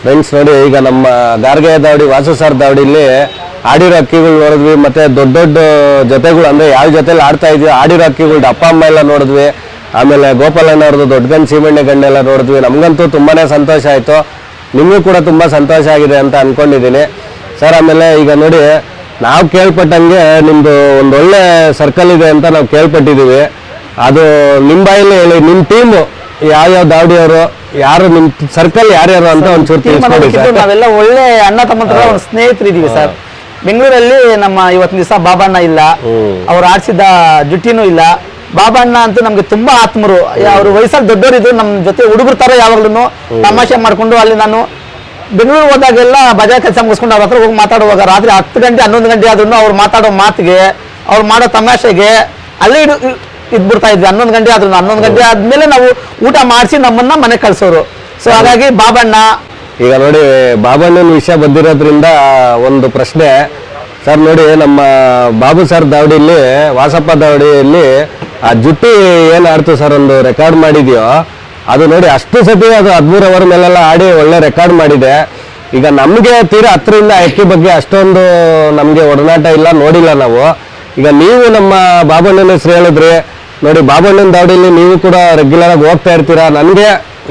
Friends ನೋಡಿ, ಈಗ ನಮ್ಮ ಗಾರ್ಗೆ ದಾವಡಿ ವಾಸು ಸರ್ ದಾವಡಿಲಿ ಆಡಿರೋ ಅಕ್ಕಿಗಳು ನೋಡಿದ್ವಿ. ಮತ್ತೆ ದೊಡ್ಡ ದೊಡ್ಡ ಜೊತೆಗಳು ಅಂದ್ರೆ ಯಾವ ಜೊತೆಲಿ ಆಡ್ತಾ ಇದ್ವಿ ಆಡಿರೋ ಅಕ್ಕಿಗಳು ಅಪ್ಪ ಅಮ್ಮ ಎಲ್ಲ ನೋಡಿದ್ವಿ. ಆಮೇಲೆ ಗೋಪಾಲಣ್ಣವ್ರದ್ದು ದೊಡ್ಡಗನ್ ಸೀಮೆಣ್ಣೆ ಗಣ್ಣೆಲ್ಲ ನೋಡಿದ್ವಿ. ನಮಗಂತೂ ತುಂಬಾನೇ ಸಂತೋಷ ಆಯಿತು. ನಿಮಗೂ ಕೂಡ ತುಂಬ ಸಂತೋಷ ಆಗಿದೆ ಅಂತ ಅಂದ್ಕೊಂಡಿದ್ದೀನಿ ಸರ್. ಆಮೇಲೆ ಈಗ ನೋಡಿ, ನಾವು ಕೇಳ್ಪಟ್ಟಂಗೆ ನಿಮ್ಮದು ಒಂದು ಒಳ್ಳೆ ಸರ್ಕಲ್ ಇದೆ ಅಂತ ನಾವು ಕೇಳ್ಪಟ್ಟಿದ್ದೀವಿ. ಅದು ನಿಮ್ಮ ಬಾಯಲ್ಲಿ ಹೇಳಿ, ನಿಮ್ಮ ಟೀಮು ಯಾವ್ಯಾವ ದಾವಡಿಯವರು, ಯಾರು ನಿಮ್ಮ ಸರ್ಕಲ್ ಯಾರ್ಯಾರು ಅಂತ ಒಂಚೂರು ತಿಳಿಸ್ಕೊಡಿ ಸರ್. ನಾವೆಲ್ಲ ಒಳ್ಳೆ ಅಣ್ಣ ತಮ್ಮ ಒಂದು ಸ್ನೇಹಿತರಿದ್ದೀವಿ ಸರ್. ಬೆಂಗಳೂರಲ್ಲಿ ನಮ್ಮ ಇವತ್ತಿನ ದಿವಸ ಬಾಬಣ್ಣ ಇಲ್ಲ, ಅವ್ರು ಆಡಿಸಿದ ಜುಟ್ಟಿನೂ ಇಲ್ಲ. ಬಾಬಣ್ಣ ಅಂತೂ ನಮ್ಗೆ ತುಂಬಾ ಆತ್ಮರು. ಅವ್ರು ವಯಸ್ಸಲ್ಲಿ ದೊಡ್ಡವರಿದ್ರು, ನಮ್ಮ ಜೊತೆ ಹುಡುಗರು ತರ ಯಾವಾಗ್ಲೂ ತಮಾಷೆ ಮಾಡ್ಕೊಂಡು. ಅಲ್ಲಿ ನಾನು ಬೆಂಗಳೂರು ಹೋದಾಗೆಲ್ಲ ಬಜಾರ್ ಕೆಲಸ ಮುಗಿಸ್ಕೊಂಡು ಅವ್ರ ಹತ್ರ ಹೋಗಿ ಮಾತಾಡುವಾಗ ರಾತ್ರಿ 10 ಗಂಟೆ 11 ಗಂಟೆ ಆದ್ರೂ ಅವ್ರು ಮಾತಾಡೋ ಮಾತಿಗೆ, ಅವ್ರು ಮಾಡೋ ತಮಾಷೆಗೆ ಅಲ್ಲೇ ಇದ್ಬಿಡ್ತಾ ಇದ್ವಿ. 11 ಗಂಟೆ ಆದ್ರೂ 11 ಗಂಟೆ ಆದ್ಮೇಲೆ ನಾವು ಊಟ ಮಾಡಿಸಿ ನಮ್ಮನ್ನ ಮನೆ ಕಳ್ಸೋರು. ಸೊ ಹಾಗಾಗಿ ಬಾಬಣ್ಣ. ಈಗ ನೋಡಿ, ಬಾಬಣ್ಣನ ವಿಷಯ ಬಂದಿರೋದ್ರಿಂದ ಒಂದು ಪ್ರಶ್ನೆ ಸರ್. ನೋಡಿ, ನಮ್ಮ ಬಾಬು ಸರ್ ದಾವಡಿಯಲ್ಲಿ, ವಾಸಪ್ಪ ದಾವಡಿಯಲ್ಲಿ ಆ ಜುಟ್ಟಿ ಏನು ಆಡ್ತು ಸರ್, ಒಂದು ರೆಕಾರ್ಡ್ ಮಾಡಿದ್ಯೋ ಅದು ನೋಡಿ, ಅಷ್ಟು ಸತಿ ಅದು 13 ಅವರ್ ಮೇಲೆಲ್ಲ ಆಡಿ ಒಳ್ಳೆ ರೆಕಾರ್ಡ್ ಮಾಡಿದೆ. ಈಗ ನಮಗೆ ತೀರಾ ಹತ್ತರಿಂದ ಅಕ್ಕಿ ಬಗ್ಗೆ ಅಷ್ಟೊಂದು ನಮಗೆ ಒಡನಾಟ ಇಲ್ಲ, ನೋಡಿಲ್ಲ ನಾವು. ಈಗ ನೀವು ನಮ್ಮ ಬಾಬಣ್ಣನ ಹೆಸರು ಹೇಳಿದ್ರಿ ನೋಡಿ, ಬಾಬಣ್ಣನ ದಾವಡಿಯಲ್ಲಿ ನೀವು ಕೂಡ ರೆಗ್ಯುಲರ್ ಆಗಿ ಹೋಗ್ತಾ ಇರ್ತೀರಾ. ನನಗೆ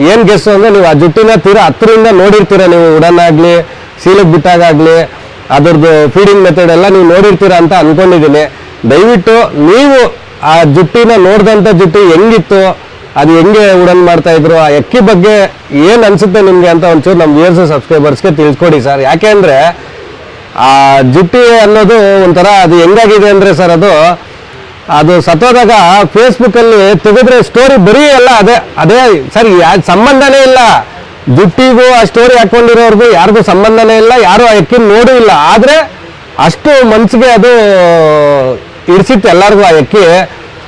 ಏನು ಗೆಸ್ಸು ಅಂದರೆ, ನೀವು ಆ ಜುಟ್ಟಿನ ತೀರಾ ಹತ್ತರಿಂದ ನೋಡಿರ್ತೀರ. ನೀವು ಉಡನಾಗ್ಲಿ, ಸೀಲಿಗೆ ಬಿಟ್ಟಾಗಲಿ, ಅದ್ರದ್ದು ಫೀಡಿಂಗ್ ಮೆಥಡ್ ಎಲ್ಲ ನೀವು ನೋಡಿರ್ತೀರ ಅಂತ ಅನ್ಕೊಂಡಿದ್ದೀನಿ. ದಯವಿಟ್ಟು ನೀವು ಆ ಜುಟ್ಟಿನ ನೋಡಿದಂಥ ಜುಟ್ಟಿ ಹೆಂಗಿತ್ತು, ಅದು ಹೆಂಗೆ ಉಡನ್ ಮಾಡ್ತಾ ಇದ್ರು, ಆ ಅಕ್ಕಿ ಬಗ್ಗೆ ಏನು ಅನ್ಸುತ್ತೆ ನಿಮಗೆ ಅಂತ ಒಂಚೂರು ನಮ್ಮ ವ್ಯೂಯರ್ಸ್ ಸಬ್ಸ್ಕ್ರೈಬರ್ಸ್ಗೆ ತಿಳಿಸ್ಕೊಡಿ ಸರ್. ಯಾಕೆ ಅಂದರೆ ಆ ಜುಟ್ಟಿ ಅನ್ನೋದು ಒಂಥರ ಅದು ಹೆಂಗಾಗಿದೆ ಅಂದರೆ ಸರ್, ಅದು ಸತ್ತೋದಾಗ ಫೇಸ್ಬುಕ್ಕಲ್ಲಿ ತೆಗೆದ್ರೆ ಸ್ಟೋರಿ ಬರೀ ಎಲ್ಲ ಅದೇ ಸರ್. ಸಂಬಂಧನೇ ಇಲ್ಲ ಜುಟ್ಟಿಗೂ ಆ ಸ್ಟೋರಿ ಹಾಕೊಂಡಿರೋರ್ಗು ಯಾರಿಗೂ ಸಂಬಂಧನೇ ಇಲ್ಲ, ಯಾರು ಆ ಅಕ್ಕಿ ನೋಡೂ ಇಲ್ಲ. ಆದರೆ ಅಷ್ಟು ಮನ್ಸಿಗೆ ಅದು ಇಡಿಸಿತ್ತು ಎಲ್ಲರಿಗೂ ಆ ಅಕ್ಕಿ.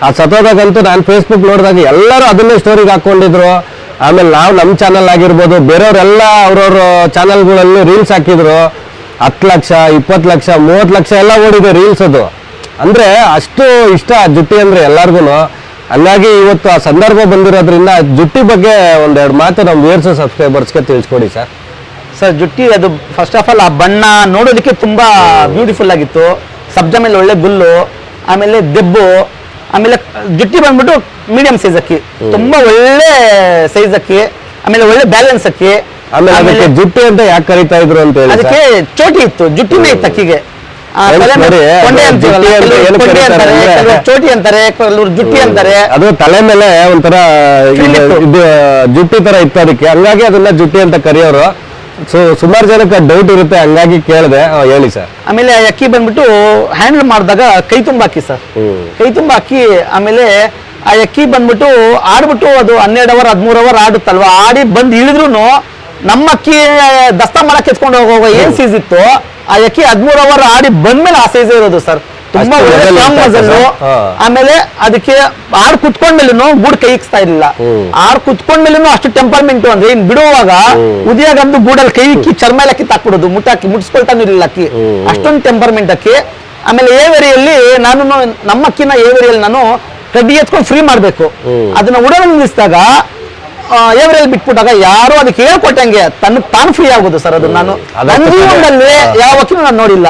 ಆ ಸತ್ತೋದಾಗಂತೂ ನಾನು ಫೇಸ್ಬುಕ್ ನೋಡಿದಾಗ ಎಲ್ಲರೂ ಅದನ್ನೇ ಸ್ಟೋರಿಗೆ ಹಾಕ್ಕೊಂಡಿದ್ರು. ಆಮೇಲೆ ನಾವು ನಮ್ಮ ಚಾನಲ್ ಆಗಿರ್ಬೋದು, ಬೇರೆಯವರೆಲ್ಲ ಅವ್ರವ್ರ ಚಾನಲ್ಗಳಲ್ಲಿ ರೀಲ್ಸ್ ಹಾಕಿದ್ರು. 10 ಲಕ್ಷ 20 ಲಕ್ಷ 30 ಲಕ್ಷ ಎಲ್ಲ ಓಡಿದೆ ರೀಲ್ಸ್. ಅದು ಅಂದರೆ ಅಷ್ಟು ಇಷ್ಟ ಆ ಜುಟ್ಟಿ ಅಂದರೆ ಎಲ್ಲರಿಗೂ. ಹಂಗಾಗಿ ಇವತ್ತು ಆ ಸಂದರ್ಭ ಬಂದಿರೋದ್ರಿಂದ ಜುಟ್ಟಿ ಬಗ್ಗೆ ಒಂದೆರಡು ಮಾತು ನಮ್ಮ ವ್ಯೂಯರ್ಸ್ ಸಬ್ಸ್ಕ್ರೈಬರ್ಸ್ಗೆ ತಿಳಿಸ್ಕೊಡಿ ಸರ್. ಸರ್, ಜುಟ್ಟಿ ಅದು ಫಸ್ಟ್ ಆಫ್ ಆಲ್ ಆ ಬಣ್ಣ ನೋಡೋದಕ್ಕೆ ತುಂಬಾ ಬ್ಯೂಟಿಫುಲ್ ಆಗಿತ್ತು. ಸಬ್ಜ ಮೇಲೆ ಒಳ್ಳೆ ಗುಲ್ಲು, ಆಮೇಲೆ ದೆಬ್ಬು, ಆಮೇಲೆ ಜುಟ್ಟಿ ಬಂದ್ಬಿಟ್ಟು ಮೀಡಿಯಂ ಸೈಜ್ ಅಕ್ಕಿ, ತುಂಬಾ ಒಳ್ಳೆ ಸೈಜ್ ಅಕ್ಕಿ, ಆಮೇಲೆ ಒಳ್ಳೆ ಬ್ಯಾಲೆನ್ಸ್ ಅಕ್ಕಿ. ಆಮೇಲೆ ಜುಟ್ಟಿ ಅಂತ ಯಾಕೆ ಕರೀತಾ ಇದ್ರು ಅಂತ ಹೇಳಿ, ಅದಕ್ಕೆ ಚೋಟಿ ಇತ್ತು, ಜುಟ್ಟಿನೇ ಇತ್ತು ಅಕ್ಕಿಗೆ. ಚೋಟಿ ಅಂತಾರೆ, ಕೆಲವರು ಜುಟ್ಟಿ ಅಂತಾರೆ. ಅದು ತಲೆ ಮೇಲೆ ಒಂಥರ ಇದು ಜುಟ್ಟಿ ತರ ಇತ್ತು, ಅದಕ್ಕೆ ಹಂಗಾಗಿ ಅದನ್ನ ಜುಟ್ಟಿ ಅಂತ ಕರೆಯೋರು. ಸೊ ಸುಮಾರು ಜನಕ್ಕೆ ಡೌಟ್ ಇರುತ್ತೆ, ಹಂಗಾಗಿ ಕೇಳಿದೆ. ಹೇಳಿ ಸರ್. ಆಮೇಲೆ ಅಕ್ಕಿ ಬಂದ್ಬಿಟ್ಟು ಹ್ಯಾಂಡಲ್ ಮಾಡಿದಾಗ ಕೈ ತುಂಬ ಅಕ್ಕಿ ಸರ್, ಕೈ ತುಂಬ ಅಕ್ಕಿ. ಆಮೇಲೆ ಆ ಅಕ್ಕಿ ಬಂದ್ಬಿಟ್ಟು ಆಡ್ಬಿಟ್ಟು ಅದು 12 ಅವರ್ 13 ಅವರ್ ಆಡುತ್ತಲ್ವಾ, ಆಡಿ ಬಂದು ಇಳಿದ್ರು ನಮ್ಮ ಅಕ್ಕಿ ದಸ್ತಾ ಮಾಡಕ್ ಎತ್ಕೊಂಡು ಹೋಗುವ ಏನ್ ಸೈಜ್ ಇತ್ತು, ಆ ಅಕ್ಕಿ 13 ಅವರ್ ಆಡಿ ಬಂದ್ಮೇಲೆ ಆ ಸೈಜ್ ಇರೋದು ಸರ್. ತುಂಬಾ ಆಮೇಲೆ ಅದಕ್ಕೆ ಆಡ್ ಕುತ್ಕೊಂಡ್ಮೇಲೂ ಗೂಡ್ ಕೈ ಇಕ್ಸ್ತಾ ಇರ್ಲಿಲ್ಲ. ಆಡ್ ಕುತ್ಕೊಂಡ್ಮೇಲೂ ಅಷ್ಟು ಟೆಂಪರ್ಮೆಂಟ್ ಅಂದ್ರೆ ಇನ್ ಬಿಡುವಾಗ ಉದಿಯಾಗಂದು ಗೂಡಲ್ಲಿ ಕೈ ಇಕ್ಕಿ ಚರ್ಮ ಎಲ್ಲ ಕಿತ್ತಾಕ್ಬಿಡೋದು, ಮುಟ್ಟಿಸ್ಕೊಳ್ತಾನು ಇರಲಿಲ್ಲ ಅಕ್ಕಿ, ಅಷ್ಟೊಂದು ಟೆಂಪರ್ಮೆಂಟ್ ಅಕ್ಕಿ. ಆಮೇಲೆ ಏವೇರಿಯಲ್ಲಿ ನಾನು ನಮ್ಮ ಅಕ್ಕಿನ ಏವೇರಿಯಲ್ಲಿ ನಾನು ಕಡ್ಡಿ ಎತ್ಕೊಂಡು ಫ್ರೀ ಮಾಡ್ಬೇಕು, ಅದನ್ನ ಉಡನ ನಿಲ್ಲಿಸಿದಾಗ ಏವರಲ್ಲಿ ಬಿಟ್ಬಿಟ್ಟಾಗ ಯಾರು ಅದಕ್ಕೆ ಹೇಳ್ಕೊಟ್ಟಂಗೆ ತಾನು ಫ್ರೀ ಆಗೋದು ಸರ್. ಅದು ನಾನು ನನ್ನ ಜೀವನದಲ್ಲಿ ಯಾವ ಅಕ್ಕಿನೂ ನಾನು ನೋಡಿಲ್ಲ.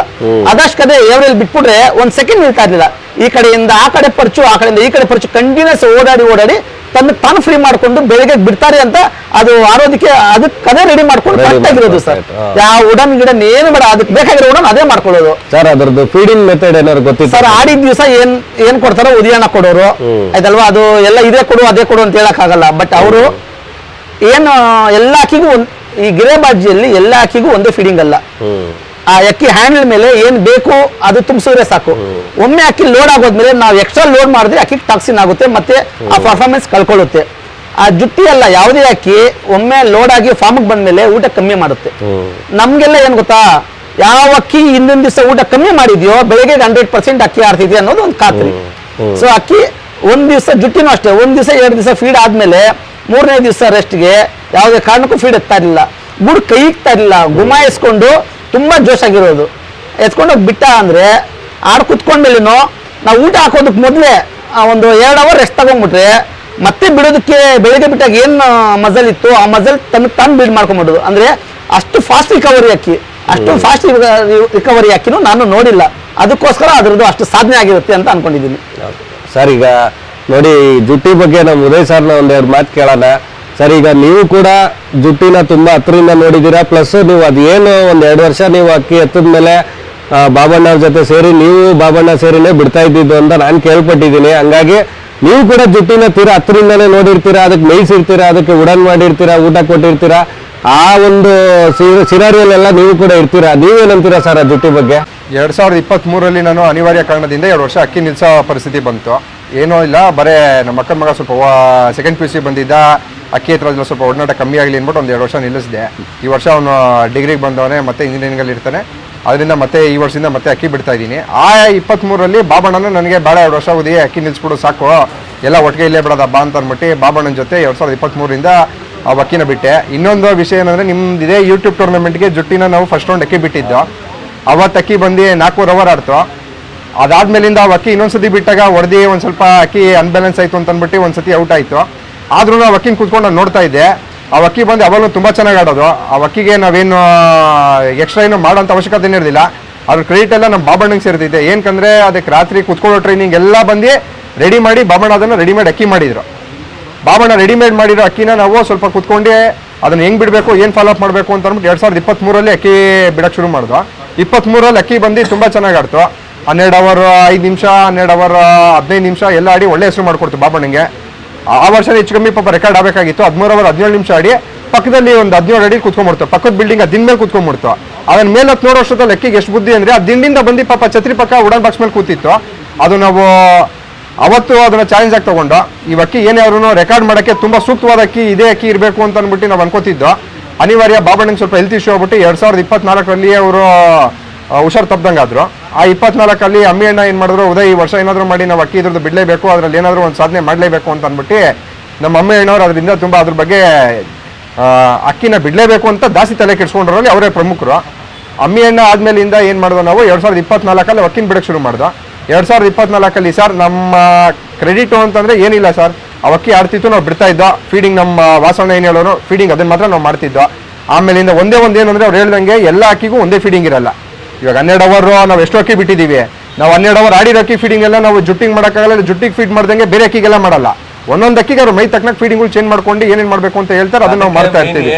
ಅದಷ್ಟೇ ಏವರಲ್ಲಿ ಬಿಟ್ಬಿಟ್ರೆ 1 ಸೆಕೆಂಡ್ ನಿಲ್ತಾ ಇರ್ಲಿಲ್ಲ. ಈ ಕಡೆಯಿಂದ ಆ ಕಡೆ ಪರ್ಚು, ಆ ಕಡೆಯಿಂದ ಈ ಕಡೆ ಪರ್ಚು, ಕಂಟಿನ್ಯೂಸ್ ಓಡಾಡಿ ತಾನು ಫ್ರೀ ಮಾಡ್ಕೊಂಡು ಬೆಳಗ್ಗೆ ಬಿಡ್ತಾರೆ ಅಂತ ಅದು ಆರೋದಕ್ಕೆ ಅದಕ್ಕೆ ರೆಡಿ ಮಾಡ್ಕೊಂಡು ಕರೆಕ್ಟಾಗಿರೋದು ಸರ್. ಯಾವ ಉಡನ್ ಗಿಡನ್ ಏನು ಬೇಡ, ಅದಕ್ಕೆ ಬೇಕಾಗಿರೋ ಉಡನ್ ಅದೇ ಮಾಡ್ಕೊಳ್ಳೋದು ಸರ್. ಅದ್ರದ್ದು ಫೀಡಿಂಗ್ ಮೆಥಡ್ ಏನಾದ್ರು ಗೊತ್ತಿಲ್ಲ ಸರ್? ಆಡಿದ ದಿವಸ ಏನ್ ಕೊಡ್ತಾರೋ ಉದಿಯನ್ನ ಕೊಡೋರು ಆಯ್ತಲ್ವಾ, ಅದು ಎಲ್ಲ ಇದೇ ಕೊಡು ಅದೇ ಕೊಡು ಅಂತ ಹೇಳಕ್ ಆಗಲ್ಲ. ಬಟ್ ಅವರು ಏನು ಎಲ್ಲ ಅಕ್ಕಿಗೂ ಈ ಗಿರೇಬಾಜಿಯಲ್ಲಿ ಎಲ್ಲ ಅಕ್ಕಿಗೂ ಒಂದೇ ಫೀಡಿಂಗ್ ಅಲ್ಲ. ಆ ಅಕ್ಕಿ ಹ್ಯಾಂಡಲ್ ಮೇಲೆ ಏನ್ ಬೇಕು ಅದು ತುಂಬಿಸಿದ್ರೆ ಸಾಕು. ಒಮ್ಮೆ ಅಕ್ಕಿ ಲೋಡ್ ಆಗೋದ್ಮೇಲೆ ನಾವು ಎಕ್ಸ್ಟ್ರಾ ಲೋಡ್ ಮಾಡಿದ್ರೆ ಅಕ್ಕಿ ಟಾಕ್ಸಿನ್ ಆಗುತ್ತೆ, ಮತ್ತೆ ಆ ಪರ್ಫಾರ್ಮೆನ್ಸ್ ಕಳ್ಕೊಳ್ಳುತ್ತೆ. ಆ ಜುಟ್ಟಿ ಅಲ್ಲ, ಯಾವುದೇ ಅಕ್ಕಿ ಒಮ್ಮೆ ಲೋಡ್ ಆಗಿ ಫಾರ್ಮ್ಗೆ ಬಂದ್ಮೇಲೆ ಊಟ ಕಮ್ಮಿ ಮಾಡುತ್ತೆ. ನಮ್ಗೆಲ್ಲ ಏನ್ ಗೊತ್ತಾ, ಯಾವ ಅಕ್ಕಿ ಹಿಂದಿನ ದಿವಸ ಊಟ ಕಮ್ಮಿ ಮಾಡಿದ್ಯೋ ಬೆಳಗ್ಗೆ 100% ಅಕ್ಕಿ ಆಡ್ತಿದ್ವಿ ಅನ್ನೋದು ಒಂದು ಖಾತ್ರಿ. ಸೊ ಅಕ್ಕಿ ಒಂದ್ ದಿವಸ, ಜುಟ್ಟಿನೂ ಅಷ್ಟೇ, 1 ದಿವಸ 2 ದಿವಸ ಫೀಡ್ ಆದ್ಮೇಲೆ 3ನೇ ದಿವಸ ರೆಸ್ಟ್ಗೆ ಯಾವುದೇ ಕಾರಣಕ್ಕೂ ಫೀಡ್ ಎತ್ತಾ ಇರಲಿಲ್ಲ, ಗುಡ್ ಕೈ ಇಕ್ತಾ ಇರಲಿಲ್ಲ, ಗುಮಾಯಿಸ್ಕೊಂಡು ತುಂಬಾ ಜೋಶಾಗಿರೋದು. ಎತ್ಕೊಂಡೋಗಿ ಬಿಟ್ಟ ಅಂದ್ರೆ ಆಡ್ ಕುತ್ಕೊಂಡ್ಮೇಲೇನೋ ನಾವು ಊಟ ಹಾಕೋದಕ್ಕೆ ಮೊದಲೇ ಒಂದು 2 ಅವರ್ ರೆಸ್ಟ್ ತಗೊಂಡ್ಬಿಟ್ರೆ ಮತ್ತೆ ಬಿಡೋದಕ್ಕೆ ಬೆಳಗ್ಗೆ ಬಿಟ್ಟಾಗ ಏನು ಮಜಲ್ ಇತ್ತು ಆ ಮಜಲ್ ತಾನು ಬಿಲ್ಡ್ ಮಾಡ್ಕೊಂಡ್ಬಿಡೋದು. ಅಂದ್ರೆ ಅಷ್ಟು ಫಾಸ್ಟ್ ರಿಕವರಿ ಅಕ್ಕಿ, ಅಷ್ಟು ಫಾಸ್ಟ್ ರಿಕವರಿ ಅಕ್ಕಿನೂ ನಾನು ನೋಡಿಲ್ಲ. ಅದಕ್ಕೋಸ್ಕರ ಅದ್ರದ್ದು ಅಷ್ಟು ಸಾಧನೆ ಆಗಿರುತ್ತೆ ಅಂತ ಅನ್ಕೊಂಡಿದ್ದೀನಿ. ಸರ್ ಈಗ ನೋಡಿ ಜುಟ್ಟಿ ಬಗ್ಗೆ ನಮ್ಮ ಉದಯ್ ಸರ್ನ ಒಂದೆರಡು ಮಾತು ಕೇಳೋಣ. ಸರ್ ಈಗ ನೀವು ಕೂಡ ಜುಟ್ಟಿನ ತುಂಬಾ ಹತ್ರದಿಂದ ನೋಡಿದ್ದೀರಾ, ಪ್ಲಸ್ ನೀವು ಅದೇನು ಒಂದ್ 2 ವರ್ಷ ನೀವು ಅಕ್ಕಿ ಎತ್ತದ ಮೇಲೆ ಬಾಬಣ್ಣವ್ರ ಜೊತೆ ಸೇರಿ ನೀವು ಬಾಬಣ್ಣ ಸೇರಿನೇ ಬಿಡ್ತಾ ಇದ್ದಿದ್ದು ಅಂತ ನಾನು ಕೇಳ್ಪಟ್ಟಿದ್ದೀನಿ. ಹಂಗಾಗಿ ನೀವು ಕೂಡ ಜುಟ್ಟಿನ ತೀರಾ ಹತ್ರದಿಂದನೇ ನೋಡಿರ್ತೀರಾ, ಅದಕ್ಕೆ ಮೇಯಿಸಿರ್ತೀರಾ, ಅದಕ್ಕೆ ಉಡನ್ ಮಾಡಿರ್ತೀರಾ, ಊಟ ಕೊಟ್ಟಿರ್ತೀರಾ, ಆ ಒಂದು ಸಿನಾರಿಯಲ್ಲೆಲ್ಲ ನೀವು ಕೂಡ ಇರ್ತೀರಾ. ನೀವೇನಂತೀರಾ ಸರ್ ಆ ಜುಟ್ಟಿ ಬಗ್ಗೆ? 2023 ನಾನು ಅನಿವಾರ್ಯ ಕಾರಣದಿಂದ 2 ವರ್ಷ ಅಕ್ಕಿ ನಿಲ್ಸೋ ಪರಿಸ್ಥಿತಿ ಬಂತು. ಏನೂ ಇಲ್ಲ, ಬರೇ ನಮ್ಮ ಅಕ್ಕನ ಮಗ ಸ್ವಲ್ಪ ಸೆಕೆಂಡ್ PUC ಬಂದಿದ್ದ, ಅಕ್ಕಿ ಹತ್ರ ಸ್ವಲ್ಪ ಒಡನಾಟ ಕಮ್ಮಿ ಆಗಲಿ ಅಂದ್ಬಿಟ್ಟು ಒಂದು 2 ವರ್ಷ ನಿಲ್ಲಿಸಿದೆ. ಈ ವರ್ಷ ಅವನು ಡಿಗ್ರಿಗೆ ಬಂದವನೇ, ಮತ್ತೆ ಇಂಜಿನಿಯರಿಂಗಲ್ಲಿ ಇರ್ತಾನೆ. ಅದರಿಂದ ಮತ್ತೆ ಈ ವರ್ಷದಿಂದ ಮತ್ತೆ ಅಕ್ಕಿ ಬಿಡ್ತಾ ಇದ್ದೀನಿ. ಆ 23 ಬಾಬಣ್ಣನ ನನಗೆ ಬೇಡ 2 ವರ್ಷ ಓದಿ ಅಕ್ಕಿ ನಿಲ್ಲಿಸ್ಬಿಡು ಸಾಕು, ಎಲ್ಲ ಒಟ್ಟಿಗೆ ಇಲ್ಲೇ ಬಿಡೋದ ಬಾ ಅಂತ ಅಂದ್ಬಿಟ್ಟು ಬಾಬಣ್ಣನ ಜೊತೆ 2023 ಆ ಅಕ್ಕಿನ ಬಿಟ್ಟೆ. ಇನ್ನೊಂದು ವಿಷಯ ಏನಂದರೆ, ನಿಮ್ದು ಇದೇ ಯೂಟ್ಯೂಬ್ ಟೂರ್ನಮೆಂಟ್ಗೆ ಜುಟ್ಟಿನ ನಾವು ಫಸ್ಟ್ ರೌಂಡ್ ಅಕ್ಕಿ ಬಿಟ್ಟಿದ್ದು. ಅವತ್ತು ಅಕ್ಕಿ ಬಂದು 4 ಓವರ್ ಆಡ್ತು. ಅದಾದ್ಮೇಲಿಂದ ಆ ಅಕ್ಕಿ ಇನ್ನೊಂದ್ಸತಿ ಬಿಟ್ಟಾಗ ಹೊಡೆದು ಒಂದು ಸ್ವಲ್ಪ ಅಕ್ಕಿ ಅನ್ಬ್ಯಾಲೆನ್ಸ್ ಆಯಿತು ಅಂತ ಅಂದ್ಬಿಟ್ಟು ಒಂದ್ಸತಿ ಔಟ್ ಆಯಿತು. ಆದ್ರೂ ಆ ಅಕ್ಕಿನ ಕೂತ್ಕೊಂಡು ನಾನು ನೋಡ್ತಾ ಇದ್ದೆ. ಆ ಅಕ್ಕಿ ಬಂದು ಅವಾಗಲೂ ತುಂಬ ಚೆನ್ನಾಗಿ ಆಡೋದು. ಆ ಅಕ್ಕಿಗೆ ನಾವೇನು ಎಕ್ಸ್ಟ್ರಾ ಏನು ಮಾಡೋಂಥ ಅವಶ್ಯಕತೆನೇ ಇರಲಿಲ್ಲ. ಅದ್ರ ಕ್ರೆಡಿಟ್ ಎಲ್ಲ ನಮ್ಮ ಬಾಬಣ್ಣಂಗೆ ಸೇರ್ತಿದ್ದೆ. ಏನಕ್ಕಂದರೆ ಅದಕ್ಕೆ ರಾತ್ರಿ ಕೂತ್ಕೊಳ್ಳೋ ಟ್ರೈನಿಂಗ್ ಎಲ್ಲ ಬಂದು ರೆಡಿ ಮಾಡಿ ಬಾಬಣ್ಣ ಅದನ್ನು ರೆಡಿಮೇಡ್ ಅಕ್ಕಿ ಮಾಡಿದ್ರು. ಬಾಬಣ್ಣ ರೆಡಿಮೇಡ್ ಮಾಡಿರೋ ಅಕ್ಕಿನ ನಾವು ಸ್ವಲ್ಪ ಕೂತ್ಕೊಂಡು ಅದನ್ನು ಹೆಂಗೆ ಬಿಡಬೇಕು, ಏನು ಫಾಲೋ ಅಪ್ ಮಾಡಬೇಕು ಅಂತ ಅಂದ್ಬಿಟ್ಟು 2023 ಅಕ್ಕಿ ಬಿಡೋಕ್ಕೆ ಶುರು ಮಾಡಿದ್ವು. 23 ಅಕ್ಕಿ ಬಂದು ತುಂಬ ಚೆನ್ನಾಗಿ ಆಡ್ತು. 12 ಅವರ್ 5 ನಿಮಿಷ, 12 ಅವರ್ 15 ನಿಮಿಷ ಎಲ್ಲ ಆಡಿ ಒಳ್ಳೆ ಹೆಸರು ಮಾಡಿಕೊಡ್ತು ಬಾಬಣ್ಣಂಗೆ. ಆ ವರ್ಷ ಹೆಚ್ಚು ಕಮ್ಮಿ ಪಾಪ ರೆಕಾರ್ಡ್ ಆಗಬೇಕಾಗಿತ್ತು. 13 ಅವರ್ 17 ನಿಮಿಷ ಆಡಿ ಪಕ್ಕದಲ್ಲಿ ಒಂದು 17 ಅಡಿ ಕೂತ್ಕೊಂಡ್ಬಿಡ್ತು. ಪಕ್ಕದ ಬಿಲ್ಡಿಂಗ್ ಆ ದಿನ ಮೇಲೆ ಕೂತ್ಕೊಂಡ್ಬಿಡ್ತು. ಅದನ್ನ ಮೇಲೆ ಹತ್ತು ನೋಡೋ ಅಷ್ಟೊತ್ತಲ್ಲಿ ಅಕ್ಕಿಗೆ ಎಷ್ಟು ಬುದ್ಧಿ ಅಂದರೆ, ಆ ದಿಂಡಿಂದ ಬಂದು ಪಾಪ ಛತ್ರಿ ಪಕ್ಕ ಉಡನ್ ಬಾಕ್ಸ್ ಮೇಲೆ ಕೂತಿತ್ತು. ಅದು ನಾವು ಅವತ್ತು ಅದನ್ನು ಚಾಲೆಂಜ್ ಆಗಿ ತೊಗೊಂಡು ಈ ಅಕ್ಕಿ ಏನೇ ಅವ್ರೂ ರೆಕಾರ್ಡ್ ಮಾಡೋಕ್ಕೆ ತುಂಬ ಸೂಕ್ತವಾದ ಅಕ್ಕಿ ಇದೇ ಅಕ್ಕಿ ಇರಬೇಕು ಅಂತ ಅಂದ್ಬಿಟ್ಟು ನಾವು ಅನ್ಕೋತಿದ್ದು. ಅನಿವಾರ್ಯ ಬಾಬಣ್ಣಂಗೆ ಸ್ವಲ್ಪ ಹೆಲ್ತ್ ಇಶ್ಯೂ ಆಗ್ಬಿಟ್ಟು 2024 ಅವರು ಹುಷಾರು ತಪ್ಪದಂಗೆ ಆದರು. ಆ 24 ಅಮ್ಮಿ ಅಣ್ಣ ಏನು ಮಾಡಿದ್ರು, ಉದಯ್ ಈ ವರ್ಷ ಏನಾದರೂ ಮಾಡಿ ನಾವು ಅಕ್ಕಿ ಇದ್ರದ್ದು ಬಿಡಲೇಬೇಕು, ಅದರಲ್ಲಿ ಏನಾದರೂ ಒಂದು ಸಾಧನೆ ಮಾಡಲೇಬೇಕು ಅಂತ ಅಂದ್ಬಿಟ್ಟು ನಮ್ಮ ಅಮ್ಮಿ ಅಣ್ಣವ್ರು ಅದರಿಂದ ತುಂಬ ಅದ್ರ ಬಗ್ಗೆ ಅಕ್ಕಿನ ಬಿಡಲೇಬೇಕು ಅಂತ ಜಾಸ್ತಿ ತಲೆ ಕೆಡಿಸ್ಕೊಂಡ್ರಲ್ಲಿ ಅವರೇ ಪ್ರಮುಖರು. ಅಮ್ಮಿ ಅಣ್ಣ ಆದಮೇಲಿಂದ ಏನು ಮಾಡಿದ್ವು ನಾವು 2024 ಅಕ್ಕಿನ ಬಿಡೋಕ್ಕೆ ಶುರು ಮಾಡ್ದು. 2024 ಸರ್ ನಮ್ಮ ಕ್ರೆಡಿಟು ಅಂತಂದರೆ ಏನಿಲ್ಲ ಸರ್, ಅಕ್ಕಿ ಆಡ್ತಿತ್ತು, ನಾವು ಬಿಡ್ತಾ ಇದ್ದೋ. ಫೀಡಿಂಗ್ ನಮ್ಮ ವಾಸಣ್ಣ ಏನು ಹೇಳೋರು, ಫೀಡಿಂಗ್ ಅದನ್ನು ಮಾತ್ರ ನಾವು ಮಾಡ್ತಿದ್ದೋ. ಆಮೇಲಿಂದ ಒಂದೇ ಏನಂದರೆ ಅವ್ರು ಹೇಳ್ದಂಗೆ ಎಲ್ಲ ಅಕ್ಕಿಗೂ ಒಂದೇ ಫೀಡಿಂಗ್ ಇರಲ್ಲ. ಇವಾಗ 12 ಅವರ್ ನಾವು ಎಷ್ಟು ಅಕ್ಕಿ ಬಿಟ್ಟಿದ್ದೀವಿ, ನಾವು 12 ಅವರ್ ಆಡಿರೋ ಅಕ್ಕಿ ಫೀಡಿಂಗ್ ಎಲ್ಲ ನಾವು ಜುಟ್ಟಿಗೆ ಮಾಡೋಕ್ಕಾಗಲ್ಲ. ಜುಟ್ಟಿಗೆ ಫೀಡ್ ಮಾಡ್ದಂಗೆ ಬೇರೆ ಅಕ್ಕಿಗೆಲ್ಲ ಮಾಡಲ್ಲ. ಒಂದೊಂದು ಅಕ್ಕಿಗೆ ಅವ್ರು ಮೈ ತಕ್ಕನಾಗ ಫೀಡಿಂಗ್ಗಳು ಚೇಂಜ್ ಮಾಡ್ಕೊಂಡು ಏನೇನು ಮಾಡಬೇಕು ಅಂತ ಹೇಳ್ತಾರೆ, ಅದನ್ನ ನಾವು ಮಾಡ್ತಾ ಇರ್ತೀವಿ.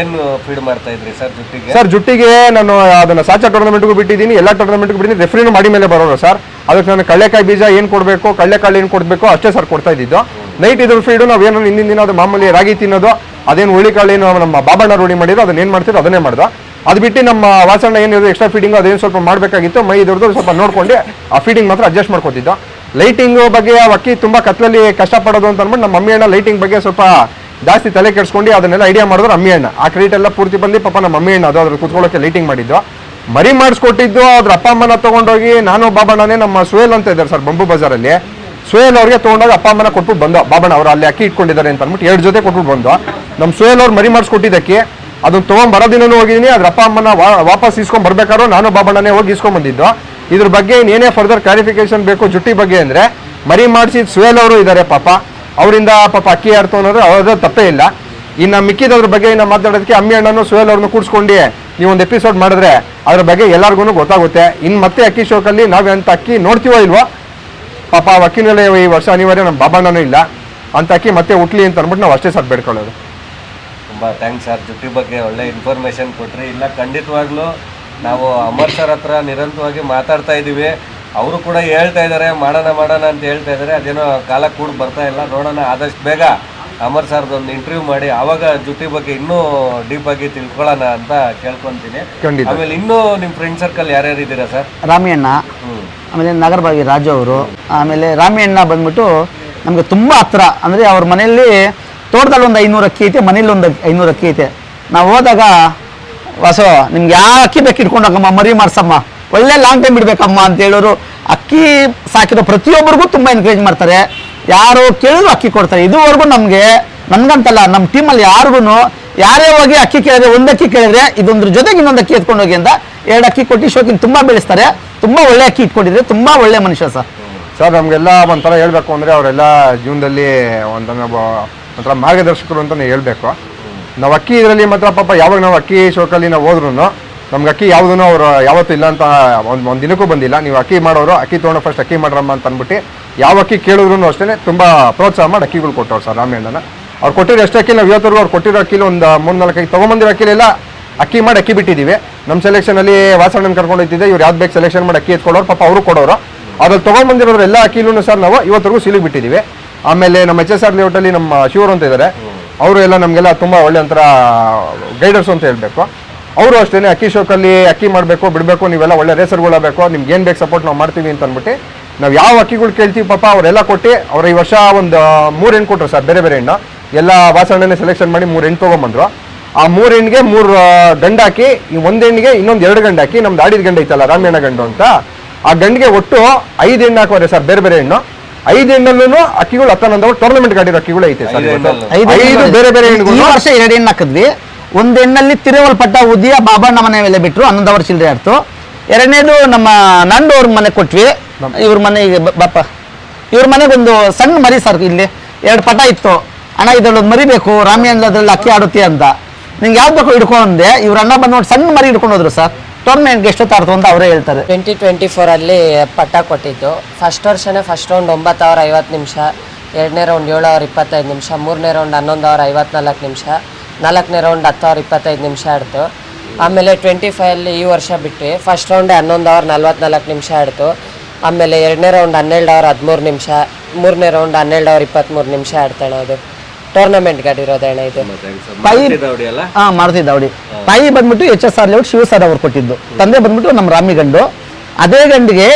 ಸರ್ ಜುಟ್ಟಿಗೆ ನಾನು ಅದನ್ನು ಸಾಚಾ ಟೂರ್ನಮೆಂಟ್ಗೂ ಬಿಟ್ಟಿದ್ದೀನಿ, ಎಲ್ಲ ಟೂರ್ನಮೆಂಟ್ಗೂ ಬಿಟ್ಟಿದ್ದೀನಿ. ರೆಫ್ರಿನೂ ಮಾಡಿ ಮೇಲೆ ಬರೋರು ಸರ್. ಅದಕ್ಕೆ ನಾನು ಕಳ್ಳೆಕಾಯಿ ಬೀಜ ಏನು ಕೊಡಬೇಕು, ಕಳ್ಳೆಕಾಳು ಏನು ಕೊಡಬೇಕು ಅಷ್ಟೇ ಸರ್ ಕೊಡ್ತಾ ಇದ್ದಿದ್ದು. ನೈಟ್ ಇದ್ರ ಫೀಡು ನಾವು ಏನೋ ಹಿಂದಿನ ದಿನ ಅದು ಮಾಮೂಲಿ ರಾಗಿ ತಿನ್ನೋದು, ಅದೇನು ಹುಳಿಕಾಳೇನು ನಮ್ಮ ಬಾಬಣ್ಣ ರೂಢಿ ಮಾಡಿದ್ರು ಅದನ್ನೇನು ಮಾಡ್ತಿದ್ರು ಅದನ್ನೇ ಮಾಡ್ದು. ಅದು ಬಿಟ್ಟು ನಮ್ಮ ವಾಸಣ್ಣ ಏನಿರೋದು ಎಕ್ಸ್ಟ್ರಾ ಫೀಡಿಂಗು ಅದೇನು ಸ್ವಲ್ಪ ಮಾಡಬೇಕಾಗಿತ್ತು, ಮೈ ಇದ್ರದ್ದು ಸ್ವಲ್ಪ ನೋಡ್ಕೊಂಡು ಆ ಫೀಡಿಂಗ್ ಮಾತ್ರ ಅಡ್ಜಸ್ಟ್ ಮಾಡ್ಕೊತಿದ್ದು. ಲೈಟಿಂಗು ಬಗ್ಗೆ ಆ ಅಕ್ಕಿ ತುಂಬ ಕತ್ಲಲ್ಲಿ ಕಷ್ಟಪಡೋದು ಅಂತ ಅಂದ್ಬಿಟ್ಟು ನಮ್ಮ ಅಮ್ಮಿ ಅಣ್ಣ ಲೈಟಿಂಗ್ ಬಗ್ಗೆ ಸ್ವಲ್ಪ ಜಾಸ್ತಿ ತಲೆ ಕೆಡಿಸ್ಕೊಂಡು ಅದನ್ನೆಲ್ಲ ಐಡಿಯಾ ಮಾಡಿದ್ರು ಅಮ್ಮಿ ಅಣ್ಣ. ಆ ಕ್ರೆಡಿಟ್ ಎಲ್ಲ ಪೂರ್ತಿ ಬಂದು ಪಾಪ ನಮ್ಮ ಅಮ್ಮಿ ಅಣ್ಣ ಅದು ಅದ್ರ ಕೂತ್ಕೊಳ್ಳೋಕ್ಕೆ ಲೈಟಿಂಗ್ ಮಾಡಿದ್ದು, ಮರಿ ಮಾಡಿಸ್ಕೊಟ್ಟಿದ್ದು. ಅದ್ರ ಅಪ್ಪ ಅಮ್ಮನ ತೊಗೊಂಡೋಗಿ ನಾನು ಬಾಬಣ್ಣನೇ ನಮ್ಮ ಸುಹೇಲ್ ಅಂತ ಇದ್ದಾರೆ ಸರ್ ಬಂಬು ಬಜಾರಲ್ಲಿ, ಸುಹೇಲ್ ಅವ್ರಿಗೆ ತೊಗೊಂಡೋಗಿ ಅಪ್ಪ ಅಮ್ಮನ ಕೊಟ್ಬಿಟ್ಟು ಬಂದು, ಬಾಬಣ್ಣ ಅವರು ಅಲ್ಲಿ ಅಕ್ಕಿ ಇಟ್ಕೊಂಡಿದ್ದಾರೆ ಅಂತ ಅಂದ್ಬಿಟ್ಟು 2 ಜೊತೆ ಕೊಟ್ಬಿಟ್ಟು ಬಂದು ನಮ್ಮ ಸುಹೇಲ್ ಅವ್ರು ಮರಿ ಮಾಡಿಸ್ಕೊಟ್ಟಿದ್ದಕ್ಕೆ ಅದನ್ನು ತೊಗೊಂಬರೋದಿನೂ ಹೋಗಿದ್ದೀನಿ. ಅದ್ರ ಅಪ್ಪ ಅಮ್ಮನ ವಾಪಸ್ ಇಸ್ಕೊಂಡ್ ಬರ್ಬೇಕಾದ್ರೂ ನಾನು ಬಾಬಣ್ಣನೇ ಹೋಗಿ ಇಸ್ಕೊಂಡ್ ಬಂದಿದ್ದು. ಇದ್ರ ಬಗ್ಗೆ ಏನೇ ಫರ್ದರ್ ಕ್ಲಾರಿಫಿಕೇಶನ್ ಬೇಕು ಜುಟ್ಟಿ ಬಗ್ಗೆ ಅಂದರೆ, ಮರಿ ಮಾಡಿಸಿದ ಸುಹೇಲ್ ಅವರು ಇದ್ದಾರೆ ಪಾಪ, ಅವರಿಂದ ಪಾಪ ಅಕ್ಕಿ ಆಡ್ತು ಅನ್ನೋದು ಅವ್ರದ್ದು ತಪ್ಪೇ ಇಲ್ಲ. ಇನ್ನು ಮಿಕ್ಕಿದವ್ರ ಬಗ್ಗೆ ಇನ್ನು ಮಾತಾಡೋದಕ್ಕೆ ಅಮ್ಮಿ ಅಣ್ಣನೂ ಸುಹೇಲ್ ಅವ್ರನ್ನ ಕೂಡಿಸ್ಕೊಂಡು ನೀವು ಒಂದು ಎಪಿಸೋಡ್ ಮಾಡಿದ್ರೆ ಅದ್ರ ಬಗ್ಗೆ ಎಲ್ಲರಿಗೂ ಗೊತ್ತಾಗುತ್ತೆ. ಇನ್ನು ಮತ್ತೆ ಅಕ್ಕಿ ಶೋಕಲ್ಲಿ ನಾವು ಅಂತ ಅಕ್ಕಿ ನೋಡ್ತೀವೋ ಇಲ್ವೋ, ಪಾಪ ಆ ಅಕ್ಕಿನಲ್ಲೇ ಈ ವರ್ಷ ಅನಿವಾರ್ಯ ನಮ್ಮ ಬಾಬಣ್ಣನೂ ಇಲ್ಲ ಅಂತ ಅಕ್ಕಿ ಮತ್ತೆ ಹುಟ್ಲಿ ಅಂತ ಅಂದ್ಬಿಟ್ಟು ನಾವು ಅಷ್ಟೇ ಸರ್ ಬೇಡ್ಕೊಳ್ಳೋದು. ತುಂಬ ಥ್ಯಾಂಕ್ಸ್ ಸರ್, ಜುಟ್ಟಿ ಬಗ್ಗೆ ಒಳ್ಳೆ ಇನ್ಫಾರ್ಮೇಷನ್ ಕೊಟ್ರಿ. ಇಲ್ಲ ಖಂಡಿತವಾಗ್ಲೂ ನಾವು ಅಮರ್ ಸರ್ ಹತ್ರ ನಿರಂತರವಾಗಿ ಮಾತಾಡ್ತಾ ಇದ್ದೀವಿ, ಅವರು ಕೂಡ ಹೇಳ್ತಾ ಇದ್ದಾರೆ ಮಾಡೋಣ ಅಂತ ಹೇಳ್ತಾ ಇದ್ದಾರೆ. ಅದೇನೋ ಕಾಲ ಕೂಡ ಬರ್ತಾ ಇಲ್ಲ, ನೋಡೋಣ ಆದಷ್ಟು ಬೇಗ ಅಮರ್ ಸರ್ದೊಂದು ಇಂಟರ್ವ್ಯೂ ಮಾಡಿ ಆವಾಗ ಜುಟ್ಟಿ ಬಗ್ಗೆ ಇನ್ನೂ ಡೀಪ್ ಆಗಿ ತಿಳ್ಕೊಳ್ಳೋಣ ಅಂತ ಕೇಳ್ಕೊತೀನಿ. ಆಮೇಲೆ ಇನ್ನೂ ನಿಮ್ಮ ಫ್ರೆಂಡ್ ಸರ್ಕಲ್ ಯಾರ್ಯಾರು ಇದ್ದೀರಾ ಸರ್? ರಾಮಿಯಣ್ಣ, ಆಮೇಲೆ ನಗರಭಾಗಿ ರಾಜು ಅವರು, ಆಮೇಲೆ ರಾಮಿಯಣ್ಣ ಬಂದ್ಬಿಟ್ಟು ನಮಗೆ ತುಂಬ ಹತ್ರ. ಅಂದರೆ ಅವ್ರ ಮನೆಯಲ್ಲಿ ತೋಟದಲ್ಲಿ ಒಂದು 500 ಅಕ್ಕಿ ಐತೆ, ಮನೇಲಿ ಒಂದು 500 ಅಕ್ಕಿ ಐತೆ. ನಾವು ಹೋದಾಗ ವಾಸು ನಿಮ್ಗೆ ಯಾವ ಅಕ್ಕಿ ಬೇಕು ಇಟ್ಕೊಂಡೋಗಮ್ಮ, ಮರಿ ಮಾಡ್ಸಮ್ಮ, ಒಳ್ಳೆ ಲಾಂಗ್ ಟೈಮ್ ಇಡಬೇಕಮ್ಮ ಅಂತ ಹೇಳೋರು. ಅಕ್ಕಿ ಸಾಕಿರೋ ಪ್ರತಿಯೊಬ್ಬರಿಗೂ ತುಂಬ ಎನ್ಕರೇಜ್ ಮಾಡ್ತಾರೆ, ಯಾರು ಕೇಳಿದ್ರು ಅಕ್ಕಿ ಕೊಡ್ತಾರೆ. ಇದುವರೆಗೂ ನನ್ಗಂತಲ್ಲ, ನಮ್ಮ ಟೀಮಲ್ಲಿ ಯಾರಿಗೂ ಯಾರೇ ಹೋಗಿ ಅಕ್ಕಿ ಕೇಳಿದ್ರೆ, ಒಂದು ಅಕ್ಕಿ ಕೇಳಿದ್ರೆ ಇದೊಂದ್ರ ಜೊತೆಗೆ ಇನ್ನೊಂದು ಅಕ್ಕಿ ಎತ್ಕೊಂಡು ಹೋಗಿ ಅಂತ 2 ಅಕ್ಕಿ ಕೊಟ್ಟು ಶೋಕಿನ ತುಂಬ ಬೆಳೆಸ್ತಾರೆ. ತುಂಬ ಒಳ್ಳೆ ಅಕ್ಕಿ ಇಟ್ಕೊಂಡಿದ್ರೆ, ತುಂಬ ಒಳ್ಳೆ ಮನುಷ್ಯ ಸರ್. ನಮಗೆಲ್ಲ ಒಂಥರ ಹೇಳ್ಬೇಕು ಅಂದರೆ ಅವರೆಲ್ಲ ಜೀವನದಲ್ಲಿ ಒಂಥರ ಮಾರ್ಗದರ್ಶಕರು ಅಂತಲೇ ಹೇಳ್ಬೇಕು. ನಾವು ಅಕ್ಕಿ ಇದರಲ್ಲಿ ಮಾತ್ರ ಪಾಪ ಯಾವಾಗ ನಾವು ಅಕ್ಕಿ ಶೋಕಲ್ಲಿ ನಾವು ಹೋದ್ರೂ ನಮ್ಗೆ ಅಕ್ಕಿ ಯಾವುದೂ ಅವ್ರು ಯಾವತ್ತೂ ಇಲ್ಲ ಅಂತ ಒಂದು ದಿನಕ್ಕೂ ಬಂದಿಲ್ಲ. ನೀವು ಅಕ್ಕಿ ಮಾಡೋರು ಅಕ್ಕಿ ತೊಗೊಂಡು ಫಸ್ಟ್ ಅಕ್ಕಿ ಮಾಡ್ರಮ್ಮ ಅಂತ ಅಂದ್ಬಿಟ್ಟು ಯಾವ ಅಕ್ಕಿ ಕೇಳಿದ್ರು ಅಷ್ಟೇ ತುಂಬ ಪ್ರೋತ್ಸಾಹ ಮಾಡಿ ಅಕ್ಕಿಗಳು ಕೊಟ್ಟವ್ರು ಸರ್ ರಾಮಣ್ಣನ. ಅವ್ರು ಕೊಟ್ಟಿರೋ ಎಷ್ಟು ಅಕ್ಕಿ ನಾವು ಇವತ್ತರೆಗೂ ಅವ್ರು ಕೊಟ್ಟಿರೋ ಅಕ್ಕಿಲಿ ಒಂದು 3-4 ಅಕ್ಕಿ ತೊಗೊಂಬಂದಿರೋ ಅಕ್ಕಿಲೆಲ್ಲ ಅಕ್ಕಿ ಮಾಡಿ ಅಕ್ಕಿ ಬಿಟ್ಟಿದ್ದೀವಿ. ನಮ್ಮ ಸೆಲೆಕ್ಷನಲ್ಲಿ ವಾಸಣ್ಣನ ಕರ್ಕೊಂಡು ಹೋಗ್ತಿದ್ದೆ, ಇವ್ರು ಯಾವ್ದು ಬೇಕು ಸೆಲೆಕ್ಷನ್ ಮಾಡಿ ಅಕ್ಕಿ ಎತ್ಕೊಡೋರು, ಪಾಪ ಅವರು ಕೊಡೋರು. ಅದ್ರಲ್ಲಿ ತೊಗೊಂಡ್ಬಂದಿರೋರು ಎಲ್ಲ ಅಕ್ಕಿಲೂ ಸರ್ ನಾವು ಇವತ್ತರೆಗೂ ಸೀಲಿಗೆ ಬಿಟ್ಟಿದ್ದೀವಿ. ಆಮೇಲೆ ನಮ್ಮ HSR ಲೇಔಟಲ್ಲಿ ನಮ್ಮ ಶಿವರು ಅಂತ ಇದ್ದಾರೆ, ಅವರು ಎಲ್ಲ ನಮಗೆಲ್ಲ ತುಂಬ ಒಳ್ಳೆ ಒಂಥರ ಗೈಡರ್ಸ್ ಅಂತ ಹೇಳಬೇಕು. ಅವರು ಅಷ್ಟೇ ಅಕ್ಕಿ ಶೋಕಲ್ಲಿ ಅಕ್ಕಿ ಮಾಡಬೇಕು ಬಿಡಬೇಕು, ನೀವೆಲ್ಲ ಒಳ್ಳೆ ರೇಸರ್ಗಳಾಗಬೇಕು, ನಿಮ್ಗೆ ಏನು ಬೇಕು ಸಪೋರ್ಟ್ ನಾವು ಮಾಡ್ತೀವಿ ಅಂತ ಅಂದ್ಬಿಟ್ಟು ನಾವು ಯಾವ ಅಕ್ಕಿಗಳು ಕೇಳ್ತೀವಿ ಪಾಪ ಅವರೆಲ್ಲ ಕೊಟ್ಟು ಅವ್ರು ಈ ವರ್ಷ ಒಂದು 3 ಹೆಣ್ಣು ಕೊಟ್ಟರು ಸರ್, ಬೇರೆ ಬೇರೆ ಹೆಣ್ಣು ಎಲ್ಲ ವಾಸಣ್ಣನೇ ಸೆಲೆಕ್ಷನ್ ಮಾಡಿ 3 ಹೆಣ್ಣು ತೊಗೊಂಬಂದ್ರು. ಆ 3 ಹೆಣ್ಣಿಗೆ 3 ಗಂಡು ಹಾಕಿ, ಈ 1 ಹೆಣ್ಣಿಗೆ ಇನ್ನೊಂದು 2 ಗಂಡು ಹಾಕಿ, ನಮ್ದು ಆಡಿದ ಗಂಡು ಐತಲ್ಲ ರಾಮಣ್ಣ ಗಂಡು ಅಂತ, ಆ ಗಂಡಿಗೆ ಒಟ್ಟು 5 ಹೆಣ್ಣು ಹಾಕೋರೆ ಸರ್, ಬೇರೆ ಬೇರೆ ಹೆಣ್ಣು. 5 ಹೆಣ್ಣಲ್ಲೂ ಅಕ್ಕಿಗಳು ಹತ್ತನಂದವರು ಟೂರ್ನಮೆಂಟ್ ಗಾಡಿರೋ ಅಕ್ಕಿಗಳು ಐತೆ ಸರ್. 5 ಬೇರೆ ಬೇರೆ ಹೆಣ್ಣುಗಳು. ಈ ವರ್ಷ 2 ಹೆಣ್ಣು ಹಾಕಿದ್ವಿ. ಒಂದು ಹೆಣ್ಣಲ್ಲಿ ತಿರುವಲ್ಪಟ್ಟ ಉದಿಯ ಬಾಬಣ್ಣ ಮನೆ ಮೇಲೆ ಬಿಟ್ಟರು, 11 ಅವರ್ ಚಿಲ್ಲರೆ ಆಡ್ತು. 2ನೇದು ನಮ್ಮ ನಂದವ್ರ ಮನೆ ಕೊಟ್ವಿ. ಇವ್ರ ಮನೆಗೆ ಬಾಪ ಇವ್ರ ಮನೆಗೊಂದು ಸಣ್ಣ ಮರಿ ಸರ್, ಇಲ್ಲಿ 2 ಪಟ ಇತ್ತು. ಅಣ್ಣ ಇದರಲ್ಲೊಂದು ಮರಿ ಬೇಕು, ರಾಮಣ್ಣ ಅದ್ರಲ್ಲಿ ಅಕ್ಕಿ ಆಡುತ್ತೆ ಅಂತ, ನಿಂಗೆ ಯಾವ್ದು ಬೇಕು ಹಿಡ್ಕೊಂಡೆ. ಇವ್ರ ಅಣ್ಣ ಬಂದು ನೋಡಿ ಸಣ್ಣ ಮರಿ ಹಿಡ್ಕೊಂಡು ಹೋದ್ರು ಸರ್. ಟೂರ್ನಮೆಂಟ್ಗೆ ಎಷ್ಟೊತ್ತು ಆಡ್ತು ಅಂತ ಅವರೇ ಹೇಳ್ತಾರೆ. 2024 ಪಟ್ಟ ಕೊಟ್ಟಿದ್ದು. ಫಸ್ಟ್ ವರ್ಷನೇ ಫಸ್ಟ್ ರೌಂಡ್ 9 ಅವರ್ 50 ನಿಮಿಷ, 2ನೇ ರೌಂಡ್ 7 ಅವರ್ 25 ನಿಮಿಷ, 3ನೇ ರೌಂಡ್ 11 ಅವರ್ 54 ನಿಮಿಷ, 4ನೇ ರೌಂಡ್ 10 ಅವರ್ 25 ನಿಮಿಷ ಆಡ್ತು. ಆಮೇಲೆ 25 ಈ ವರ್ಷ ಬಿಟ್ಟು ಫಸ್ಟ್ ರೌಂಡೇ 11 ಅವರ್ 44 ನಿಮಿಷ ಆಡ್ತು. ಆಮೇಲೆ 2ನೇ ರೌಂಡ್ 12 ಅವರ್ 13 ನಿಮಿಷ, 3ನೇ ರೌಂಡ್ 12 ಅವರ್ 23 ನಿಮಿಷ ಆಡ್ತಾಳೆ. ಅದು ಟೂರ್ನಮೆಂಟ್ ಗಾಡಿ ಇರೋದಣ್ಣ ಇದು. ಮಾರುತಿ ದಾವಡಿ. ತಾಯಿ ಬಂದ್ಬಿಟ್ಟು HSR ಲೇಔಟ್ ಶಿವ ಸರ್ ಅವ್ರು ಕೊಟ್ಟಿದ್ದು, ತಂದೆ ಬಂದ್ಬಿಟ್ಟು ನಮ್ಮ ರಾಮಿ ಗಂಡು. ಅದೇ ಗಂಡಿಗೆ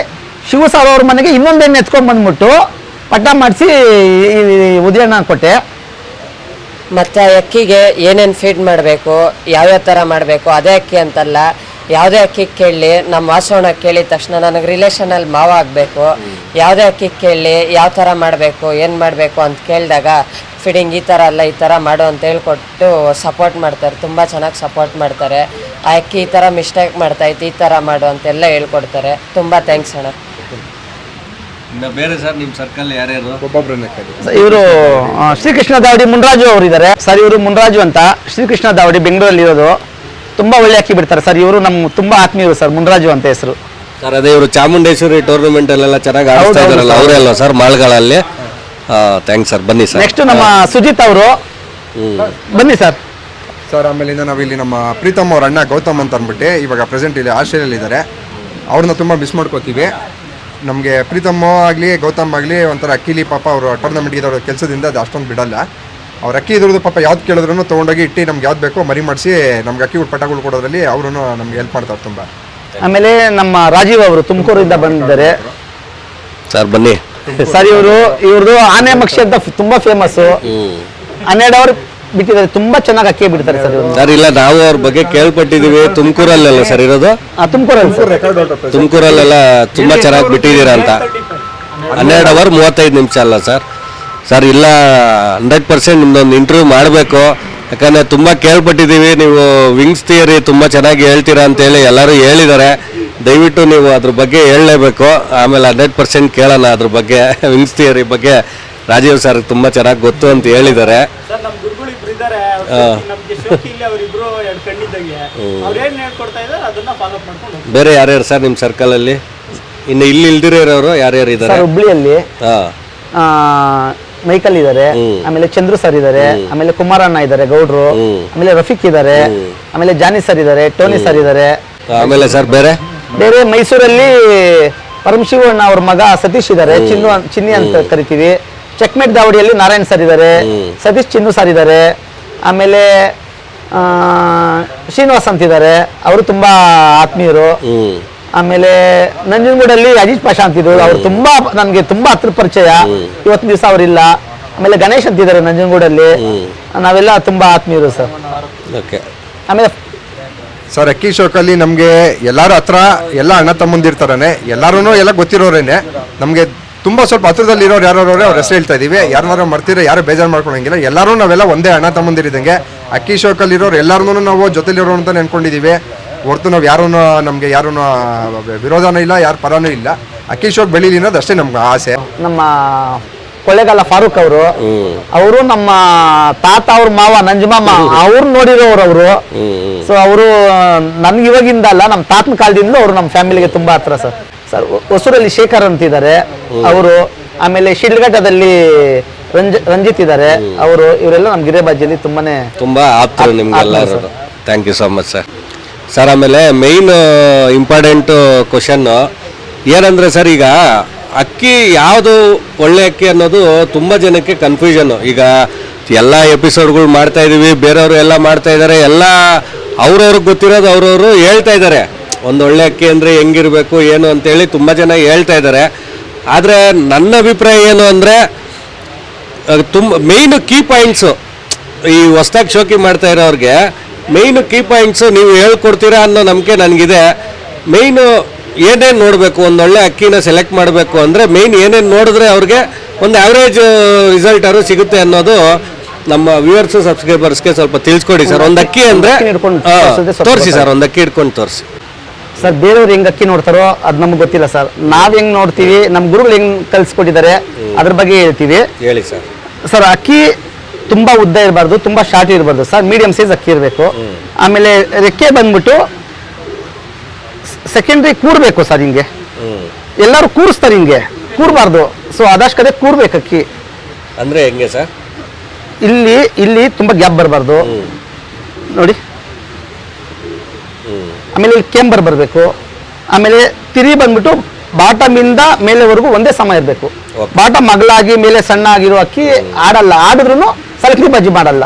ಶಿವ ಸರ್ ಅವ್ರ ಮನೆಗೆ ಇನ್ನೊಂದು ಹೆಣ್ಣು ಎತ್ಕೊಂಡ್ ಬಂದ್ಬಿಟ್ಟು ಪಟ್ಟ ಮಾಡಿಸಿ ಉದಯಣ್ಣ ಕೊಟ್ಟೆ. ಮತ್ತು ಅಕ್ಕಿಗೆ ಏನೇನು ಫೀಡ್ ಮಾಡಬೇಕು, ಯಾವ್ಯಾವ ಥರ ಮಾಡಬೇಕು, ಅದೇ ಅಕ್ಕಿ ಅಂತಲ್ಲ, ಯಾವುದೇ ಅಕ್ಕಿ ಕೇಳಲಿ ನಮ್ಮ ವಾಸವಣ್ಣ ಕೇಳಿದ ತಕ್ಷಣ ನನಗೆ ರಿಲೇಷನಲ್ಲಿ ಮಾವ ಆಗಬೇಕು, ಯಾವುದೇ ಅಕ್ಕಿ ಕೇಳಲಿ ಯಾವ ಥರ ಮಾಡಬೇಕು ಏನು ಮಾಡಬೇಕು ಅಂತ ಕೇಳಿದಾಗ ಫೀಡಿಂಗ್ ಈ ಥರ ಅಲ್ಲ ಈ ಥರ ಮಾಡು ಅಂತ ಹೇಳ್ಕೊಟ್ಟು ಸಪೋರ್ಟ್ ಮಾಡ್ತಾರೆ. ತುಂಬ ಚೆನ್ನಾಗಿ ಸಪೋರ್ಟ್ ಮಾಡ್ತಾರೆ. ಆ ಅಕ್ಕಿ ಈ ಥರ ಮಿಸ್ಟೇಕ್ ಮಾಡ್ತಾಯಿತ್ತು, ಈ ಥರ ಮಾಡು ಅಂತೆಲ್ಲ ಹೇಳ್ಕೊಡ್ತಾರೆ. ತುಂಬ ಥ್ಯಾಂಕ್ಸ್ ಅಣ್ಣ. ಇನ್ನು ಬೇರೆ ಸರ್ ನಿಮ್ಮ ಸರ್ಕಲ್ ಯಾರ್ಯಾರು? ಒಬ್ಬೊಬ್ಬರನ್ನೇ ಇವರು ಶ್ರೀಕೃಷ್ಣ ದಾವಡಿ ಮುನ್ರಾಜು ಅವರು ಇದ್ದಾರೆ ಸರ್. ಇವರು ಮುನ್ರಾಜು ಅಂತ ಶ್ರೀಕೃಷ್ಣ ದಾವಡಿ ಬೆಂಗಳೂರಲ್ಲಿ ಇರೋದು. ತುಂಬಾ ಒಳ್ಳೆ ಅಕ್ಕಿ ಬಿಡ್ತಾರೆ ಸರ್. ಇವರು ನಮ್ಮ ತುಂಬಾ ಆತ್ಮೀಯರು ಸರ್, ಮುನ್ರಾಜು ಅಂತ ಹೆಸರು ಸರ್. ಅದೇ ಇವರು ಚಾಮುಂಡೇಶ್ವರಿ ಟೂರ್ನಮೆಂಟ್ ಅಲ್ಲೆಲ್ಲ ಚೆನ್ನಾಗಿ ಆಡ್ತಾ ಇದಾರಲ್ಲ, ಅವರೇ ಅಲ್ವಾ ಸರ್ ಮಾಳ್ಗಳಲ್ಲಿ? ಥ್ಯಾಂಕ್ಸ್ ಸರ್, ಬನ್ನಿ ಸರ್. ನೆಕ್ಸ್ಟ್ ನಮ್ಮ ಸುಜಿತ್ ಅವರು, ಬನ್ನಿ ಸರ್. ಸರ್ ಆಮೇಲಿಂದ ನಾವಿಲ್ಲಿ ನಮ್ಮ ಪ್ರೀತಮ್ ಅವ್ರ ಅಣ್ಣ ಗೌತಮ್ ಅಂತ ಅಂದ್ಬಿಟ್ಟು ಇವಾಗ ಪ್ರೆಸೆಂಟ್ ಇಲ್ಲಿ ಆಸ್ಟ್ರೇಲಿಯಲ್ಲಿ ಇದ್ದಾರೆ. ಅವ್ರನ್ನ ತುಂಬ ಮಿಸ್ ಮಾಡ್ಕೋತೀವಿ. ನಮಗೆ ಪ್ರೀತಮ್ ಆಗಲಿ ಗೌತಮ್ ಆಗಲಿ ಒಂಥರ ಅಕ್ಕಿಲಿ ಪಾಪ ಅವರು ಟೂರ್ನಮೆಂಟ್ಗೆ ಇದ್ದವ್ರ ಕೆಲಸದಿಂದ ಅದು ಅಷ್ಟೊಂದು ಬಿಡಲ್ಲ. ಅವ್ರು ಅಕ್ಕಿ ಇದ್ರದ್ದು ಪಾಪ ಯಾವ್ದು ಕೇಳಿದ್ರು ತೊಗೊಂಡೋಗಿ ಇಟ್ಟು ನಮ್ಗೆ ಯಾವ್ದು ಬೇಕೋ ಮರಿ ಮಾಡಿಸಿ ನಮ್ಗೆ ಅಕ್ಕಿ ಪಟಗಳು ಕೊಡೋದ್ರಲ್ಲಿ ಅವರು ನಮ್ಗೆ ಹೆಲ್ಪ್ ಮಾಡ್ತಾರೆ ತುಂಬ. ಆಮೇಲೆ ನಮ್ಮ ರಾಜೀವ್ ಅವರು ತುಮಕೂರಿಂದ ಬಂದಿದ್ದಾರೆ ಸರ್, ಬನ್ನಿ ಸರ್. ಇವ್ರದ್ದು ಆನೆ ಮಕ್ಷಿ ಅಂತ ತುಂಬಾ ಫೇಮಸ್. 12 ಅವರ್ ಬಿಟ್ಟಿದ್ದಾರೆ, ತುಂಬಾ ಚೆನ್ನಾಗಿ ಅಕ್ಕಿ ಬಿಡ್ತಾರೆ ಸರ್ ಇವರು. ಸರ್ ಇಲ್ಲ, ನಾವು ಅವ್ರ ಬಗ್ಗೆ ಕೇಳ್ಪಟ್ಟಿದೀವಿ. ತುಮಕೂರಲ್ಲೆಲ್ಲ ಸರ್ ಇರೋದು? ತುಮಕೂರಲ್ಲಿ ತುಮಕೂರಲ್ಲೆಲ್ಲ ತುಂಬಾ ಚೆನ್ನಾಗಿ ಬಿಟ್ಟಿದ್ದೀರಾ ಅಂತ. 12 ಅವರ್ 35 ನಿಮಿಷ ಅಲ್ಲ ಸರ್? ಸರ್ ಇಲ್ಲ, 100% ನಿಮ್ದೊಂದು ಇಂಟರ್ವ್ಯೂ ಮಾಡಬೇಕು. ಯಾಕಂದರೆ ತುಂಬ ಕೇಳ್ಪಟ್ಟಿದ್ದೀವಿ, ನೀವು ವಿಂಗ್ಸ್ ಥಿಯರಿ ತುಂಬ ಚೆನ್ನಾಗಿ ಹೇಳ್ತೀರಾ ಅಂತೇಳಿ ಎಲ್ಲರೂ ಹೇಳಿದ್ದಾರೆ. ದಯವಿಟ್ಟು ನೀವು ಅದ್ರ ಬಗ್ಗೆ ಹೇಳಲೇಬೇಕು. ಆಮೇಲೆ 100% ಕೇಳೋಣ ಅದ್ರ ಬಗ್ಗೆ. ವಿಂಗ್ಸ್ ಥಿಯರಿ ಬಗ್ಗೆ ರಾಜೀವ್ ಸರ್ ತುಂಬ ಚೆನ್ನಾಗಿ ಗೊತ್ತು ಅಂತ ಹೇಳಿದ್ದಾರೆ. ಬೇರೆ ಯಾರ್ಯಾರು ಸರ್ ನಿಮ್ಮ ಸರ್ಕಲಲ್ಲಿ? ಇನ್ನು ಇಲ್ಲಿ ಇಲ್ದಿರೋರು ಯಾರ್ಯಾರು ಇದ್ದಾರೆ? ಹುಬ್ಳಿಯಲ್ಲಿ ಮೈಕಲ್ ಇದ್ದಾರೆ, ಆಮೇಲೆ ಚಂದ್ರು ಸರ್ ಇದ್ದಾರೆ, ಆಮೇಲೆ ಕುಮಾರಣ್ಣ ಇದ್ದಾರೆ ಗೌಡ್ರು, ಆಮೇಲೆ ರಫೀಕ್ ಇದ್ದಾರೆ, ಆಮೇಲೆ ಜಾನಿ ಸರ್ ಇದ್ದಾರೆ, ಟೋನಿ ಸರ್ ಇದ್ದಾರೆ. ಆಮೇಲೆ ಸರ್ ಬೇರೆ ಮೈಸೂರಲ್ಲಿ ಪರಮಶಿವಣ್ಣ ಅವ್ರ ಮಗ ಸತೀಶ್ ಇದ್ದಾರೆ, ಚಿನ್ನಿ ಅಂತ ಕರಿತೀವಿ. ಚೆಕ್ಮೇಟ್ ದಾವಡಿಯಲ್ಲಿ ನಾರಾಯಣ್ ಸರ್ ಇದ್ದಾರೆ, ಸತೀಶ್ ಚಿನ್ನು ಸರ್ ಇದ್ದಾರೆ. ಆಮೇಲೆ ಶ್ರೀನಿವಾಸ್ ಅಂತಿದ್ದಾರೆ, ಅವರು ತುಂಬಾ ಆತ್ಮೀಯರು. ಆಮೇಲೆ ನಂಜನಗೂಡಲ್ಲಿ ಅಜಿತ್ ಪಾಷಾ ಅಂತಿದ್ರು, ಅವ್ರು ತುಂಬಾ ನನಗೆ ತುಂಬಾ ಹತ್ರ ಪರಿಚಯ. ಇವತ್ತಿನ ದಿವಸ ಅವರಿಲ್ಲ. ಆಮೇಲೆ ಗಣೇಶ್ ಅಂತಿದ್ದಾರೆ ನಂಜನಗೂಡಲ್ಲಿ, ನಾವೆಲ್ಲ ತುಂಬಾ ಆತ್ಮೀಯರು ಸರ್. ಆಮೇಲೆ ಸರ್ ಅಕ್ಕಿ ಶೋಕಲ್ಲಿ ನಮಗೆ ಎಲ್ಲರೂ ಹತ್ರ ಎಲ್ಲ ಅಣ್ಣ ತಮ್ಮಂದಿರ್ತಾರನೆ, ಎಲ್ಲರೂ ಎಲ್ಲ ಗೊತ್ತಿರೋರೇನೆ. ನಮಗೆ ತುಂಬ ಸ್ವಲ್ಪ ಹತ್ರದಲ್ಲಿ ಇರೋರು ಯಾರವ್ರೆ ಅವ್ರ ಹೆಸರು ಹೇಳ್ತಾ ಇದೀವಿ. ಯಾರನ್ನಾರು ಮರ್ತಿರೋ ಯಾರು ಬೇಜಾರು ಮಾಡ್ಕೊಳಂಗಿಲ್ಲ. ಎಲ್ಲರೂ ನಾವೆಲ್ಲ ಒಂದೇ ಅಣ್ಣ ತಮ್ಮಂದಿರಿದಂಗೆ. ಅಕ್ಕಿ ಶೋಕಲ್ಲಿ ಇರೋರು ಎಲ್ಲರೂ ನಾವು ಜೊತೆಲಿರೋರು ಅಂತ ನೆನ್ಕೊಂಡಿದ್ದೀವಿ. ಹೊರತು ನಾವು ಯಾರೂ ನಮಗೆ ಯಾರೂ ವಿರೋಧನೂ ಇಲ್ಲ, ಯಾರ ಪರನೂ ಇಲ್ಲ. ಅಕ್ಕಿ ಶೋಕ್ ಬೆಳೀಲಿ ಅನ್ನೋದು ಅಷ್ಟೇ ನಮ್ಗೆ ಆಸೆ. ನಮ್ಮ ಕೊಳ್ಳೇಗಾಲ ಫಾರೂಕ್ ಅವರು ನಮ್ಮ ತಾತ ಅವ್ರ ಮಾವ ನಂಜಮಾಮ ಅವ್ರು ನೋಡಿರೋರು ಅವರು. ಸೊ ಅವರು ನನ್ಗೆ ಇವಾಗಿಂದ ಅಲ್ಲ, ನಮ್ಮ ತಾತನ ಕಾಲದಿಂದ ಅವರು ನಮ್ಮ ಫ್ಯಾಮಿಲಿಗೆ ತುಂಬಾ ಹತ್ರ ಸರ್. ಹೊಸೂರಲ್ಲಿ ಶೇಖರ್ ಅಂತಿದ್ದಾರೆ ಅವರು, ಆಮೇಲೆ ಶಿಡ್ಲಘಟ್ಟದಲ್ಲಿ ರಂಜಿತ್ ಇದ್ದಾರೆ ಅವರು. ಇವರೆಲ್ಲ ನಮ್ಮ ಗಿರಿಬಾಜಿಯಲ್ಲಿ ತುಂಬಾ ಆಪ್ತರು ನಿಮ್ಗೆಲ್ಲ. Thank you so much sir. Sir ಆಮೇಲೆ ಮೇಯ್ನ್ ಇಂಪಾರ್ಟೆಂಟ್ ಕ್ವಶನ್ ಏನಂದ್ರೆ ಸರ್, ಈಗ ಅಕ್ಕಿ ಯಾವುದು ಒಳ್ಳೆ ಅಕ್ಕಿ ಅನ್ನೋದು ತುಂಬ ಜನಕ್ಕೆ ಕನ್ಫ್ಯೂಷನ್. ಈಗ ಎಲ್ಲ ಎಪಿಸೋಡ್ಗಳು ಮಾಡ್ತಾ ಇದೀವಿ, ಬೇರೆಯವರು ಎಲ್ಲ ಮಾಡ್ತಾ ಇದ್ದಾರೆ, ಎಲ್ಲ ಅವ್ರವ್ರಿಗೆ ಗೊತ್ತಿರೋದು ಅವ್ರವರು ಹೇಳ್ತಾ ಇದ್ದಾರೆ. ಒಂದು ಒಳ್ಳೆ ಅಕ್ಕಿ ಅಂದರೆ ಹೆಂಗಿರಬೇಕು ಏನು ಅಂತೇಳಿ ತುಂಬ ಜನ ಹೇಳ್ತಾ ಇದ್ದಾರೆ. ಆದರೆ ನನ್ನ ಅಭಿಪ್ರಾಯ ಏನು ಅಂದರೆ, ತುಂಬ ಮೇಯ್ನು ಕೀ ಪಾಯಿಂಟ್ಸು ಈ ಹೊಸ್ದಾಗಿ ಶೋಕಿ ಮಾಡ್ತಾ ಇರೋರಿಗೆ ಮೇಯ್ನು ಕೀ ಪಾಯಿಂಟ್ಸು ನೀವು ಹೇಳ್ಕೊಡ್ತೀರಾ ಅನ್ನೋ ನಂಬಿಕೆ ನನಗಿದೆ. ಮೇಯ್ನು ಏನೇನು ನೋಡಬೇಕು, ಒಂದು ಒಳ್ಳೆ ಅಕ್ಕಿನ ಸೆಲೆಕ್ಟ್ ಮಾಡಬೇಕು ಅಂದರೆ ಮೇಯ್ನ್ ಏನೇನು ನೋಡಿದ್ರೆ ಅವ್ರಿಗೆ ಒಂದು ಆವ್ರೇಜ್ ರಿಸಲ್ಟರು ಸಿಗುತ್ತೆ ಅನ್ನೋದು ನಮ್ಮ ವ್ಯೂವರ್ಸು ಸಬ್ಸ್ಕ್ರೈಬರ್ಸ್ಗೆ ಸ್ವಲ್ಪ ತಿಳಿಸ್ಕೊಡಿ ಸರ್. ಒಂದು ಅಕ್ಕಿ ಅಂದರೆ ತೋರಿಸಿ ಸರ್, ಒಂದು ಅಕ್ಕಿ ಹಿಡ್ಕೊಂಡು ತೋರಿಸಿ ಸರ್. ಬೇರೆಯವ್ರು ಹೆಂಗ್ ಅಕ್ಕಿ ನೋಡ್ತಾರೋ ಅದು ನಮ್ಗೆ ಗೊತ್ತಿಲ್ಲ ಸರ್. ನಾವ್ ಹೆಂಗ್ ನೋಡ್ತೀವಿ, ನಮ್ಮ ಗುರುಗಳು ಹೆಂಗ್ ಕಲ್ಸ್ಕೊಟ್ಟಿದ್ದಾರೆ ಅದ್ರ ಬಗ್ಗೆ ಹೇಳ್ತೀವಿ. ಹೇಳಿ ಸರ್. ಸರ್ ಅಕ್ಕಿ ತುಂಬಾ ಉದ್ದ ಇರಬಾರ್ದು, ತುಂಬಾ ಶಾರ್ಟ್ ಇರಬಾರ್ದು ಸರ್. ಮೀಡಿಯಂ ಸೈಜ್ ಅಕ್ಕಿ ಇರಬೇಕು. ಆಮೇಲೆ ರೆಕ್ಕೆ ಬಂದ್ಬಿಟ್ಟು ಸೆಕೆಂಡ್ರಿ ಕೂರ್ಬೇಕು ಸರ್. ಹಿಂಗೆ ಎಲ್ಲರೂ ಕೂರಿಸ್ತಾರೆ, ಹಿಂಗೆ ಕೂರ್ಬಾರ್ದು. ಸೊ ಆದಷ್ಟು ಕಡೆ ಕೂರ್ಬೇಕು ಅಕ್ಕಿ. ಅಂದ್ರೆ ಹೆಂಗೆ ಸರ್? ಇಲ್ಲಿ ತುಂಬಾ ಗ್ಯಾಪ್ ಬರಬಾರ್ದು ನೋಡಿ. ಆಮೇಲೆ ಇಲ್ಲಿ ಕೇಂಬರ್ ಬರಬೇಕು. ಆಮೇಲೆ ತಿರಿ ಬಂದ್ಬಿಟ್ಟು ಬಾಟಮ್ ಇಂದ ಮೇಲೆವರೆಗೂ ಒಂದೇ ಸಮ ಇರಬೇಕು. ಬಾಟಮ್ ಅಗಲಾಗಿ ಮೇಲೆ ಸಣ್ಣ ಆಗಿರೋ ಅಕ್ಕಿ ಆಡಲ್ಲ, ಆಡಿದ್ರು ಸಲಕಿ ಬಜ್ಜಿ ಮಾಡಲ್ಲ.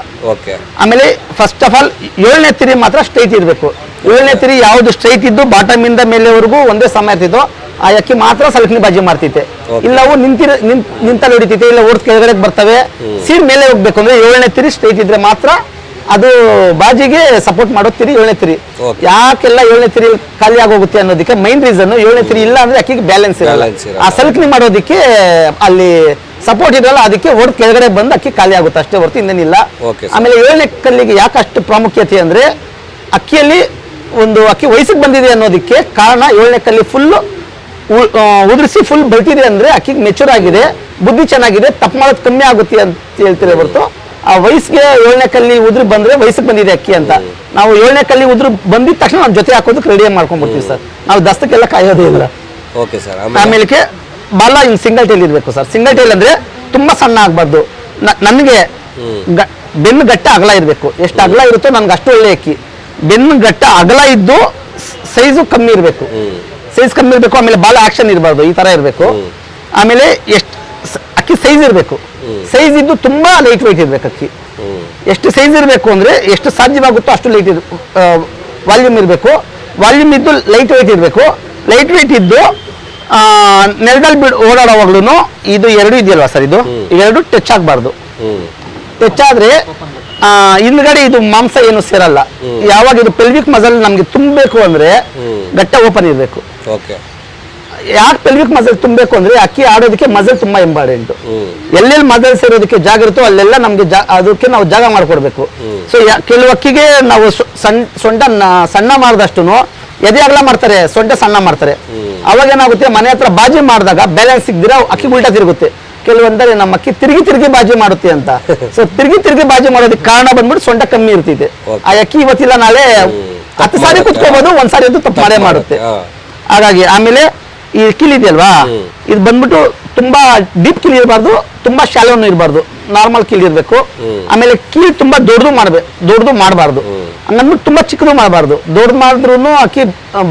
ಆಮೇಲೆ ಫಸ್ಟ್ ಆಫ್ ಆಲ್ 7ನೇ ತಿರಿ ಮಾತ್ರ ಸ್ಟ್ರೈಟ್ ಇರಬೇಕು. 7ನೇ ತಿರಿ ಯಾವ್ದು ಸ್ಟ್ರೈಟ್ ಇದ್ದು ಬಾಟಮ್ ಇಂದ ಮೇಲೆವರೆಗೂ ಒಂದೇ ಸಮ ಇರ್ತಿತ್ತು, ಆ ಅಕ್ಕಿ ಮಾತ್ರ ಸಲಕಿ ಬಾಜಿ ಮಾಡ್ತೈತೆ. ಇಲ್ಲವು ನಿಂತಲ್ಲಿ ಹೊಡಿತೈತೆ, ಇಲ್ಲ ಓಡ್ ಕೆಳಗಡೆ ಬರ್ತವೆ. ಸೀಡ್ ಮೇಲೆ ಹೋಗ್ಬೇಕು ಅಂದ್ರೆ 7ನೇ ತಿರಿ ಸ್ಟ್ರೈಟ್ ಇದ್ರೆ ಮಾತ್ರ ಅದು ಬಾಜಿಗೆ ಸಪೋರ್ಟ್ ಮಾಡೋ ತಿರಿ 7ನೇ ತಿರಿ. ಯಾಕೆಲ್ಲ 7ನೇ ತಿರಿ ಖಾಲಿ ಆಗೋಗುತ್ತೆ ಅನ್ನೋದಕ್ಕೆ ಮೈನ್ ರೀಸನ್ 7ನೇ ತಿರಿ ಇಲ್ಲ ಅಂದ್ರೆ ಅಕ್ಕಿಗೆ ಬ್ಯಾಲೆನ್ಸ್ ಇರಲ್ಲ. ಆ ಸಲಕನಿ ಮಾಡೋದಕ್ಕೆ ಅಲ್ಲಿ ಸಪೋರ್ಟ್ ಇರಲ್ಲ, ಅದಕ್ಕೆ ಹೊಡೆದು ಕೆಳಗಡೆ ಬಂದು ಅಕ್ಕಿ ಖಾಲಿ ಆಗುತ್ತೆ ಅಷ್ಟೇ ಹೊರತು ಇನ್ನೇನಿಲ್ಲ. ಆಮೇಲೆ 7ನೇ ಕಲ್ಲಿಗೆ ಯಾಕೆ ಅಷ್ಟು ಪ್ರಾಮುಖ್ಯತೆ ಅಂದ್ರೆ, ಅಕ್ಕಿಯಲ್ಲಿ ಒಂದು ಅಕ್ಕಿ ವಯಸ್ಸಿಗೆ ಬಂದಿದೆ ಅನ್ನೋದಕ್ಕೆ ಕಾರಣ 7ನೇ ಕಲ್ಲಿ ಫುಲ್ ಉದುರಿಸಿ ಫುಲ್ ಬೆಳ್ತಿದೆ ಅಂದ್ರೆ ಅಕ್ಕಿಗೆ ಮೆಚೂರ್ ಆಗಿದೆ, ಬುದ್ಧಿ ಚೆನ್ನಾಗಿದೆ, ತಪ್ಪು ಮಾಡೋದು ಕಮ್ಮಿ ಆಗುತ್ತೆ ಅಂತ ಹೇಳ್ತಿರೋ ಹೊರತು ಆ ವಯಸ್ಸಿಗೆ 7ನೇ ಕಲ್ಲಿ ಉದುರು ಬಂದ್ರೆ ವಯಸ್ಸಿಗೆ ಬಂದಿದೆ ಅಕ್ಕಿ ಅಂತ. ನಾವು 7ನೇ ಕಲ್ಲಿ ಉದುರು ಬಂದಿದ ತಕ್ಷಣ ನಾವು ಜೊತೆ ಹಾಕೋದಕ್ಕೆ ರೆಡಿ ಮಾಡ್ಕೊಂಡ್ಬಿಡ್ತೀವಿ ಸರ್. ನಾವು ದಸ್ತಕ್ಕೆಲ್ಲ ಕಾಯೋದೇ ಇಲ್ಲ. ಆಮೇಲೆ ಬಾಲ ಹಿಂಗ್ ಸಿಂಗಲ್ ಟೈಲ್ ಇರಬೇಕು ಸರ್. ಸಿಂಗಲ್ ಟೈಲ್ ಅಂದ್ರೆ ತುಂಬಾ ಸಣ್ಣ ಆಗ್ಬಾರ್ದು. ನನಗೆ ಬೆನ್ನು ಗಟ್ಟ ಅಗಲ ಇರಬೇಕು. ಎಷ್ಟು ಅಗಲ ಇರುತ್ತೋ ನನ್ಗೆ ಅಷ್ಟು ಒಳ್ಳೆ ಅಕ್ಕಿ. ಬೆನ್ನು ಗಟ್ಟ ಅಗಲ ಇದ್ದು ಸೈಜು ಕಮ್ಮಿ ಇರಬೇಕು. ಸೈಜ್ ಕಮ್ಮಿ ಇರಬೇಕು. ಆಮೇಲೆ ಬಾಲ ಆಕ್ಷನ್ ಇರಬಾರ್ದು, ಈ ತರ ಇರಬೇಕು. ಆಮೇಲೆ ಎಷ್ಟು ಅಕ್ಕಿ ಸೈಜ್ ಇರಬೇಕು. ಸೈಜ್ ಇದ್ದು ತುಂಬಾ ಲೈಟ್ ವೆಯ್ಟ್ ಇರ್ಬೇಕು ಅಕ್ಕಿ. ಎಷ್ಟು ಸೈಜ್ ಇರಬೇಕು ಅಂದ್ರೆ ಎಷ್ಟು ಸಾಧ್ಯವಾಗುತ್ತೋ ಅಷ್ಟು ಲೈಟ್ ವಾಲ್ಯೂಮ್ ಇರಬೇಕು. ವಾಲ್ಯೂಮ್ ಇದ್ದು ಲೈಟ್ ವೆಯ್ಟ್ ಇರಬೇಕು. ಲೈಟ್ ವೆಯ್ಟ್ ಇದ್ದು ನೆಲದಲ್ಲಿ ಓಡಾಡೋವಾಗ್ಲೂ ಇದು ಎರಡು ಇದೆಯಲ್ವಾ ಸರ್, ಇದು ಇವೆರಡು ಟಚ್ ಆಗಬಾರ್ದು. ಟಚ್ ಆದ್ರೆ ಹಿಂದ್ಗಡೆ ಇದು ಮಾಂಸ ಏನು ಸೇರಲ್ಲ. ಯಾವಾಗ ಇದು ಪೆಲ್ವಿಕ್ ಮಸಲ್ ನಮ್ಗೆ ತುಂಬಬೇಕು ಅಂದ್ರೆ ಗಟ್ಟ ಓಪನ್ ಇರಬೇಕು. ಯಾಕೆ ಪೆಲ್ವಿಕ್ ಮಸಲ್ ತುಂಬಬೇಕು ಅಂದ್ರೆ ಅಕ್ಕಿ ಆಡೋದಕ್ಕೆ ಮಸಲ್ ತುಂಬಾ ಇಂಪಾರ್ಟೆಂಟ್. ಎಲ್ಲೆಲ್ಲಿ ಮಸಲ್ ಸೇರೋದಕ್ಕೆ ಜಾಗ ಇರುತ್ತೋ ಅಲ್ಲೆಲ್ಲ ನಮ್ಗೆ ಅದಕ್ಕೆ ನಾವು ಜಾಗ ಮಾಡ್ಕೊಡ್ಬೇಕು. ಸೊ ಕೆಲವು ಅಕ್ಕಿಗೆ ನಾವು ಸೊಂಟ ಸಣ್ಣ ಮಾಡಿದಷ್ಟು ಎದೆ ಅಗಲ ಮಾಡ್ತಾರೆ, ಸೊಂಟ ಸಣ್ಣ ಮಾಡ್ತಾರೆ. ಅವಾಗ ಏನಾಗುತ್ತೆ, ಮನೆ ಹತ್ರ ಬಾಜಿ ಮಾಡಿದಾಗ ಬ್ಯಾಲೆನ್ಸ್ ಸಿಗದಿರ ಅಕ್ಕಿ ಉಲ್ಟಾ ತಿರುಗುತ್ತೆ. ಕೆಲವೊಂದರೆ ನಮ್ಮ ಅಕ್ಕಿ ತಿರುಗಿ ಬಾಜಿ ಮಾಡುತ್ತೆ ಅಂತ. ಸೊ ತಿರುಗಿ ಬಾಜಿ ಮಾಡೋದಕ್ಕೆ ಕಾರಣ ಬಂದ್ಬಿಟ್ಟು ಸೊಂಟ ಕಮ್ಮಿ ಇರ್ತಿದೆ. ಆ ಅಕ್ಕಿ ಇವತ್ತಿಲ್ಲ ನಾಳೆ 10 ಸಾರಿ ಕುತ್ಕೋಬಹುದು, ಒಂದ್ಸಾರಿ ಅಂತೂ ತಪ್ಪು ಮಾಡೇ ಮಾಡುತ್ತೆ. ಹಾಗಾಗಿ ಆಮೇಲೆ ಈ ಕಿಲ್ ಇದೆಯಲ್ವಾ, ಇದು ಬಂದ್ಬಿಟ್ಟು ತುಂಬಾ ಡೀಪ್ ಕಿಲ್ ಇರಬಾರ್ದು, ತುಂಬಾ ಶಾಲೋನು ಇರಬಾರ್ದು, ನಾರ್ಮಲ್ ಕಿಲ್ ಇರಬೇಕು. ಆಮೇಲೆ ಕೀಲ್ ತುಂಬಾ ದೊಡ್ಡದು ಮಾಡಬಾರ್ದು, ಹಂಗಂದ್ಬಿಟ್ಟು ತುಂಬಾ ಚಿಕ್ಕದು ಮಾಡಬಾರ್ದು. ದೊಡ್ಡದು ಮಾಡಿದ್ರು ಅಕ್ಕಿ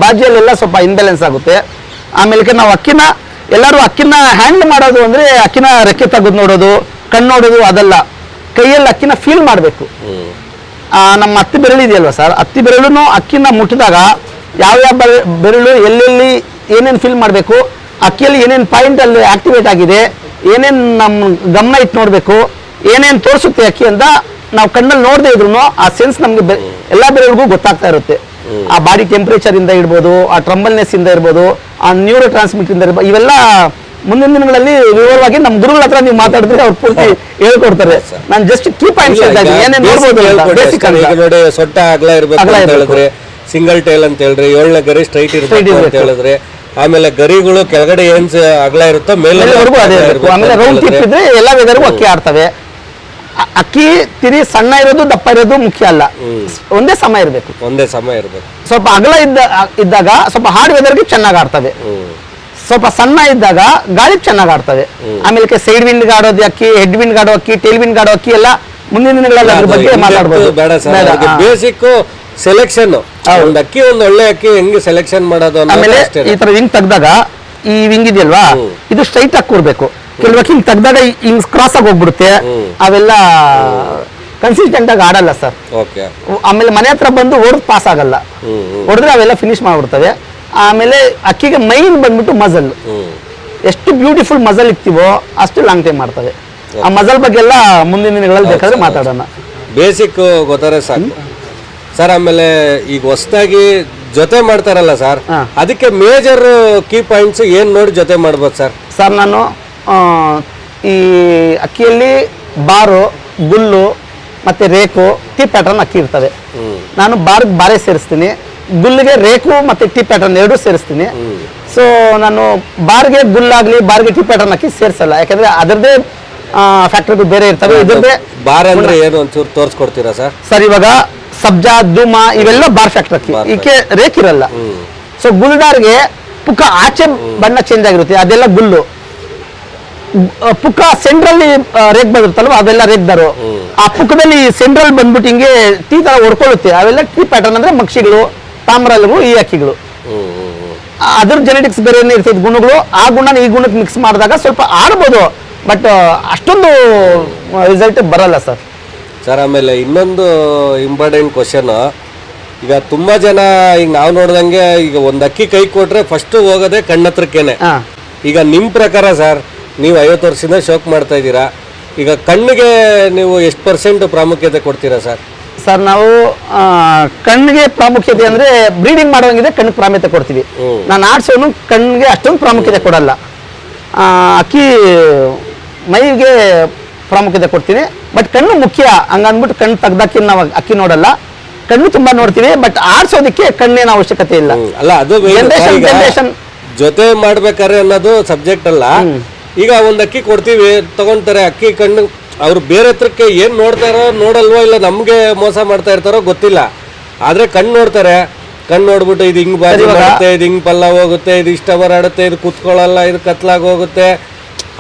ಬಾಜಿಯಲ್ಲೆಲ್ಲ ಸ್ವಲ್ಪ ಇನ್ಬ್ಯಾಲೆನ್ಸ್ ಆಗುತ್ತೆ. ಆಮೇಲೆ ನಾವು ಎಲ್ಲರೂ ಅಕ್ಕಿನ ಹ್ಯಾಂಡ್ ಮಾಡೋದು ಅಂದ್ರೆ ಅಕ್ಕಿನ ರೆಕ್ಕೆ ತೆಗೆದು ನೋಡೋದು, ಕಣ್ಣು ನೋಡೋದು ಅದಲ್ಲ. ಕೈಯಲ್ಲಿ ಅಕ್ಕಿನ ಫೀಲ್ ಮಾಡಬೇಕು. ನಮ್ಮ ಹತ್ತಿ ಬೆರಳು ಇದೆಯಲ್ವಾ ಸರ್, ಹತ್ತಿ ಬೆರಳು ಅಕ್ಕಿನ ಮುಟ್ಟಿದಾಗ ಯಾವ್ಯಾವ ಬೆರಳು ಎಲ್ಲೆಲ್ಲಿ ಏನೇನು ಫೀಲ್ ಮಾಡಬೇಕು, ಅಕ್ಕಿಯಲ್ಲಿ ಏನೇನು ಪಾಯಿಂಟ್ ಅಲ್ಲಿ ಆಕ್ಟಿವೇಟ್ ಆಗಿದೆ, ಏನೇನು ನಮ್ಮ ಗಮನ ಇಟ್ಟು ನೋಡಬೇಕು, ಏನೇನು ತೋರಿಸುತ್ತೆ ಅಕ್ಕಿ ಅಂತ ನಾವು ಕಣ್ಣಲ್ಲಿ ನೋಡದೇ ಇದ್ರು ಆ ಸೆನ್ಸ್ ನಮ್ಗೆ ಎಲ್ಲ ಬೆರಳಿಗೂ ಗೊತ್ತಾಗ್ತಾ ಇರುತ್ತೆ. ಆ ಬಾಡಿ ಟೆಂಪರೇಚರ್ ಇಂದ ಇರ್ಬೋದು, ಆ ಟ್ರಂಬಲ್ನೆಸ್ ಇಂದ ಇರ್ಬೋದು, ಆ ನ್ಯೂರೋ ಟ್ರಾನ್ಸ್ಮಿಟರ್ ಇಂದ ಇರ್ಬೋದು. ಇವೆಲ್ಲ ಮುಂದಿನ ದಿನಗಳಲ್ಲಿ ವಿವರವಾಗಿ ನಮ್ಮ ಗುರುಗಳ ಹತ್ರ ನೀವು ಮಾತಾಡಿದ್ರೆ ಅವ್ರು ಪೂರ್ತಿ ಹೇಳ್ಕೊಡ್ತಾರೆ. ನಾನು ಜಸ್ಟ್ ಕೀ ಪಾಯಿಂಟ್ಸ್ ಹೇಳ್ತಾ ಇದ್ದೀನಿ, ಏನೇನು ನೋಡ್ಬೋದು. ನೋಡಿ, ಸೊಟ್ಟ ಅಗಲ ಇರಬೇಕು ಅಂತ ಹೇಳಿದ್ರೆ ಸಿಂಗಲ್ ಟೈಲ್ ಅಂತ ಹೇಳಿದ್ರೆ, 7ನೇ ಗರಿ ಸ್ಟ್ರೈಟ್ ಇರಬೇಕು ಅಂತ ಹೇಳಿದ್ರೆ, ಆಮೇಲೆ ಗರಿಗಳು ಕೆಳಗಡೆ ಏನ್ ಅಗಲ ಇರುತ್ತೋ ಮೇಲೆವರೆಗೂ ಅದೇ ಇರಬೇಕು. ಆಮೇಲೆ ರೌಂಡ್ ಟಿಪ್ ಇದ್ರೆ ಎಲ್ಲ ವೆದರ್ಗೂ ಅಕ್ಕಿ ಆಡ್ತವೆ. ಅಕ್ಕಿ ತಿರಿ ಸಣ್ಣ ಇರೋದು ದಪ್ಪ ಇರೋದು ಮುಖ್ಯ ಅಲ್ಲ, ಒಂದೇ ಸಮ ಇರಬೇಕು. ಒಂದೇ ಸಮಯ ಇರ್ಬೇಕು. ಸ್ವಲ್ಪ ಅಗಲ ಇದ್ದಾಗ ಸ್ವಲ್ಪ ಹಾರ್ಡ್ ವೆದರ್ಗೆ ಚೆನ್ನಾಗಿ ಆಡ್ತವೆ. ಸ್ವಲ್ಪ ಸಣ್ಣ ಇದ್ದಾಗ ಗಾಳಿಗೆ ಚೆನ್ನಾಗಿ ಆಡ್ತವೆ. ಆಮೇಲೆ ಸೈಡ್ ವಿಂಡ್ ಆಡೋದು ಅಕ್ಕಿ, ಹೆಡ್ ವಿಂಡ್ ಆಡೋ ಅಕ್ಕಿ, ಟೇಲ್ ವಿಂಡ್ ಆಡೋ ಅಕ್ಕಿ ಎಲ್ಲ ಮುಂದಿನ ದಿನಗಳಲ್ಲಿ ಅದ್ರ ಬಗ್ಗೆ ಮಾತಾಡ್ಬೋದು. ಬೇಡ ಸರ್, ಬೇಸಿಕ್ ಸೆಲೆಕ್ಷನ್ ಒಂದ್ ಅಕ್ಕಿ, ಒಂದ್ ಒಳ್ಳೆ ಅಕ್ಕಿ ಹೆಂಗೆ ಸೆಲೆಕ್ಷನ್ ಮಾಡೋದು. ಆಮೇಲೆ ಈ ತರ ವಿಂಗ್ ತೆಗ್ದಾಗ ಈ ವಿಂಗ್ ಇದೆಯಲ್ವಾ, ಇದು ಸ್ಟ್ರೈಟ್ ಆಗಿ ಕೂರ್ಬೇಕು. ಕೆಲವು ಹಿಂಗ್ ತೆಗ್ದಾಗ ಹಿಂಗ್ ಕ್ರಾಸ್ ಆಗಿ ಹೋಗ್ಬಿಡುತ್ತೆ, ಅವೆಲ್ಲ ಕನ್ಸಿಸ್ಟೆಂಟ್ ಆಗಿ ಆಡಲ್ಲ ಸರ್. ಆಮೇಲೆ ಮನೆ ಹತ್ರ ಬಂದು ಹೊಡೆದು ಪಾಸ್ ಆಗಲ್ಲ, ಹೊಡೆದ್ರೆ ಅವೆಲ್ಲ ಫಿನಿಶ್ ಮಾಡ್ಬಿಡ್ತವೆ. ಆಮೇಲೆ ಅಕ್ಕಿಗೆ ಮೈನ್ ಬಂದ್ಬಿಟ್ಟು ಮಜಲ್, ಎಷ್ಟು ಬ್ಯೂಟಿಫುಲ್ ಮಜಲ್ ಇಕ್ತಿವೋ ಅಷ್ಟು ಲಾಂಗ್ ಟೈಮ್ ಮಾಡ್ತವೆ. ಆ ಮಜಲ್ ಬಗ್ಗೆ ಎಲ್ಲ ಮುಂದಿನ ದಿನಗಳಲ್ಲಿ ಬೇಕಾದ್ರೆ ಮಾತಾಡೋಣ. ಬೇಸಿಕ್ ಗೊತ್ತಾರೆ ಸಾಕು ಸರ್. ಆಮೇಲೆ ಈಗ ಹೊಸದಾಗಿ ಜೊತೆ ಮಾಡ್ತಾರಲ್ಲ ಸರ್, ಅದಕ್ಕೆ ಮೇಜರ್ ಕೀ ಪಾಯಿಂಟ್ಸ್ ಏನ್ ನೋಡಿ ಜೊತೆ ಮಾಡ್ಬೋದು ಸರ್? ಸರ್ ನಾನು ಈ ಅಕ್ಕಿಯಲ್ಲಿ ಬಾರು, ಗುಲ್ಲು ಮತ್ತೆ ರೇಕು, ಟೀ ಪ್ಯಾಟರ್ನ್ ಅಕ್ಕಿ ಇರ್ತವೆ. ನಾನು ಬಾರೆ ಸೇರಿಸ್ತೀನಿ, ಗುಲ್ಲಿಗೆ ರೇಕು ಮತ್ತೆ ಟೀ ಪ್ಯಾಟರ್ನ್ ಎರಡೂ ಸೇರಿಸ್ತೀನಿ. ಸೊ ನಾನು ಬಾರ್ಗೆ ಗುಲ್ಲಾಗ್ಲಿ ಬಾರ್ಗೆ ಟೀ ಪ್ಯಾಟರ್ನ್ ಅಕ್ಕಿ ಸೇರಿಸಲ್ಲ, ಯಾಕಂದ್ರೆ ಅದರದೇ ಫ್ಯಾಕ್ಟರಿ ಬೇರೆ ಇರ್ತವೆ. ಇದ್ರದ್ದೇ ಬಾರ್ ಅಂದ್ರೆ ಏನು ಒಂಚೂರು ತೋರಿಸ್ಕೊಡ್ತೀರಾ ಸರ್? ಸರ್ ಇವಾಗ ಸಬ್ಜಾ, ಧೂಮಾ ಇವೆಲ್ಲ ಬಾರ್ ಫ್ಯಾಕ್ಟರ್ ಅಕ್ಕಿ, ಈಕೆ ರೇಕ್ ಇರಲ್ಲ. ಸೊ ಗುಲ್ದಾರ್ಗೆ ಪುಕ್ಕ ಆಚೆ ಬಣ್ಣ ಚೇಂಜ್ ಆಗಿರುತ್ತೆ, ಅದೆಲ್ಲ ಗುಲ್ಲು. ಪುಕ್ಕ ಸೆಂಟ್ರಲ್ಲಿ ರೇಕ್ ಬಂದಿರುತ್ತಲ್ವ ಅವೆಲ್ಲ ರೇಕ್ದಾರು. ಆ ಪುಕ್ಕದಲ್ಲಿ ಸೆಂಟ್ರಲ್ ಬಂದ್ಬಿಟ್ಟು ಹಿಂಗೆ ಟೀ ತರ ಹೊಡ್ಕೊಳ್ಳುತ್ತೆ, ಅವೆಲ್ಲ ಟೀ ಪ್ಯಾಟರ್ನ್ ಅಂದ್ರೆ ಮಕ್ಷಿಗಳು, ತಾಮ್ರಗಳು, ಈ ಅಕ್ಕಿಗಳು. ಅದ್ರ ಜೆನೆಟಿಕ್ಸ್ ಬೇರೆ ಇರ್ತೈತೆ ಗುಣಗಳು, ಆ ಗುಣ ಈ ಗುಣಕ್ಕೆ ಮಿಕ್ಸ್ ಮಾಡಿದಾಗ ಸ್ವಲ್ಪ ಆಡ್ಬೋದು, ಬಟ್ ಅಷ್ಟೊಂದು ರಿಸಲ್ಟ್ ಬರಲ್ಲ ಸರ್. ಸರ್ ಆಮೇಲೆ ಇನ್ನೊಂದು ಇಂಪಾರ್ಟೆಂಟ್ ಕ್ವಶನ್, ಈಗ ತುಂಬಾ ಜನ ಈಗ ನಾವು ನೋಡ್ದಂಗೆ ಈಗ ಒಂದ್ ಅಕ್ಕಿ ಕೈ ಕೊಟ್ರೆ ಫಸ್ಟ್ ಹೋಗೋದೆ ಕಣ್ಣತ್ರಕ್ಕೇನೆ. ಈಗ ನಿಮ್ ಪ್ರಕಾರ ಸರ್, ನೀವು 50 ವರ್ಷದಿಂದ ಶೋಕ್ ಮಾಡ್ತಾ ಇದ್ದೀರಾ, ಈಗ ಕಣ್ಣಿಗೆ ನೀವು ಎಷ್ಟು % ಪ್ರಾಮುಖ್ಯತೆ ಕೊಡ್ತೀರಾ ಸರ್? ಸರ್ ನಾವು ಕಣ್ಣಿಗೆ ಪ್ರಾಮುಖ್ಯತೆ ಅಂದ್ರೆ ಬ್ರೀಡಿಂಗ್ ಮಾಡೋಂಗಿದೆ ಕಣ್ಣಿಗೆ ಪ್ರಾಮುಖ್ಯತೆ ಕೊಡ್ತೀವಿ. ನಾನು ಆಡ್ಸೋನು ಕಣ್ಣಿಗೆ ಅಷ್ಟೊಂದು ಪ್ರಾಮುಖ್ಯತೆ ಕೊಡಲ್ಲ. ಅಕ್ಕಿ ಮೈಗೆ ಪ್ರಾಮುಖ್ಯತೆ ಕೊಡ್ತೀನಿ, ಬಟ್ ಕಣ್ಣು ಮುಖ್ಯ. ಹಂಗಂದ್ಬಿಟ್ಟು ಕಣ್ಣು ತೆಗ್ದಾಕಿ ನಾವು ಅಕ್ಕಿ ನೋಡಲ್ಲ, ಕಣ್ಣು ತುಂಬಾ ನೋಡ್ತೀವಿ, ಬಟ್ ಆಡ್ಸೋದಕ್ಕೆ ಕಣ್ಣಿನ ಅವಶ್ಯಕತೆ ಇಲ್ಲ. ಅಲ್ಲ ಅದು ಜನರೇಷನ್ ಜೊತೆ ಮಾಡ್ಬೇಕಾರೆ ಅನ್ನೋದು ಸಬ್ಜೆಕ್ಟ್ ಅಲ್ಲ. ಈಗ ಒಂದ್ ಅಕ್ಕಿ ಕೊಡ್ತೀವಿ, ತಗೊಂತಾರೆ ಅಕ್ಕಿ, ಕಣ್ಣು ಅವ್ರು ಬೇರೆ ಹತ್ರಕ್ಕೆ ಏನ್ ನೋಡ್ತಾರೋ ನೋಡಲ್ವೋ, ಇಲ್ಲ ನಮ್ಗೆ ಮೋಸ ಮಾಡ್ತಾ ಇರ್ತಾರೋ ಗೊತ್ತಿಲ್ಲ, ಆದ್ರೆ ಕಣ್ಣು ನೋಡ್ತಾರೆ. ಕಣ್ಣು ನೋಡ್ಬಿಟ್ಟು ಇದು ಹಿಂಗ್ ಬಾರಿ ಮಾಡುತ್ತೆ, ಇದು ಹಿಂಗ್ ಪಲ್ಲ ಹೋಗುತ್ತೆ, ಇದು ಇಷ್ಟ ಬರಾಡುತ್ತೆ, ಇದು ಕುತ್ಕೊಳ್ಳಲ್ಲ, ಇದು ಕತ್ಲಾಗ ಹೋಗುತ್ತೆ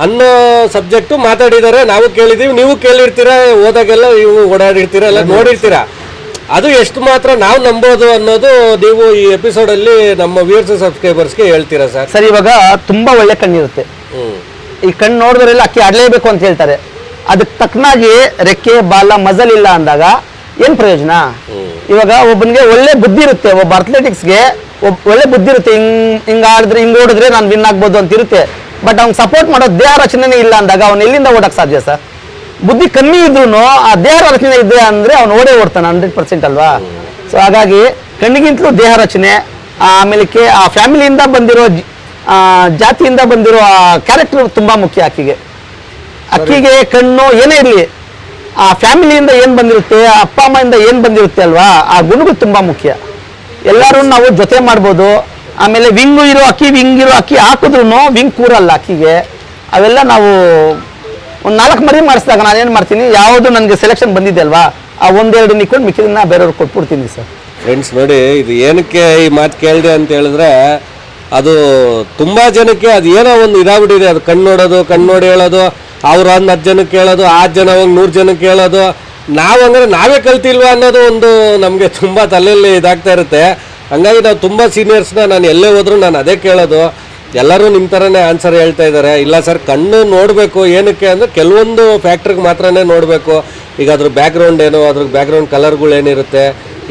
ಅನ್ನೋ ಸಬ್ಜೆಕ್ಟ್ ಮಾತಾಡಿದ್ದಾರೆ. ನಾವು ಕೇಳಿದೀವಿ, ನೀವು ಕೇಳಿರ್ತೀರಾ, ಓದಾಗೆಲ್ಲ ನೀವು ಓಡಾಡಿರ್ತೀರಾ, ಎಲ್ಲ ನೋಡಿರ್ತೀರಾ. ಅದು ಎಷ್ಟು ಮಾತ್ರ ನಾವು ನಂಬೋದು ಅನ್ನೋದು ನೀವು ಈ ಎಪಿಸೋಡ್ ಅಲ್ಲಿ ನಮ್ಮ ವ್ಯೂವರ್ಸ್ ಸಬ್ಸ್ಕ್ರೈಬರ್ಸ್ಗೆ ಹೇಳ್ತೀರಾ ಸರ್? ಸರ್ ಇವಾಗ ತುಂಬಾ ಒಳ್ಳೆ ಕಣ್ಣಿರುತ್ತೆ, ಈ ಕಣ್ಣು ನೋಡಿದ್ರೆಲ್ಲ ಅಕ್ಕಿ ಆಡ್ಲೇಬೇಕು ಅಂತ ಹೇಳ್ತಾರೆ. ಅದಕ್ಕೆ ತಕ್ಕನಾಗಿ ರೆಕ್ಕೆ, ಬಾಲ, ಮಜಲ್ ಇಲ್ಲ ಅಂದಾಗ ಏನ್ ಪ್ರಯೋಜನ? ಇವಾಗ ಒಬ್ಬನಿಗೆ ಒಳ್ಳೆ ಬುದ್ಧಿ ಇರುತ್ತೆ, ಒಬ್ಬ ಅಥ್ಲೆಟಿಕ್ಸ್ಗೆ ಒಳ್ಳೆ ಬುದ್ಧಿ ಇರುತ್ತೆ, ಹಿಂಗ್ ಆಡಿದ್ರೆ ಹಿಂಗ್ ಓಡಿದ್ರೆ ನಾನು ವಿನ್ ಆಗ್ಬೋದು ಅಂತ ಇರುತ್ತೆ. ಬಟ್ ಅವ್ನು ಸಪೋರ್ಟ್ ಮಾಡೋ ದೇಹ ರಚನೆ ಇಲ್ಲ ಅಂದಾಗ ಅವ್ನು ಎಲ್ಲಿಂದ ಓಡಕ್ ಸಾಧ್ಯ ಸರ್? ಬುದ್ಧಿ ಕಮ್ಮಿ ಇದ್ರು ಆ ದೇಹ ರಚನೆ ಇದೆ ಅಂದ್ರೆ ಅವ್ನು ಓಡೇ ಓಡ್ತಾನೆ 100% ಅಲ್ವಾ? ಸೊ ಹಾಗಾಗಿ ಕಣ್ಣಿಗಿಂತಲೂ ದೇಹ ರಚನೆ, ಆಮೇಲೆ ಆ ಫ್ಯಾಮಿಲಿಯಿಂದ ಬಂದಿರೋ ಜಾತಿಯಿಂದ ಬಂದಿರೋ ಕ್ಯಾರೆಕ್ಟರ್ ತುಂಬಾ ಮುಖ್ಯ ಅಕ್ಕಿಗೆ. ಅಕ್ಕಿಗೆ ಕಣ್ಣು ಏನೇ ಇರಲಿ, ಆ ಫ್ಯಾಮಿಲಿಯಿಂದ ಏನ್ ಬಂದಿರುತ್ತೆ, ಅಪ್ಪ ಅಮ್ಮಯಿಂದ ಏನ್ ಬಂದಿರುತ್ತೆ ಅಲ್ವಾ, ಆ ಗುಣಗಳು ತುಂಬಾ ಮುಖ್ಯ. ಎಲ್ಲರೂ ನಾವು ಜೊತೆ ಮಾಡ್ಬೋದು. ಆಮೇಲೆ ವಿಂಗ್ ಇರೋ ಅಕ್ಕಿ ಹಾಕಿದ್ರು ವಿಂಗ್ ಕೂರಲ್ಲ ಅಕ್ಕಿಗೆ. ಅವೆಲ್ಲ ನಾವು ಒಂದು 4 ಮರಿ ಮಾಡಿಸಿದಾಗ ನಾನೇನು ಮಾಡ್ತೀನಿ, ಯಾವುದು ನನಗೆ ಸೆಲೆಕ್ಷನ್ ಬಂದಿದೆ ಅಲ್ವಾ, ಆ 1-2 ನಿಕ್ಕೊಂಡು ಮಿಕ್ಕಿದನ್ನ ಬೇರೆಯವ್ರಿಗೆ ಕೊಟ್ಬಿಡ್ತೀನಿ ಸರ್. ಫ್ರೆಂಡ್ಸ್ ನೋಡಿ, ಇದು ಏನಕ್ಕೆ ಈ ಮಾತು ಕೇಳಿದೆ ಅಂತ ಹೇಳಿದ್ರೆ, ಅದು ತುಂಬಾ ಜನಕ್ಕೆ ಅದು ಏನೋ ಒಂದು ಇದಾಗ್ಬಿಟ್ಟಿದೆ. ಅದು ಕಣ್ಣು ನೋಡೋದು, ಕಣ್ಣು ನೋಡಿ ಹೇಳೋದು, ಅವ್ರು 10 ಜನಕ್ಕೆ ಹೇಳೋದು, 10 ಜನ ಹೋಗಿ 100 ಜನಕ್ಕೆ ಹೇಳೋದು, ನಾವಂದ್ರೆ ನಾವೇ ಕಲ್ತಿಲ್ವಾ ಅನ್ನೋದು ಒಂದು ನಮಗೆ ತುಂಬಾ ತಲೆಯಲ್ಲಿ ಇದಾಗ್ತಾ ಇರುತ್ತೆ. ಹಂಗಾಗಿ ನಾವು ತುಂಬ ಸೀನಿಯರ್ಸ್ನ ನಾನು ಎಲ್ಲೇ ಹೋದ್ರು ನಾನು ಅದೇ ಕೇಳೋದು. ಎಲ್ಲರೂ ನಿಮ್ಮ ಥರನೇ ಆನ್ಸರ್ ಹೇಳ್ತಾ ಇದ್ದಾರೆ. ಇಲ್ಲ ಸರ್, ಕಣ್ಣು ನೋಡಬೇಕು, ಏನಕ್ಕೆ ಅಂದರೆ ಕೆಲವೊಂದು ಫ್ಯಾಕ್ಟ್ರಿಗೆ ಮಾತ್ರನೇ ನೋಡಬೇಕು. ಈಗ ಅದ್ರ ಬ್ಯಾಕ್ಗ್ರೌಂಡ್ ಏನು, ಅದ್ರ ಬ್ಯಾಕ್ಗ್ರೌಂಡ್ ಕಲರ್ಗಳು ಏನಿರುತ್ತೆ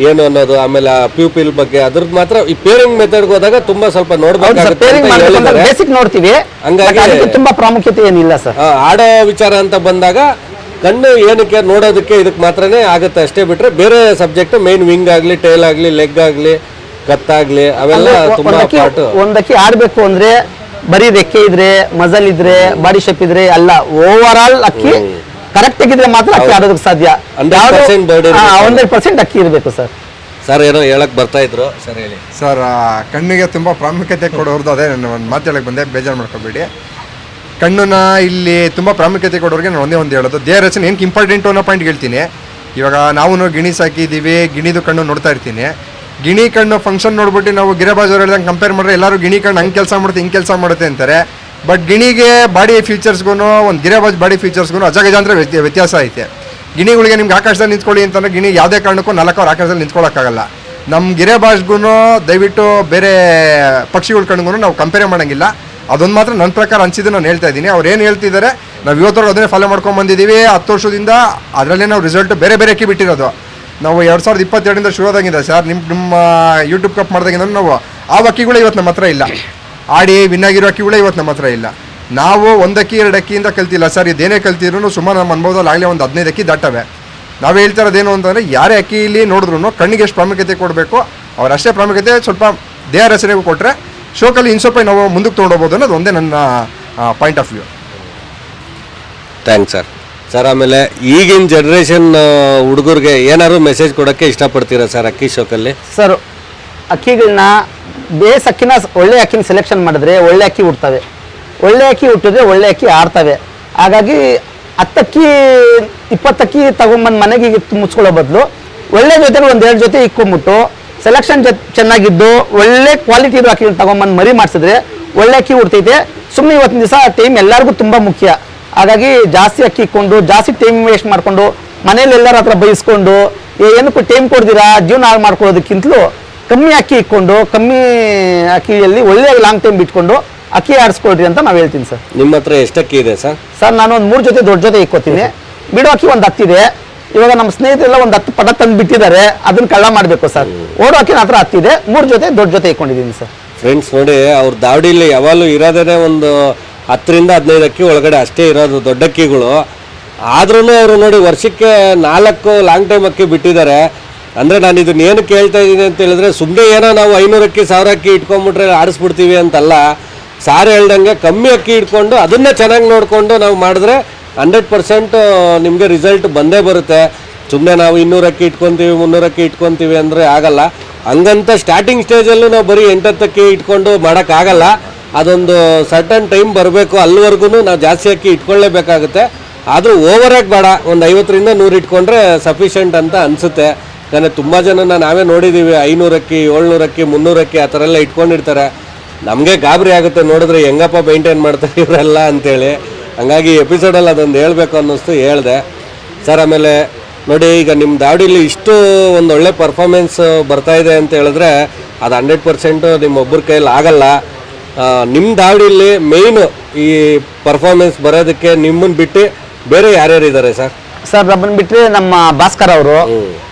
ಏನು ಅನ್ನೋದು, ಆಮೇಲೆ ಪ್ಯೂಪಿಲ್ ಬಗ್ಗೆ ಅದ್ರದ್ದು ಮಾತ್ರ ಈ ಪೇರಿಂಗ್ ಮೆಥಡ್ಗೆ ಹೋದಾಗ ತುಂಬ ಸ್ವಲ್ಪ ನೋಡ್ಬೇಕಾಗುತ್ತೆ. ಬೇಸಿಕ್ ನೋಡ್ತೀವಿ, ಹಂಗಾಗಿ ತುಂಬಾ ಪ್ರಾಮುಖ್ಯತೆ ಏನಿಲ್ಲ ಸರ್. ಆಡೋ ವಿಚಾರ ಅಂತ ಬಂದಾಗ ಕಣ್ಣು ಏನಕ್ಕೆ ನೋಡೋದಕ್ಕೆ ಇದಕ್ಕೆ ಮಾತ್ರನೇ ಆಗುತ್ತೆ ಅಷ್ಟೇ, ಬಿಟ್ರೆ ಬೇರೆ ಸಬ್ಜೆಕ್ಟ್ ಮೇನ್ ವಿಂಗ್ ಆಗಲಿ, ಟೈಲ್ ಆಗಲಿ, ಲೆಗ್ ಆಗಲಿ, ಕತ್ತಾಗ್ಲಿ ಅವೆಲ್ಲ ತುಂಬಾ ಪಾರ್ಟ್. ಒಂದಕ್ಕೆ ಆಡ್ಬೇಕು ಅಂದ್ರೆ ಬರೀ ರೆಕ್ಕೆ ಇದ್ರೆ, ಮಜಲ್ ಇದ್ರೆ, ಬಾಡಿ ಶೇಪ್ ಇದ್ರೆ ಅಲ್ಲ, ಓವರ್ ಆಲ್ ಅಕ್ಕಿ ಕರೆಕ್ಟ್ ಆಗಿದ್ರೆ ಮಾತ್ರ ಅಕ್ಕಿ ಆಡೋದಕ್ಕೆ ಸಾಧ್ಯ. 100% ಅಕ್ಕಿ ಇರಬೇಕು ಸರ್. ಸರ್ ಏನೋ ಹೇಳಕ್ ಬರ್ತಾ ಇದ್ರು ಸರ್, ಹೇಳಿ ಸರ್. ಕಣ್ಣಿಗೆ ತುಂಬ ಪ್ರಾಮುಖ್ಯತೆ ಕೊಡೋರ್ದು ಅದೇ ನಾನು ಒಂದು ಮಾತು ಹೇಳಕ್ಕೆ ಬಂದೆ, ಬೇಜಾರು ಮಾಡ್ಕೋಬೇಡಿ. ಕಣ್ಣನ್ನ ಇಲ್ಲಿ ತುಂಬ ಪ್ರಾಮುಖ್ಯತೆ ಕೊಡೋರಿಗೆ ನಾನು ಒಂದೇ ಹೇಳೋದು, ದೇಹ ರಚನೆ ಏನಕ್ಕೆ ಇಂಪಾರ್ಟೆಂಟು ಅನ್ನೋ ಪಾಯಿಂಟ್ ಹೇಳ್ತೀನಿ. ಇವಾಗ ನಾವು ಗಿಣಿ ಸಾಕಿದ್ದೀವಿ, ಗಿಣಿದು ಕಣ್ಣು ನೋಡ್ತಾ ಇರ್ತೀನಿ. ಗಿಣಿ ಕಣ್ಣು ಫಂಕ್ಷನ್ ನೋಡ್ಬಿಟ್ಟು ನಾವು ಗಿರಿಬಾಜವ್ರು ಹೇಳ್ದಂಗೆ ಕಂಪೇರ್ ಮಾಡಿದ್ರೆ ಎಲ್ಲರೂ ಗಿಣಿ ಕಣ್ಣು ಹಂಗೆ ಕೆಲಸ ಮಾಡುತ್ತೆ ಹಿಂಗೆ ಕೆಲಸ ಮಾಡುತ್ತೆ ಅಂತಾರೆ. ಬಟ್ ಗಿಣಿಗೆ ಬಾಡಿ ಫೀಚರ್ಸ್ಗೂ ಒಂದು ಗಿರಿಬಾಜ್ ಬಾಡಿ ಫೀಚರ್ಸ್ಗೂ ಅಜಗಜಾಂತರ ವ್ಯತ್ಯಾಸ ಐತೆ. ಗಿಣಿಗಳಿಗೆ ನಿಮ್ಗೆ ಆಕಾಶದಲ್ಲಿ ನಿಂತ್ಕೊಳ್ಳಿ ಅಂತಂದ್ರೆ ಗಿಣಿ ಯಾವುದೇ ಕಾರಣಕ್ಕೂ 4 ಅವರ್ ಆಕಾಶದಲ್ಲಿ ನಿಂತ್ಕೊಳ್ಳೋಕ್ಕಾಗಲ್ಲ. ನಮ್ಮ ಗಿರಿಬಾಜ್ಗೂ ದಯವಿಟ್ಟು ಬೇರೆ ಪಕ್ಷಿಗಳ ಕಣ್ಗೂ ನಾವು ಕಂಪೇರ್ ಮಾಡೋಂಗಿಲ್ಲ. ಅದೊಂದು ಮಾತ್ರ ನನ್ನ ಪ್ರಕಾರ ಅನಿಸಿದ್ದು ನಾನು ಹೇಳ್ತಾ ಇದ್ದೀನಿ. ಅವ್ರು ಏನು ಹೇಳ್ತಿದ್ದಾರೆ ನಾವು ಇವತ್ತವರೆಗೂ ಅದನ್ನೇ ಫಾಲೋ ಮಾಡ್ಕೊಂಡು ಬಂದಿದ್ದೀವಿ 10 ವರ್ಷದಿಂದ. ಅದರಲ್ಲೇ ನಾವು ರಿಸಲ್ಟ್ ಬೇರೆ ಬೇರೆ ಅಕ್ಕಿ ಬಿಟ್ಟಿರೋದು. ನಾವು 2022 ಶುರುವಾದಾಗಿದೆ ಸರ್. ನಿಮ್ಮ ಯೂಟ್ಯೂಬ್ ಕಪ್ ಮಾಡಿದಾಗಿಂದ ನಾವು ಆ ಅಕ್ಕಿಗಳು ಇವತ್ತು ನಮ್ಮ ಹತ್ರ ಇಲ್ಲ. ಆಡಿ ವಿನ್ನಾಗಿರೋ ಅಕ್ಕಿಗಳೇ ಇವತ್ತು ನಮ್ಮ ಹತ್ರ ಇಲ್ಲ. ನಾವು 1 ಅಕ್ಕಿ 2 ಅಕ್ಕಿಯಿಂದ ಕಲ್ತಿಲ್ಲ ಸರ್. ಇದೇನೇ ಕಲ್ತಿದ್ರು ಸುಮಾರು ನಮ್ಮ ಅನುಭವದಲ್ಲಿ ಆಗಲೇ ಒಂದು 15 ಅಕ್ಕಿ ದಾಟವೆ. ನಾವು ಹೇಳ್ತಾ ಇರೋದೇನು ಅಂತಂದರೆ ಯಾರೇ ಅಕ್ಕಿಲಿ ನೋಡಿದ್ರು ಕಣ್ಣಿಗೆ ಎಷ್ಟು ಪ್ರಾಮುಖ್ಯತೆ ಕೊಡಬೇಕು ಅವರಷ್ಟೇ ಪ್ರಾಮುಖ್ಯತೆ ಸ್ವಲ್ಪ ದೇಹ ರಚನೆಗೂ ಕೊಟ್ಟರೆ ಶೋಕಲ್ಲಿ ಇನ್ನು ಸ್ವಲ್ಪ ನಾವು ಮುಂದಕ್ಕೆ ತೊಗೊಂಡೋಗ್ಬೋದು ಅನ್ನೋದು ಒಂದೇ ನನ್ನ point of view. Thanks sir. ಆಮೇಲೆ ಈಗಿನ ಜನ್ರೇಷನ್ ಹುಡುಗರಿಗೆ ಏನಾದ್ರು ಮೆಸೇಜ್ ಕೊಡೋಕ್ಕೆ ಇಷ್ಟಪಡ್ತೀರಾ ಸರ್ ಅಕ್ಕಿ ಶೋಕಲ್ಲಿ? ಸರ್, ಅಕ್ಕಿಗಳನ್ನ ಬೇಸ್ ಅಕ್ಕಿನ ಒಳ್ಳೆ ಅಕ್ಕಿನ ಸೆಲೆಕ್ಷನ್ ಮಾಡಿದ್ರೆ ಒಳ್ಳೆ ಅಕ್ಕಿ ಹುಡ್ತವೆ, ಒಳ್ಳೆ ಅಕ್ಕಿ ಹುಟ್ಟಿದ್ರೆ ಒಳ್ಳೆ ಅಕ್ಕಿ ಆಡ್ತವೆ. ಹಾಗಾಗಿ 10 ಅಕ್ಕಿ 20 ಅಕ್ಕಿ ತಗೊಂಬಂದು ಮನೆಗೆ ಮುಚ್ಕೊಳ್ಳೋ ಬದಲು ಒಳ್ಳೆ ಜೊತೆಗೆ 1-2 ಜೊತೆ ಇಕ್ಕೊಂಬಿಟ್ಟು ಸೆಲೆಕ್ಷನ್ ಚೆನ್ನಾಗಿದ್ದು ಒಳ್ಳೆ ಕ್ವಾಲಿಟಿ ಇರೋ ಅಕ್ಕಿ ತಗೊಂಬಂದು ಮರಿ ಮಾಡಿಸಿದ್ರೆ ಒಳ್ಳೆ ಅಕ್ಕಿ ಹುಡ್ತೈತೆ. ಸುಮ್ಮನೆ ಇವತ್ತಿನ ದಿವಸ ಟೈಮ್ ಎಲ್ಲರಿಗೂ ತುಂಬ ಮುಖ್ಯ. ಹಾಗಾಗಿ ಜಾಸ್ತಿ ಅಕ್ಕಿ ಇಕ್ಕೊಂಡು ಜಾಸ್ತಿ ಟೈಮ್ ವೇಸ್ಟ್ ಮಾಡಿಕೊಂಡು ಮನೇಲಿ ಎಲ್ಲರ ಹತ್ರ ಬೈಸ್ಕೊಂಡು ಏನಕ್ಕೂ ಟೈಮ್ ಕೊಡ್ದಿರಾ ಜೀವನ ಹಾಳು ಮಾಡ್ಕೊಳ್ಳೋದಕ್ಕಿಂತಲೂ ಕಮ್ಮಿ ಅಕ್ಕಿ ಇಕ್ಕೊಂಡು ಕಮ್ಮಿ ಅಕ್ಕಿಯಲ್ಲಿ ಒಳ್ಳೆ ಲಾಂಗ್ ಟೈಮ್ ಬಿಟ್ಕೊಂಡು ಅಕ್ಕಿ ಆಡಿಸ್ಕೊಳ್ರಿ ಅಂತ ನಾವು ಹೇಳ್ತೀನಿ ಸರ್. ನಿಮ್ಮ ಹತ್ರ ಎಷ್ಟು ಅಕ್ಕಿ ಇದೆ ಸರ್? ಸರ್, ನಾನು ಒಂದು 3 ಜೊತೆ ದೊಡ್ಡ ಜೊತೆ ಇಕ್ಕೋತೀನಿ. ಬಿಡೋ ಅಕ್ಕಿ ಒಂದು 10 ಇದೆ. ಇವಾಗ ನಮ್ಮ ಸ್ನೇಹಿತರೆಲ್ಲ ಒಂದು 10 ಪಟ ತಂದು ಬಿಟ್ಟಿದ್ದಾರೆ, ಅದನ್ನ ಕಳ್ಳ ಮಾಡಬೇಕು ಸರ್. ಓಡೋ ಅಕ್ಕಿ ಹತ್ರ 10 ಇದೆ, 3 ಜೊತೆ ದೊಡ್ಡ ಜೊತೆ ಇಕ್ಕೊಂಡಿದ್ದೀನಿ ಸರ್. ಫ್ರೆಂಡ್ಸ್ ನೋಡಿ, ಅವ್ರ ದಾವಡಿಲಿ ಯಾವಾಗಲೂ ಇರೋದೇ ಒಂದು 10ರಿಂದ 15 ಅಕ್ಕಿ ಒಳಗಡೆ ಅಷ್ಟೇ ಇರೋದು ದೊಡ್ಡ ಅಕ್ಕಿಗಳು. ಆದ್ರೂ ಅವರು ನೋಡಿ ವರ್ಷಕ್ಕೆ 4 ಲಾಂಗ್ ಟೈಮ್ ಅಕ್ಕಿ ಬಿಟ್ಟಿದ್ದಾರೆ. ಅಂದರೆ ನಾನು ಇದನ್ನ ಏನು ಕೇಳ್ತಾ ಇದ್ದೀನಿ ಅಂತ ಹೇಳಿದ್ರೆ ಸುಮ್ಮನೆ ಏನೋ ನಾವು 500 ಅಕ್ಕಿ 1000 ಅಕ್ಕಿ ಇಟ್ಕೊಂಡ್ಬಿಟ್ರೆ ಆಡಿಸ್ಬಿಡ್ತೀವಿ ಅಂತಲ್ಲ. ಸಾರು ಹೇಳ್ದಂಗೆ ಕಮ್ಮಿ ಅಕ್ಕಿ ಇಟ್ಕೊಂಡು ಅದನ್ನೇ ಚೆನ್ನಾಗಿ ನೋಡಿಕೊಂಡು ನಾವು ಮಾಡಿದ್ರೆ 100% ನಿಮಗೆ ರಿಸಲ್ಟ್ ಬಂದೇ ಬರುತ್ತೆ. ಸುಮ್ಮನೆ ನಾವು 200 ಅಕ್ಕಿ ಇಟ್ಕೊತೀವಿ 300 ಅಕ್ಕಿ ಇಟ್ಕೊತೀವಿ ಅಂದರೆ ಆಗಲ್ಲ. ಹಂಗಂತ ಸ್ಟಾರ್ಟಿಂಗ್ ಸ್ಟೇಜಲ್ಲೂ ನಾವು ಬರೀ 8-10 ಅಕ್ಕಿ ಇಟ್ಕೊಂಡು ಮಾಡೋಕ್ಕಾಗಲ್ಲ. ಅದೊಂದು ಸರ್ಟನ್ ಟೈಮ್ ಬರಬೇಕು. ಅಲ್ಲಿವರೆಗೂ ನಾವು ಜಾಸ್ತಿ ಅಕ್ಕಿ ಇಟ್ಕೊಳ್ಳೇಬೇಕಾಗುತ್ತೆ. ಆದರೂ ಓವರಾಗಿ ಬೇಡ, ಒಂದು 50ರಿಂದ 100 ಇಟ್ಕೊಂಡ್ರೆ ಸಫಿಷಿಯೆಂಟ್ ಅಂತ ಅನಿಸುತ್ತೆ. ಯಾಕಂದರೆ ತುಂಬ ಜನನ ನಾವೇ ನೋಡಿದ್ದೀವಿ 500 ಅಕ್ಕಿ 700 ಅಕ್ಕಿ 300 ಅಕ್ಕಿ ಆ ಥರ ಎಲ್ಲ ಇಟ್ಕೊಂಡಿರ್ತಾರೆ. ನಮಗೆ ಗಾಬರಿ ಆಗುತ್ತೆ ನೋಡಿದ್ರೆ ಹೆಂಗಪ್ಪ ಮೇಂಟೈನ್ ಮಾಡ್ತಾರೆ ಇವರೆಲ್ಲ ಅಂತೇಳಿ. ಹಂಗಾಗಿ ಎಪಿಸೋಡಲ್ಲಿ ಅದೊಂದು ಹೇಳಬೇಕು ಅನ್ನಿಸ್ತು, ಹೇಳಿದೆ ಸರ್. ಆಮೇಲೆ ನೋಡಿ, ಈಗ ನಿಮ್ಮ ದಾವಡಿಲಿ ಇಷ್ಟು ಒಂದು ಒಳ್ಳೆ ಪರ್ಫಾರ್ಮೆನ್ಸ್ ಬರ್ತಾ ಇದೆ ಅಂತ ಹೇಳಿದ್ರೆ ಅದು 100% ನಿಮ್ಮೊಬ್ಬರ ಕೈಯಲ್ಲಿ ಆಗಲ್ಲ. ನಿಮ್ಮ ದಾವಡಿಲಿ ಮೇಯ್ನು ಈ ಪರ್ಫಾರ್ಮೆನ್ಸ್ ಬರೋದಕ್ಕೆ ನಿಮ್ಮನ್ನು ಬಿಟ್ಟು ಬೇರೆ ಯಾರ್ಯಾರು ಇದ್ದಾರೆ ಸರ್? ಸರ್, ನಮ್ಮನ್ನು ಬಿಟ್ಟರೆ ನಮ್ಮ ಭಾಸ್ಕರ್ ಅವರು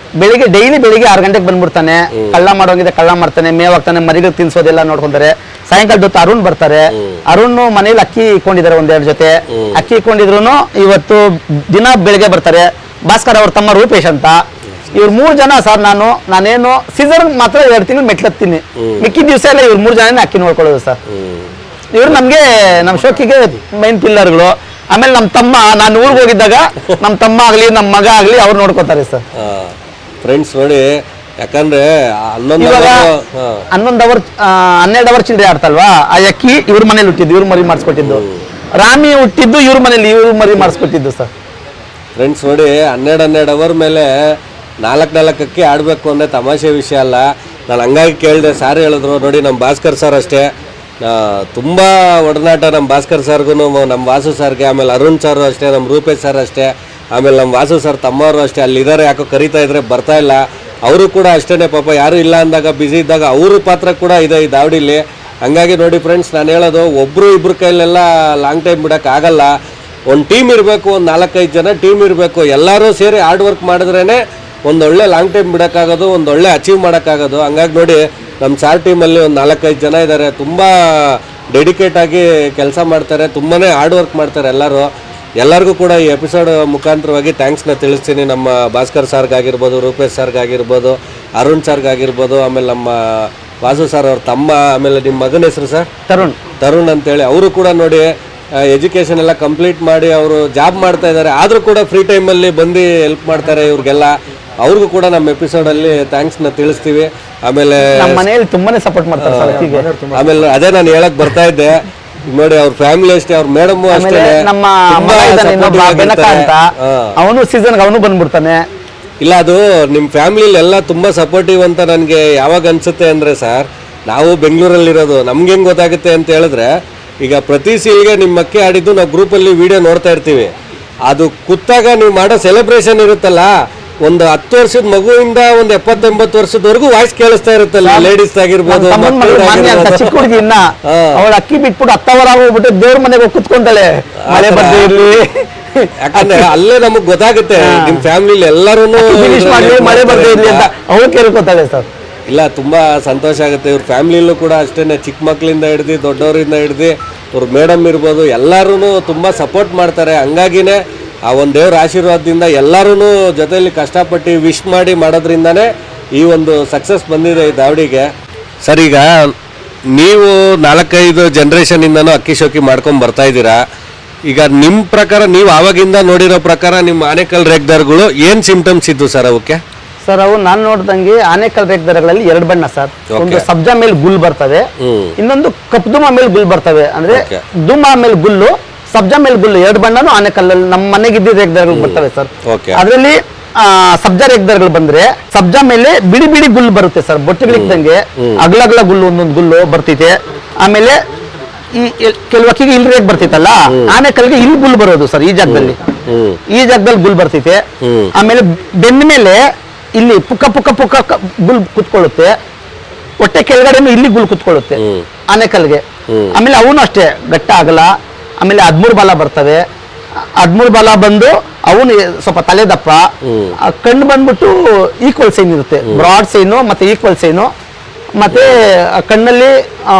ಡೈಲಿ ಬೆಳಿಗ್ಗೆ 6 ಗಂಟೆಗೆ ಬಂದ್ಬಿಡ್ತಾನೆ. ಕಳ್ಳ ಮಾಡೋಂಗಿದೆ ಕಳ್ಳ ಮಾಡ್ತಾನೆ, ಮೇವಾಗ್ತಾನೆ, ಮರಿಗಳು ತಿನ್ಸೋದೆಲ್ಲ ನೋಡ್ಕೊಂತಾರೆ. ಸಾಯಂಕಾಲದ ಹೊತ್ತು ಅರುಣ್ ಬರ್ತಾರೆ. ಅರುಣ್ ಮನೇಲಿ ಅಕ್ಕಿ ಇಕ್ಕೊಂಡಿದ್ದಾರೆ 1-2 ಜೊತೆ ಅಕ್ಕಿ ಇಕ್ಕೊಂಡಿದ್ರು ಇವತ್ತು ದಿನ ಬೆಳಿಗ್ಗೆ ಬರ್ತಾರೆ. ಭಾಸ್ಕರ್ ಅವ್ರ ತಮ್ಮ ರೂಪೇಶ್ ಅಂತ. ಇವ್ರು 3 ಜನ ಸರ್. ನಾನೇನು ಸೀಸನ್ ಮಾತ್ರ 2 ತಿಂಗಳು ಮೆಟ್ಲತ್ತೀನಿ, ಮಿಕ್ಕಿದ ದಿವಸ ಎಲ್ಲ ಇವ್ರು 3 ಜನನೇ ಅಕ್ಕಿ ನೋಡ್ಕೊಳ್ಳೋದು ಸರ್. ಇವ್ರು ನಮ್ಗೆ ನಮ್ಮ ಶೋಕಿಗೆ ಮೈನ್ ಪಿಲ್ಲರ್ಗಳು. ಆಮೇಲೆ ನಮ್ಮ ತಮ್ಮ, ನಾನು ಊರಿಗೆ ಹೋಗಿದ್ದಾಗ ನಮ್ಮ ತಮ್ಮ ಆಗಲಿ ನಮ್ಮ ಮಗ ಆಗಲಿ ಅವ್ರು ನೋಡ್ಕೋತಾರೆ ಸರ್. ಫ್ರೆಂಡ್ಸ್ ನೋಡಿ, ಯಾಕಂದ್ರೆ 11 ಅವರ್ ಚಿಲ್ಲರೆ ಆಡ್ತಲ್ವಾ, ಆ ಅಕ್ಕಿ ಇವ್ರ ಮನೇಲಿ ಹುಟ್ಟಿದ್ದು, ಇವ್ರು ಮರಿ ಮಾಡಿಸ್ಕೊಟ್ಟಿದ್ದು. ರಾಮಿ ಹುಟ್ಟಿದ್ದು ಇವ್ರ ಮನೇಲಿ, ಇವ್ರು ಮರಿ ಮಾಡಿಸ್ಕೊಟ್ಟಿದ್ದು ಸರ್. ಫ್ರೆಂಡ್ಸ್ ನೋಡಿ, 12 ಅವರ್ ಮೇಲೆ 4 ಅಕ್ಕಿ ಆಡಬೇಕು ಅಂದರೆ ತಮಾಷೆ ವಿಷಯ ಅಲ್ಲ. ನಾನು ಹಂಗಾಗಿ ಕೇಳಿದೆ. ಸಾರ್ ಹೇಳಿದ್ರು ನೋಡಿ, ನಮ್ಮ ಭಾಸ್ಕರ್ ಸರ್ ಅಷ್ಟೇ ತುಂಬ ಒಡನಾಟ. ನಮ್ಮ ಭಾಸ್ಕರ್ ಸರ್ಗೂ ನಮ್ಮ ವಾಸು ಸರ್ಗೆ, ಆಮೇಲೆ ಅರುಣ್ ಸರ್ ಅಷ್ಟೇ, ನಮ್ಮ ರೂಪೇಶ್ ಸರ್ ಅಷ್ಟೇ, ಆಮೇಲೆ ನಮ್ಮ ವಾಸು ಸರ್ ತಮ್ಮವರು ಅಷ್ಟೇ. ಅಲ್ಲಿದ್ದಾರೆ, ಯಾಕೋ ಕರಿತಾ ಇದ್ರೆ ಬರ್ತಾ ಇಲ್ಲ. ಅವರು ಕೂಡ ಅಷ್ಟೇ ಪಾಪ, ಯಾರು ಇಲ್ಲ ಅಂದಾಗ ಬ್ಯುಸಿ ಇದ್ದಾಗ ಅವ್ರ ಪಾತ್ರ ಕೂಡ ಇದೆ ಈ ದಾವಡಿಲಿ. ಹಂಗಾಗಿ ನೋಡಿ ಫ್ರೆಂಡ್ಸ್, ನಾನು ಹೇಳೋದು ಒಬ್ಬರು ಕೈಲೆಲ್ಲ ಲಾಂಗ್ ಟೈಮ್ ಬಿಡೋಕ್ಕಾಗಲ್ಲ. ಒಂದು ಟೀಮ್ ಇರಬೇಕು, ಒಂದು 4-5 ಜನ ಟೀಮ್ ಇರಬೇಕು. ಎಲ್ಲರೂ ಸೇರಿ ಹಾರ್ಡ್ ವರ್ಕ್ ಮಾಡಿದ್ರೇ ಒಂದೊಳ್ಳೆ ಲಾಂಗ್ ಟೈಮ್ ಬಿಡೋಕ್ಕಾಗೋದು, ಒಂದೊಳ್ಳೆ ಅಚೀವ್ ಮಾಡೋಕ್ಕಾಗೋದು. ಹಂಗಾಗಿ ನೋಡಿ, ನಮ್ಮ ಸಾರ್ ಟೀಮಲ್ಲಿ ಒಂದು 4-5 ಜನ ಇದ್ದಾರೆ. ತುಂಬ ಡೆಡಿಕೇಟಾಗಿ ಕೆಲಸ ಮಾಡ್ತಾರೆ, ತುಂಬಾ ಹಾರ್ಡ್ ವರ್ಕ್ ಮಾಡ್ತಾರೆ ಎಲ್ಲರಿಗೂ ಕೂಡ ಈ ಎಪಿಸೋಡ್ ಮುಖಾಂತರವಾಗಿ ಥ್ಯಾಂಕ್ಸ್ನ ತಿಳಿಸ್ತೀನಿ. ನಮ್ಮ ಭಾಸ್ಕರ್ ಸರ್ಗಾಗಿರ್ಬೋದು, ರೂಪೇಶ್ ಸರ್ಗಾಗಿರ್ಬೋದು, ಅರುಣ್ ಸರ್ಗಾಗಿರ್ಬೋದು, ಆಮೇಲೆ ನಮ್ಮ ವಾಸು ಸರ್ ಅವ್ರ ತಮ್ಮ, ಆಮೇಲೆ ನಿಮ್ಮ ಮಗನ ಹೆಸರು ಸರ್ ತರುಣ್ ಅಂತೇಳಿ. ಅವರು ಕೂಡ ನೋಡಿ ಎಜುಕೇಷನ್ ಎಲ್ಲ ಕಂಪ್ಲೀಟ್ ಮಾಡಿ ಅವರು ಜಾಬ್ ಮಾಡ್ತಾ ಇದ್ದಾರೆ. ಆದರೂ ಕೂಡ ಫ್ರೀ ಟೈಮಲ್ಲಿ ಬಂದು ಹೆಲ್ಪ್ ಮಾಡ್ತಾರೆ ಇವ್ರಿಗೆಲ್ಲ. ಅವ್ರಿಗೂ ಕೂಡ ನಮ್ಮ ಎಪಿಸೋಡಲ್ಲಿ ಥ್ಯಾಂಕ್ಸ್ನ ತಿಳಿಸ್ತೀವಿ. ಆಮೇಲೆ ನಮ್ಮ ಮನೆಯಲ್ಲಿ ತುಂಬಾನೇ ಸಪೋರ್ಟ್ ಮಾಡ್ತಾರೆ ಸರ್ ಅಕ್ಕಿಗೆ. ಆಮೇಲೆ ಅದೇ ನಾನು ಹೇಳಕ್ ಬರ್ತಾ ಇದ್ದೆ, ನೋಡಿ ಅವ್ರ ಫ್ಯಾಮಿಲಿ ಅಷ್ಟೇ, ಅವ್ರ ಮೇಡಮ್ ಅಷ್ಟೇ. ಆಮೇಲೆ ನಮ್ಮ ಮಗ ಇದ್ದಾನೆ ಇನ್ನೊಬ್ಬ ಬೆನಕ ಅಂತ, ಅವನು ಸೀಸನ್ಗೆ ಅವನು ಬಂದ್ಬಿಡ್ತಾನೆ. ಇಲ್ಲ, ಅದು ನಿಮ್ಮ ಫ್ಯಾಮಿಲಿಲಿ ಎಲ್ಲ ತುಂಬಾ ಸಪೋರ್ಟಿವ್ ಅಂತ ನನಗೆ ಯಾವಾಗ ಅನ್ಸುತ್ತೆ ಅಂದ್ರೆ ಸರ್, ನಾವು ಬೆಂಗಳೂರಲ್ಲಿರೋದು, ನಮ್ಗೆ ಹೆಂಗ್ ಗೊತ್ತಾಗುತ್ತೆ ಅಂತ ಹೇಳಿದ್ರೆ, ಈಗ ಪ್ರತಿ ಸೀಲ್ಗೆ ನಿಮ್ಮ ಅಕ್ಕಿ ಆಡಿದ್ದು ನಾವು ಗ್ರೂಪಲ್ಲಿ ವಿಡಿಯೋ ನೋಡ್ತಾ ಇರ್ತೀವಿ. ಅದು ಕೂತಾಗ ನೀವು ಮಾಡೋ ಸೆಲೆಬ್ರೇಷನ್ ಇರುತ್ತಲ್ಲ, ಒಂದು 10 ವರ್ಷದ ಮಗುವಿಂದ ಒಂದು 70-80 ವರ್ಷದವರೆಗೂ ವಾಯ್ಸ್ ಕೇಳಿಸ್ತಾ ಇರುತ್ತಲ್ಲ, ಲೇಡೀಸ್ ಆಗಿರ್ಬೋದು, ಚಿಕ್ಕ ಹುಡುಗಿ ಇನ್ನ ಅವಳ ಅಕ್ಕಿ ಬಿಟ್ಬಿಟ್ಟು 10 ಅವರ್ ಆಗೋಗ್ಬಿಟ್ಟು ದೇವ್ರ ಮನೆಗೆ ಹೋಗಿ ಕುತ್ಕೊಂತಾಳೆ, ಮಳೆ ಬರ್ದೇ ಇರ್ಲಿ. ಯಾಕಂದ್ರೆ ಅಲ್ಲೇ ನಮಗ್ ಗೊತ್ತಾಗುತ್ತೆ ನಿಮ್ ಫ್ಯಾಮಿಲಿ ಎಲ್ಲರೂ ಮಳೆ ಬರ್ದೇ ಇರ್ಲಿ ಅಂತ ಅವಳು ಕೇಳ್ಕೊತಾಳೆ ಸರ್. ಇಲ್ಲ, ತುಂಬಾ ಸಂತೋಷ ಆಗುತ್ತೆ. ಇವ್ರ ಫ್ಯಾಮಿಲಿಯಲ್ಲೂ ಕೂಡ ಅಷ್ಟೇನೆ, ಚಿಕ್ಕ ಮಕ್ಕಳಿಂದ ಹಿಡ್ದು ದೊಡ್ಡವರಿಂದ ಹಿಡ್ದು ಇವ್ರ ಮೇಡಮ್ ಇರ್ಬೋದು, ಎಲ್ಲರೂ ತುಂಬಾ ಸಪೋರ್ಟ್ ಮಾಡ್ತಾರೆ. ಹಂಗಾಗಿನೇ ಆ ಒಂದು ದೇವ್ರ ಆಶೀರ್ವಾದದಿಂದ ಎಲ್ಲರೂ ಜೊತೆಯಲ್ಲಿ ಕಷ್ಟಪಟ್ಟು ವಿಶ್ ಮಾಡಿ ಮಾಡೋದ್ರಿಂದಾನೇ ಈ ಒಂದು ಸಕ್ಸಸ್ ಬಂದಿದೆ ಈ ದಾವಡಿಗೆ. ಸರ್, ಈಗ ನೀವು 4-5 ಜನರೇಷನಿಂದನೂ ಅಕ್ಕಿ ಶೋಕಿ ಮಾಡ್ಕೊಂಡು ಬರ್ತಾ ಇದ್ದೀರಾ. ಈಗ ನಿಮ್ಮ ಪ್ರಕಾರ, ನೀವು ಆವಾಗಿಂದ ನೋಡಿರೋ ಪ್ರಕಾರ, ನಿಮ್ಮ ಆನೆಕಲ್ ರೇಗ್ದಾರ್ಗಳು ಏನು ಸಿಂಪ್ಟಮ್ಸ್ ಇದ್ದು ಸರ್ ಅವಕ್ಕೆ? ಸರ್, ಅವು ನಾನು ನೋಡ್ದಂಗೆ ಆನೆಕಲ್ ರೇಗ್ದಾರಗಳಲ್ಲಿ 2 ಬಣ್ಣ ಸರ್. ಒಂದು ಸಬ್ಜಾ ಮೇಲೆ ಗುಲ್ ಬರ್ತವೆ, ಇನ್ನೊಂದು ಕಪ್ದುಮ ಮೇಲೆ ಗುಲ್ ಬರ್ತವೆ. ಅಂದ್ರೆ ದುಮ ಮೇಲೆ ಗುಲ್ಲು, ಸಬ್ಜಾ ಮೇಲೆ ಗುಲ್ಲು, 2 ಬಣ್ಣನು ಆನೆಕಲ್ಲಲ್ಲಿ ನಮ್ಮ ಮನೆಗಿದ್ದ ರೇಗ್ದಾರಗಳು ಬರ್ತವೆ ಸರ್. ಅದರಲ್ಲಿ ಸಬ್ಜಾ ರೇಗ್ದಾರಗಳು ಬಂದ್ರೆ ಸಬ್ಜಾ ಮೇಲೆ ಬಿಡಿ ಬಿಡಿ ಗುಲ್ಲು ಬರುತ್ತೆ ಸರ್, ಬೊಟ್ಟೆಗಳಿದ್ದಂಗೆ ಅಗ್ಲಗ್ಲ ಗುಲ್ಲು, ಒಂದೊಂದು ಗುಲ್ಲು ಬರ್ತೈತೆ. ಆಮೇಲೆ ಈ ಕೆಲವು ಅಕ್ಕಿಗೆ ಇಲ್ಲಿ ರೇಗ್ ಬರ್ತಿತ್ತಲ್ಲ, ಆನೆಕಲ್ಗೆ ಇಲ್ಲಿ ಗುಲ್ ಬರೋದು ಸರ್, ಈ ಜಾಗದಲ್ಲಿ ಗುಲ್ ಬರ್ತೈತೆ. ಆಮೇಲೆ ಬೆನ್ನ ಮೇಲೆ ಇಲ್ಲಿ ಪುಕ್ಕ ಪುಕ್ಕ ಪುಕ್ಕ ಗುಲ್ ಕುತ್ಕೊಳ್ಳುತ್ತೆ, ಹೊಟ್ಟೆ ಕೆಳಗಡೆನು ಇಲ್ಲಿ ಗುಲ್ ಕುತ್ಕೊಳ್ಳುತ್ತೆ ಆನೆಕಲ್ಗೆ. ಆಮೇಲೆ ಅವನು ಅಷ್ಟೇ ಗಟ್ಟ ಆಗಲ್ಲ. ಆಮೇಲೆ 13 ಬಾಲ ಬರ್ತವೆ, 13 ಬಾಲ ಬಂದು ಅವನು ಸ್ವಲ್ಪ ತಲೆ ದಪ್ಪ, ಕಣ್ಣು ಬಂದ್ಬಿಟ್ಟು ಈಕ್ವಲ್ ಸೈನ್ ಇರುತ್ತೆ, ಬ್ರಾಡ್ ಸೈನು ಮತ್ತೆ ಈಕ್ವಲ್ ಸೈನು. ಮತ್ತೆ ಕಣ್ಣಲ್ಲಿ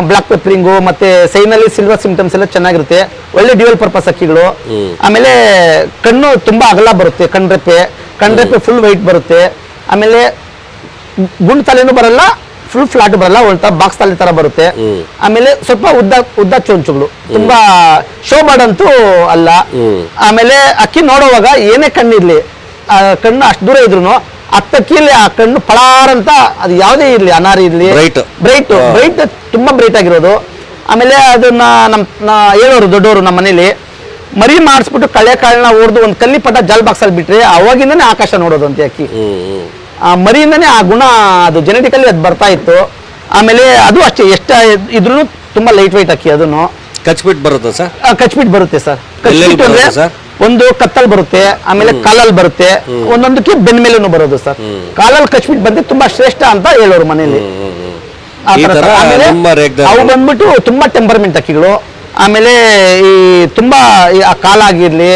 ಬ್ಲಾಕ್ ಪೆಪ್ರಿಂಗು, ಮತ್ತೆ ಸೈನಲ್ಲಿ ಸಿಲ್ವರ್ ಸಿಂಪ್ಟಮ್ಸ್ ಎಲ್ಲ ಚೆನ್ನಾಗಿರುತ್ತೆ. ಒಳ್ಳೆ ಡ್ಯೂಯಲ್ ಪರ್ಪಸ್ ಅಕ್ಕಿಗಳು. ಆಮೇಲೆ ಕಣ್ಣು ತುಂಬಾ ಅಗಲ ಬರುತ್ತೆ, ಕಣ್ರೆಪ್ಪೆ ಫುಲ್ ವೈಟ್ ಬರುತ್ತೆ. ಆಮೇಲೆ ಗುಂಡ್ ತಲೆನೂ ಬರಲ್ಲ, ಫುಲ್ ಫ್ಲಾಟ್ ಬರಲ್ಲ, ಒಳ್ತಾ ಬಾಕ್ಸ್ ತಲೆ ತರ ಬರುತ್ತೆ. ಆಮೇಲೆ ಸ್ವಲ್ಪ ಉದ್ದ ಚೊಂಚುಗಳು, ತುಂಬಾ ಶೋ ಮಾಡಂತೂ ಅಲ್ಲ. ಆಮೇಲೆ ಅಕ್ಕಿ ನೋಡುವಾಗ ಏನೇ ಕಣ್ಣಿರ್ಲಿ, ಕಣ್ಣು ಅಷ್ಟು ದೂರ ಇದ್ರು ಅಕ್ಕೀಲಿ ಆ ಕಣ್ಣು ಪಳಾರ್ ಅಂತ, ಅದು ಯಾವುದೇ ಇರ್ಲಿ, ಅನಾರಿ ಇರ್ಲಿ, ಬ್ರೈಟ್ ತುಂಬಾ ಬ್ರೈಟ್ ಆಗಿರೋದು. ಆಮೇಲೆ ಅದನ್ನ ಹೇಳೋರು ದೊಡ್ಡವರು ನಮ್ಮ ಮನೇಲಿ, ಮರಿ ಮಾಡಿಸ್ಬಿಟ್ಟು ಕಳೆ ಕಾಳನ್ನ ಹೊಡೆದು ಒಂದು ಕಲ್ಲಿ ಪಟ ಜಲ್ ಬಾಕ್ಸ್ ಅಲ್ಲಿ ಬಿಟ್ರೆ ಅವಾಗಿಂದನೇ ಆಕಾಶ ನೋಡೋದು ಅಂತ ಅಕ್ಕಿ. ಆ ಮರಿಯಿಂದನೇ ಆ ಗುಣ, ಅದು ಜೆನೆಟಿಕಲಿ ಅದು ಬರ್ತಾ ಇತ್ತು. ಆಮೇಲೆ ಅದು ಅಷ್ಟೇ, ಎಷ್ಟ ಇದ್ರೂ ತುಂಬಾ ಲೈಟ್ ವೈಟ್ ಅಕ್ಕಿ. ಅದನ್ನು ಕಚ್ಬಿಟ್ಟು ಬರುತ್ತೆ ಸರ್? ಕಚ್ಬಿಟ್ಟು ಬರುತ್ತೆ ಸರ್. ಕಚ್ಬಿಟ್ಟು ಅಂದ್ರೆ ಒಂದು ಕತ್ತಲ್ ಬರುತ್ತೆ, ಆಮೇಲೆ ಕಾಲಲ್ಲಿ ಬರುತ್ತೆ, ಒಂದೊಂದಕ್ಕೆ ಬೆನ್ನ ಮೇಲೂ ಬರೋದು ಸರ್. ಕಾಲಲ್ಲಿ ಕಚ್ಬಿಟ್ಟು ಬಂದ್ರೆ ತುಂಬಾ ಶ್ರೇಷ್ಠ ಅಂತ ಹೇಳೋರು ಮನೇಲಿ. ಆಮೇಲೆ ಅವು ಬಂದ್ಬಿಟ್ಟು ತುಂಬಾ ಟೆಂಪರ್ಮೆಂಟ್ ಅಕ್ಕಿಗಳು. ಆಮೇಲೆ ಈ ತುಂಬಾ ಆ ಕಾಲ ಆಗಿರ್ಲಿ,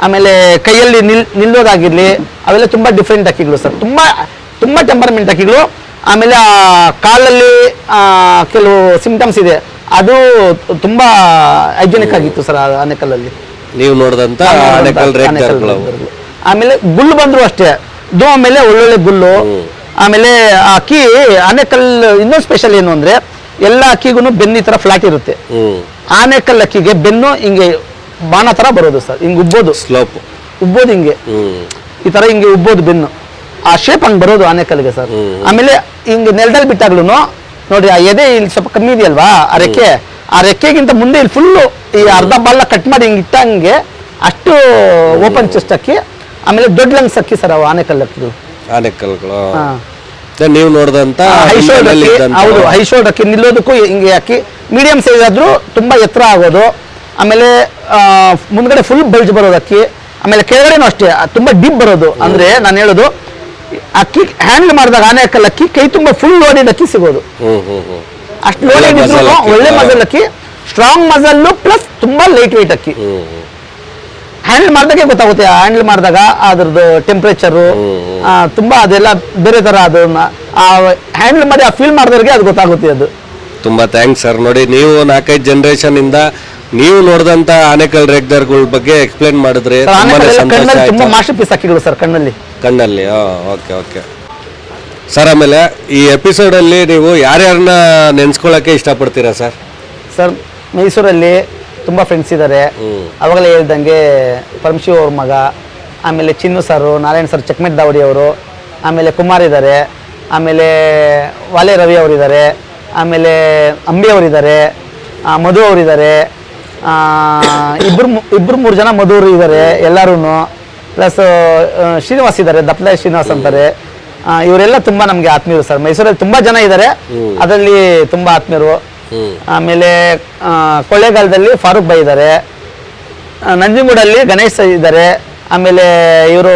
ಆಮೇಲೆ ಕೈಯಲ್ಲಿ ನಿಲ್ಲೋದಾಗಿರ್ಲಿ, ಅವೆಲ್ಲ ತುಂಬಾ ಡಿಫ್ರೆಂಟ್ ಅಕ್ಕಿಗಳು ಸರ್. ತುಂಬಾ ಟೆಂಪರ್ಮೆಂಟ್ ಅಕ್ಕಿಗಳು. ಆಮೇಲೆ ಆ ಕಾಲಲ್ಲಿ ಕೆಲವು ಸಿಂಪ್ಟಮ್ಸ್ ಇದೆ, ಅದು ತುಂಬಾ ಹೈಜೆನಿಕ್ ಆಗಿತ್ತು ಸರ್ ಆನೆಕಲ್ಲಲ್ಲಿ ನೀವು ನೋಡಿದಂತ ಆನೆಕಲ್ ರೇಗ್ದಾರ್ಗಳು. ಆಮೇಲೆ ಗುಲ್ಲು ಬಂದ್ರು ಅಷ್ಟೇ, ಧೂಮ ಮೇಲೆ ಒಳ್ಳೊಳ್ಳೆ ಗುಲ್ಲು. ಆಮೇಲೆ ಆ ಅಕ್ಕಿ ಆನೆಕಲ್ ಇನ್ನೊಂದು ಸ್ಪೆಷಲ್ ಏನು ಅಂದ್ರೆ, ಎಲ್ಲ ಅಕ್ಕಿಗೂ ಬೆನ್ನು ಈ ತರ ಫ್ಲಾಟ್ ಇರುತ್ತೆ. ಆನೆಕಲ್ ಅಕ್ಕಿಗೆ ಬೆನ್ನು ಹಿಂಗೆ ಬಾಣ ತರ ಬರೋದು ಸರ್, ಹಿಂಗೆ ಉಬ್ಬೋದು, ಸ್ಲೋಪ್ ಉಬ್ಬೋದು, ಹಿಂಗೆ ಈ ತರ ಹಿಂಗೆ ಉಬ್ಬೋದು ಬೆನ್ನು, ಆ ಶೇಪ್ ಹಂಗೆ ಬರೋದು ಆನೆಕಲ್ಗೆ ಸರ್. ಆಮೇಲೆ ಹಿಂಗೆ ನೆಲದಲ್ಲಿ ಬಿಟ್ಟಾಗ್ಲೂ ನೋಡಿ, ಆ ಎದೆ ಇಲ್ಲಿ ಸ್ವಲ್ಪ ಕಮ್ಮಿ ಇದೆಯಲ್ವಾ, ಆ ರೆಕ್ಕೆಗಿಂತ ಮುಂದೆ ಇಲ್ಲಿ ಫುಲ್ಲು ಈ ಅರ್ಧ ಬಾಲ್ನ ಕಟ್ ಮಾಡಿ ಹಿಂಗೆ ಇಟ್ಟಂಗೆ ಅಷ್ಟು ಓಪನ್ ಚೆಸ್ಟ್ ಅಕ್ಕಿ. ಆಮೇಲೆ ದೊಡ್ಡ ಲಂಗ್ಸ್ ಅಕ್ಕಿ ಸರ್ ಅವು ಆನೆಕಲ್ ಅಕ್ಕಿಗಳು. ನೀವು ನೋಡಿದಂತ ಹೌದು, ಹೈ ಶೋಲ್ಡರ್ ಅಕ್ಕಿ, ನಿಲ್ಲೋದಕ್ಕೂ ಹಿಂಗೆ ಅಕ್ಕಿ ಮೀಡಿಯಂ ಸೈಜ್ ಆದ್ರೂ ತುಂಬಾ ಎತ್ತರ ಆಗೋದು. ಆಮೇಲೆ ಮುಂದ್ಗಡೆ ಫುಲ್ ಬಲ್ಜ್ ಬರೋದು ಅಕ್ಕಿ. ಆಮೇಲೆ ಕೆಳಗಡೆನೂ ಅಷ್ಟೇ ತುಂಬಾ ಡೀಪ್ ಬರೋದು. ಅಂದ್ರೆ ನಾನು ಹೇಳೋದು, ಅಕ್ಕಿ ಹ್ಯಾಂಡಲ್ ಮಾಡಿದಾಗ ಆನೆಕಲ್ ಅಕ್ಕಿ ಕೈ ತುಂಬಾ ಫುಲ್ ಲೋಡೆಡ್ ಅಕ್ಕಿ ಸಿಗೋದು. ಅಷ್ಟು ಲೋಡೆಡ್ ಇದ್ರು ಒಳ್ಳೆ ಮಜಲ್ ಅಕ್ಕಿ, ಸ್ಟ್ರಾಂಗ್ ಮಜಲ್ಲು ಪ್ಲಸ್ ತುಂಬಾ ಲೈಟ್ ವೆಯ್ಟ್ ಅಕ್ಕಿ. ಹ್ಯಾಂಡಲ್ ಮಾಡಿದಾಗೆ ಗೊತ್ತಾಗುತ್ತೆ, ಹ್ಯಾಂಡಲ್ ಮಾಡಿದಾಗ ಅದ್ರದ್ದು ಟೆಂಪ್ರೇಚರು ತುಂಬಾ ಅದೆಲ್ಲ ಬೇರೆ ತರ, ಅದನ್ನ ಹ್ಯಾಂಡಲ್ ಮಾಡಿ ಆ ಫೀಲ್ ಮಾಡಿದವ್ರಿಗೆ ಅದು ಗೊತ್ತಾಗುತ್ತೆ. ಅದು ತುಂಬಾ ಥ್ಯಾಂಕ್ಸ್ ಸರ್. ನೋಡಿ, ನೀವು 4-5 ಜನರೇಷನ್ ಇಂದ ನೀವು ನೋಡಿದಂತ ಆನೆಕಲ್ ರೇಗ್ದಾರ್ಗಳ ಬಗ್ಗೆ ಎಕ್ಸ್ಪ್ಲೇನ್ ಮಾಡಿದ್ರಿ. ತುಂಬಾ ಮಾಸ್ಟರ್ ಪೀಸ್ ಅಕ್ಕಿಗಳು ಸರ್ ಕಣ್ಣಲ್ಲಿ. Okay sir. ಆಮೇಲೆ ಈ ಎಪಿಸೋಡ್ ಅಲ್ಲಿ ನೀವು ಯಾರ್ಯಾರನ್ನ ನೆನ್ಸ್ಕೊಳಕ್ಕೆ ಇಷ್ಟಪಡ್ತೀರಾ ಸರ್? ಸರ್, ಮೈಸೂರಲ್ಲಿ ತುಂಬಾ ಫ್ರೆಂಡ್ಸ್ ಇದ್ದಾರೆ. ಅವಾಗಲೇ ಹೇಳ್ದಂಗೆ ಪರಮಶಿವ ಅವ್ರ ಮಗ, ಆಮೇಲೆ ಚಿನ್ನು ಸರ್, ನಾರಾಯಣ್ ಸರ್, ಚಕ್ಮೆಟ್ ದಾವಡಿ ಅವರು, ಆಮೇಲೆ ಕುಮಾರ್ ಇದ್ದಾರೆ, ಆಮೇಲೆ ವಾಲೆ ರವಿ ಅವರಿದ್ದಾರೆ, ಆಮೇಲೆ ಅಂಬಿ ಅವರಿದ್ದಾರೆ, ಮಧು ಅವರಿದ್ದಾರೆ, ಇಬ್ಬರು ಮೂರು ಜನ ಮಧುರು ಇದ್ದಾರೆ ಎಲ್ಲರೂ. ಪ್ಲಸ್ ಶ್ರೀನಿವಾಸ್ ಇದ್ದಾರೆ, ದಪ್ಲ ಶ್ರೀನಿವಾಸ್ ಅಂತಾರೆ. ಇವರೆಲ್ಲ ತುಂಬ ನಮಗೆ ಆತ್ಮೀಯರು ಸರ್. ಮೈಸೂರಲ್ಲಿ ತುಂಬ ಜನ ಇದ್ದಾರೆ, ಅದರಲ್ಲಿ ತುಂಬ ಆತ್ಮೀಯರು. ಆಮೇಲೆ ಕೊಳ್ಳೇಗಾಲದಲ್ಲಿ ಫಾರೂಕ್ ಭಾಯ್ ಇದ್ದಾರೆ, ನಂಜನಗೂಡಲ್ಲಿ ಗಣೇಶ್ ಇದ್ದಾರೆ, ಆಮೇಲೆ ಇವರು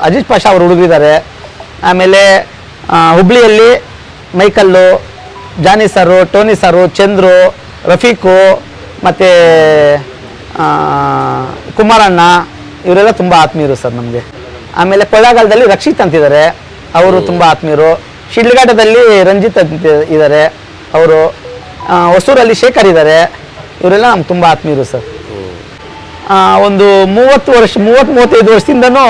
ಅಜಿತ್ ಪಾಷಾ ಅವರು ಹುಡುಗರಿದ್ದಾರೆ, ಆಮೇಲೆ ಹುಬ್ಳಿಯಲ್ಲಿ ಮೈಕಲ್ಲು, ಜಾನಿ ಸರು, ಟೋನಿ ಸರು, ಚಂದ್ರು, ರಫೀಕು ಮತ್ತು ಕುಮಾರಣ್ಣ, ಇವರೆಲ್ಲ ತುಂಬ ಆತ್ಮೀಯರು ಸರ್ ನಮಗೆ. ಆಮೇಲೆ ಕೊಳ್ಳೇಗಾಲದಲ್ಲಿ ರಕ್ಷಿತ್ ಅಂತಿದ್ದಾರೆ, ಅವರು ತುಂಬ ಆತ್ಮೀಯರು. ಶಿಡ್ಲಘಾಟದಲ್ಲಿ ರಂಜಿತ್ ಅಂತ ಇದ್ದಾರೆ ಅವರು. ಹೊಸೂರಲ್ಲಿ ಶೇಖರ್ ಇದ್ದಾರೆ, ಇವರೆಲ್ಲ ನಮ್ಗೆ ತುಂಬ ಆತ್ಮೀಯರು ಸರ್. ಒಂದು 30-35 ವರ್ಷದಿಂದನೂ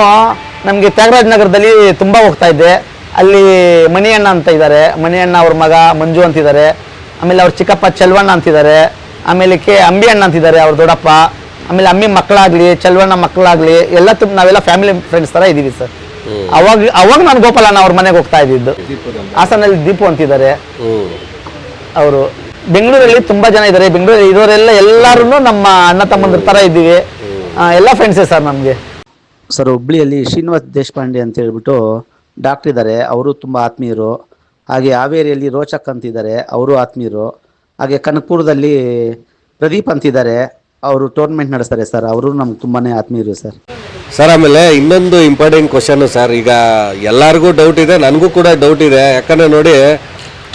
ನಮಗೆ ತ್ಯಾಗರಾಜ ನಗರದಲ್ಲಿ ತುಂಬ ಹೋಗ್ತಾ ಇದ್ದೆ. ಅಲ್ಲಿ ಮಣಿಯಣ್ಣ ಅಂತ ಇದ್ದಾರೆ, ಮಣಿಯಣ್ಣ ಅವ್ರ ಮಗ ಮಂಜು ಅಂತಿದ್ದಾರೆ, ಆಮೇಲೆ ಅವ್ರ ಚಿಕ್ಕಪ್ಪ ಚಲ್ವಣ್ಣ ಅಂತಿದ್ದಾರೆ, ಆಮೇಲೆ ಅಂಬಿ ಅಣ್ಣ ಅಂತಿದ್ದಾರೆ ಅವ್ರ ದೊಡ್ಡಪ್ಪ, ಆಮೇಲೆ ಅಮ್ಮಿ ಮಕ್ಕಳಾಗಲಿ ಚಲ್ವಣ್ಣ ಮಕ್ಕಳಾಗಲಿ ಎಲ್ಲ ನಾವೆಲ್ಲ ಫ್ಯಾಮಿಲಿ ಫ್ರೆಂಡ್ಸ್ ಥರ ಇದ್ದೀವಿ ಸರ್. ಅವಾಗ ನಾನು ಗೋಪಾಲಣ್ಣ ಅವ್ರ ಮನೆಗೆ ಹೋಗ್ತಾ ಇದ್ದಿದ್ದು. ಹಾಸನಲ್ಲಿ ದೀಪು ಅಂತಿದ್ದಾರೆ ಅವರು. ಬೆಂಗಳೂರಲ್ಲಿ ತುಂಬ ಜನ ಇದ್ದಾರೆ, ಬೆಂಗಳೂರಲ್ಲಿ ಇರೋರೆಲ್ಲ ಎಲ್ಲರೂ ನಮ್ಮ ಅಣ್ಣ ತಮ್ಮಂದ್ರ ಥರ ಇದ್ದೀವಿ, ಎಲ್ಲ ಫ್ರೆಂಡ್ಸೇ ಸರ್ ನಮಗೆ. ಸರ್ ಹುಬ್ಳಿಯಲ್ಲಿ ಶ್ರೀನಿವಾಸ್ ದೇಶಪಾಂಡೆ ಅಂತ ಹೇಳ್ಬಿಟ್ಟು ಡಾಕ್ಟರ್ ಇದ್ದಾರೆ, ಅವರು ತುಂಬ ಆತ್ಮೀಯರು. ಹಾಗೆ ಹಾವೇರಿಯಲ್ಲಿ ರೋಚಕ್ ಅಂತಿದ್ದಾರೆ, ಅವರು ಆತ್ಮೀಯರು. ಹಾಗೆ ಕನಕಪುರದಲ್ಲಿ ಪ್ರದೀಪ್ ಅಂತಿದ್ದಾರೆ, ಅವರು ಟೂರ್ನಮೆಂಟ್ ನಡೆಸ್ತಾರೆ ಸರ್, ಅವರು ನಮ್ಗೆ ತುಂಬಾ ಆತ್ಮೀಯರು ಸರ್. ಸರ್ ಆಮೇಲೆ ಇನ್ನೊಂದು ಇಂಪಾರ್ಟೆಂಟ್ ಕ್ವಶನ್ನು ಸರ್, ಈಗ ಎಲ್ಲರಿಗೂ ಡೌಟ್ ಇದೆ, ನನಗೂ ಕೂಡ ಡೌಟ್ ಇದೆ. ಯಾಕಂದರೆ ನೋಡಿ,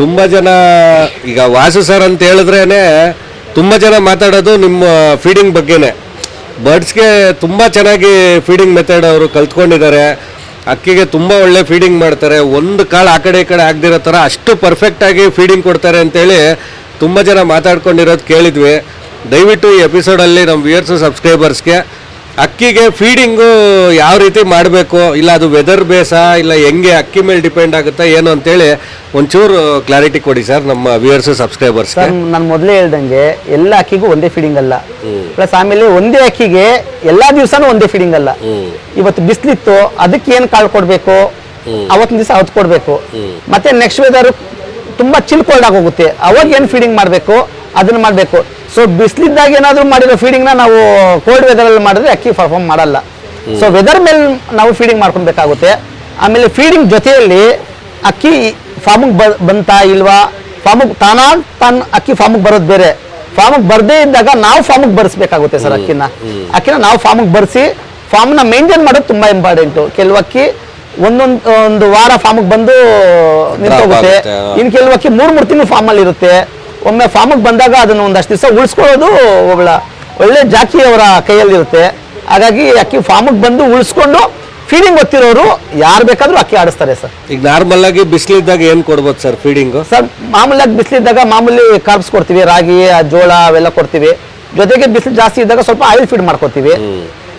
ತುಂಬ ಜನ ಈಗ ವಾಸು ಸರ್ ಅಂತ ಹೇಳಿದ್ರೇ ತುಂಬ ಜನ ಮಾತಾಡೋದು ನಿಮ್ಮ ಫೀಡಿಂಗ್ ಬಗ್ಗೆನೇ. ಬರ್ಡ್ಸ್ಗೆ ತುಂಬ ಚೆನ್ನಾಗಿ ಫೀಡಿಂಗ್ ಮೆಥಡ್ ಅವರು ಕಲ್ತ್ಕೊಂಡಿದ್ದಾರೆ, ಅಕ್ಕಿಗೆ ತುಂಬ ಒಳ್ಳೆ ಫೀಡಿಂಗ್ ಮಾಡ್ತಾರೆ, ಒಂದು ಕಾಳು ಆ ಕಡೆ ಈ ಕಡೆ ಆಗದಿರೋ ಥರ ಅಷ್ಟು ಪರ್ಫೆಕ್ಟಾಗಿ ಫೀಡಿಂಗ್ ಕೊಡ್ತಾರೆ ಅಂತೇಳಿ ತುಂಬ ಜನ ಮಾತಾಡ್ಕೊಂಡಿರೋದು ಕೇಳಿದ್ವಿ. ದಯವಿಟ್ಟು ಈ ಎಪಿಸೋಡಲ್ಲಿ ನಮ್ಮ ವ್ಯೂಯರ್ಸು ಸಬ್ಸ್ಕ್ರೈಬರ್ಸ್ಗೆ ಅಕ್ಕಿಗೆ ಫೀಡಿಂಗು ಯಾವ ರೀತಿ ಮಾಡಬೇಕು, ಇಲ್ಲ ಅದು ವೆದರ್ ಬೇಸಾ ಇಲ್ಲ ಹೆಂಗೆ ಅಕ್ಕಿ ಮೇಲೆ ಡಿಪೆಂಡ್ ಆಗುತ್ತಾ ಏನು ಅಂತೇಳಿ ಒಂಚೂರು ಕ್ಲಾರಿಟಿ ಕೊಡಿ ಸರ್ ನಮ್ಮ ವ್ಯೂಯರ್ಸು ಸಬ್ಸ್ಕ್ರೈಬರ್ಸ್. ಸರ್ ನಾನು ಮೊದಲೇ ಹೇಳ್ದಂಗೆ ಎಲ್ಲ ಅಕ್ಕಿಗೂ ಒಂದೇ ಫೀಡಿಂಗ್ ಅಲ್ಲ, ಪ್ಲಸ್ ಆಮೇಲೆ ಒಂದೇ ಅಕ್ಕಿಗೆ ಎಲ್ಲಾ ದಿವಸನೂ ಒಂದೇ ಫೀಡಿಂಗ್ ಅಲ್ಲ. ಇವತ್ತು ಬಿಸಿಲಿತ್ತು, ಅದಕ್ಕೆ ಏನು ಕಾಳು ಕೊಡಬೇಕು ಅವತ್ತಿನ ದಿವಸ ಅವತ್ತು ಕೊಡಬೇಕು. ಮತ್ತೆ ನೆಕ್ಸ್ಟ್ ವೆದರ್ ತುಂಬಾ ಚಿಲ್ ಕೋಲ್ಡ್ ಆಗಿ ಹೋಗುತ್ತೆ, ಅವಾಗ ಏನು ಫೀಡಿಂಗ್ ಮಾಡಬೇಕು ಅದನ್ನ ಮಾಡಬೇಕು. ಸೊ ಬಿಸಿಲಿದ್ದಾಗ ಏನಾದರೂ ಮಾಡಿರೋ ಫೀಡಿಂಗ್ನ ನಾವು ಕೋಲ್ಡ್ ವೆದರಲ್ಲಿ ಮಾಡಿದ್ರೆ ಅಕ್ಕಿ ಪರ್ಫಾರ್ಮ್ ಮಾಡಲ್ಲ. ಸೊ ವೆದರ್ ಮೇಲೆ ನಾವು ಫೀಡಿಂಗ್ ಮಾಡ್ಕೊಬೇಕಾಗುತ್ತೆ. ಆಮೇಲೆ ಫೀಡಿಂಗ್ ಜೊತೆಯಲ್ಲಿ ಅಕ್ಕಿ ಫಾರ್ಮಿಗೆ ಬಂತಾ ಇಲ್ವಾ, ಫಾರ್ಮಿಗೆ ತಾನು ಅಕ್ಕಿ ಫಾರ್ಮಿಗೆ ಬರೋದು ಬೇರೆ, ಫಾರ್ಮಿಗೆ ಬರದೇ ಇದ್ದಾಗ ನಾವು ಫಾರ್ಮಿಗೆ ಬರೆಸ್ಬೇಕಾಗುತ್ತೆ ಸರ್. ಅಕ್ಕಿನ ನಾವು ಫಾರ್ಮಿಗೆ ಬರೆಸಿ ಫಾರ್ಮ್ನ ಮೇಂಟೈನ್ ಮಾಡೋದು ತುಂಬ ಇಂಪಾರ್ಟೆಂಟು. ಕೆಲವು ಅಕ್ಕಿ ಒಂದು ವಾರ ಫಾರ್ಮಿಗೆ ಬಂದು ನಿಂತೋಗುತ್ತೆ, ಇನ್ನು ಕೆಲವು ಅಕ್ಕಿ 3 ತಿಂಗಳು ಫಾರ್ಮಲ್ಲಿ ಇರುತ್ತೆ. ಒಮ್ಮೆ ಫಾರ್ಮಿಗೆ ಬಂದಾಗ ಅದನ್ನು ಒಂದಷ್ಟು ದಿವಸ ಉಳಿಸ್ಕೊಳ್ಳೋದು ಒಳ್ಳೆ ಜಾಕಿ ಅವರ ಕೈಯಲ್ಲಿರುತ್ತೆ. ಹಾಗಾಗಿ ಅಕ್ಕಿ ಫಾರ್ಮಿಗೆ ಬಂದು ಉಳಿಸ್ಕೊಂಡು ಫೀಡಿಂಗ್ ಗೊತ್ತಿರೋರು ಯಾರು ಬೇಕಾದ್ರೂ ಅಕ್ಕಿ ಆಡಿಸ್ತಾರೆ ಸರ್. ಈಗ ನಾರ್ಮಲ್ ಆಗಿ ಬಿಸಿಲಿದ್ದಾಗ ಏನು ಕೊಡ್ಬೋದು ಸರ್ ಫೀಡಿಂಗು? ಸರ್ ಮಾಮೂಲಾಗಿ ಬಿಸಿಲಿದ್ದಾಗ ಮಾಮೂಲಿ ಕಾರ್ಬ್ಸ್ ಕೊಡ್ತೀವಿ, ರಾಗಿ ಜೋಳ ಅವೆಲ್ಲ ಕೊಡ್ತೀವಿ. ಜೊತೆಗೆ ಬಿಸಿಲು ಜಾಸ್ತಿ ಇದ್ದಾಗ ಸ್ವಲ್ಪ ಆಯಿಲ್ ಫೀಡ್ ಮಾಡ್ಕೋತೀವಿ.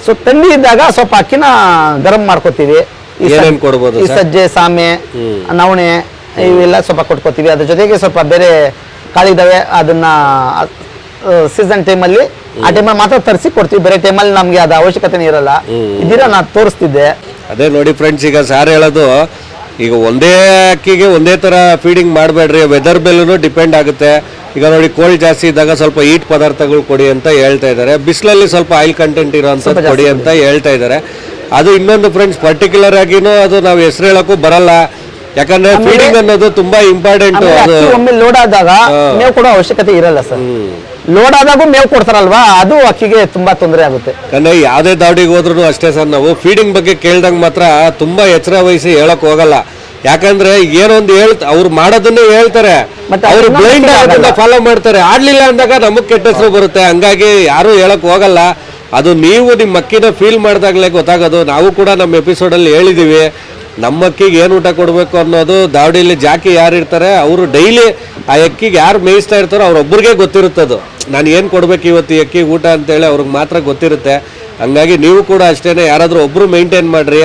ಸೊ ಥಂಡಿ ಇದ್ದಾಗ ಸ್ವಲ್ಪ ಅಕ್ಕಿನ ಗರಂ ಮಾಡ್ಕೋತೀವಿ. ಏನೇನು ಕೊಡ್ಬೋದು? ಈ ಸಜ್ಜೆ, ಸಾಮೆ, ನವಣೆ ಇವೆಲ್ಲ ಸ್ವಲ್ಪ ಕೊಟ್ಕೋತೀವಿ. ಅದ್ರ ಜೊತೆಗೆ ಸ್ವಲ್ಪ ಬೇರೆ ಕಾಳಿದಾವೆ, ಅದನ್ನ ಸೀಸನ್ ಟೈಮಲ್ಲಿ ಆ ಟೈಮಲ್ಲಿ ಮಾತ್ರ ತರಿಸಿ ಕೊಡ್ತೀವಿ. ಬೇರೆ ಟೈಮಲ್ಲಿ ನಮಗೆ ಅದು ಅವಶ್ಯಕತೆನೇ ಇರಲ್ಲ. ಇದೀರ ನಾನು ತೋರಿಸ್ತಿದ್ದೆ. ಅದೇ ನೋಡಿ ಫ್ರೆಂಡ್ಸ್, ಈಗ ಸಾರ್ ಹೇಳೋದು, ಈಗ ಒಂದೇ ಅಕ್ಕಿಗೆ ಒಂದೇ ಥರ ಫೀಡಿಂಗ್ ಮಾಡಬೇಡ್ರಿ, ವೆದರ್ ಮೇಲೂ ಡಿಪೆಂಡ್ ಆಗುತ್ತೆ. ಈಗ ನೋಡಿ ಕೋಲ್ಡ್ ಜಾಸ್ತಿ ಇದ್ದಾಗ ಸ್ವಲ್ಪ ಈಟ್ ಪದಾರ್ಥಗಳು ಕೊಡಿ ಅಂತ ಹೇಳ್ತಾ ಇದ್ದಾರೆ, ಬಿಸಿಲಲ್ಲಿ ಸ್ವಲ್ಪ ಆಯಿಲ್ ಕಂಟೆಂಟ್ ಇರೋಂಥದ್ದು ಕೊಡಿ ಅಂತ ಹೇಳ್ತಾ ಇದ್ದಾರೆ. ಅದು ಇನ್ನೊಂದು ಫ್ರೆಂಡ್ಸ್, ಪರ್ಟಿಕ್ಯುಲರ್ ಆಗಿನೂ ಅದು ನಾವು ಹೆಸರು ಹೇಳೋಕ್ಕೂ ಬರಲ್ಲ, ಯಾಕಂದ್ರೆ ಫೀಡಿಂಗ್ ಅನ್ನೋದು ತುಂಬಾ ಇಂಪಾರ್ಟೆಂಟ್. ಒಮ್ಮೆ ಲೋಡ್ ಆದಾಗ ಮೇವು ಕೊಡೋ ಅವಶ್ಯಕತೆ ಇರಲ್ಲ ಸರ್. ಲೋಡ್ ಆದಾಗೂ ಮೇವು ಕೊಡ್ತಾರಲ್ವಾ, ಅದು ಅಕ್ಕಿಗೆ ತುಂಬಾ ತೊಂದರೆ ಆಗುತ್ತೆ. ಯಾಕಂದ್ರೆ ಯಾವುದೇ ದಾವಡಿಗೆ ಹೋದ್ರು ಅಷ್ಟೇ ಸರ್, ನಾವು ಫೀಡಿಂಗ್ ಬಗ್ಗೆ ಕೇಳ್ದಂಗೆ ಮಾತ್ರ ತುಂಬಾ ಎಚ್ಚರ ವಹಿಸಿ ಹೇಳಕ್ ಹೋಗಲ್ಲ. ಯಾಕಂದ್ರೆ ಏನೊಂದು ಅವ್ರು ಮಾಡೋದನ್ನೇ ಹೇಳ್ತಾರೆ, ಅವ್ರು ಬ್ಲೈಂಡ್ ಅದನ್ನ ಫಾಲೋ ಮಾಡ್ತಾರೆ. ಆಡ್ಲಿಲ್ಲ ಅಂದಾಗ ನಮಗ್ ಕೆಟ್ಟ ಹೆಸರು ಬರುತ್ತೆ. ಹಂಗಾಗಿ ಯಾರು ಹೇಳಕ್ ಹೋಗಲ್ಲ. ಅದು ನೀವು ನಿಮ್ಮ ಅಕ್ಕಿನ ಫೀಲ್ ಮಾಡಿದಾಗಲೇ ಗೊತ್ತಾಗೋದು. ನಾವು ಕೂಡ ನಮ್ಮ ಎಪಿಸೋಡಲ್ಲಿ ಹೇಳಿದ್ದೀವಿ, ನಮ್ಮ ಅಕ್ಕಿಗೆ ಏನು ಊಟ ಕೊಡಬೇಕು ಅನ್ನೋದು ದಾವಡಿಯಲ್ಲಿ ಜಾಕಿ ಯಾರು ಇರ್ತಾರೆ ಅವರು ಡೈಲಿ ಆ ಅಕ್ಕಿಗೆ ಯಾರು ಮೇಯಿಸ್ತಾ ಇರ್ತಾರೋ ಅವ್ರೊಬ್ಬರಿಗೆ ಗೊತ್ತಿರುತ್ತದು, ನಾನು ಏನು ಕೊಡಬೇಕು ಇವತ್ತು ಈ ಅಕ್ಕಿಗೆ ಊಟ ಅಂತೇಳಿ ಅವ್ರಿಗೆ ಮಾತ್ರ ಗೊತ್ತಿರುತ್ತೆ. ಹಂಗಾಗಿ ನೀವು ಕೂಡ ಅಷ್ಟೇ, ಯಾರಾದರೂ ಒಬ್ಬರು ಮೇಂಟೈನ್ ಮಾಡಿರಿ.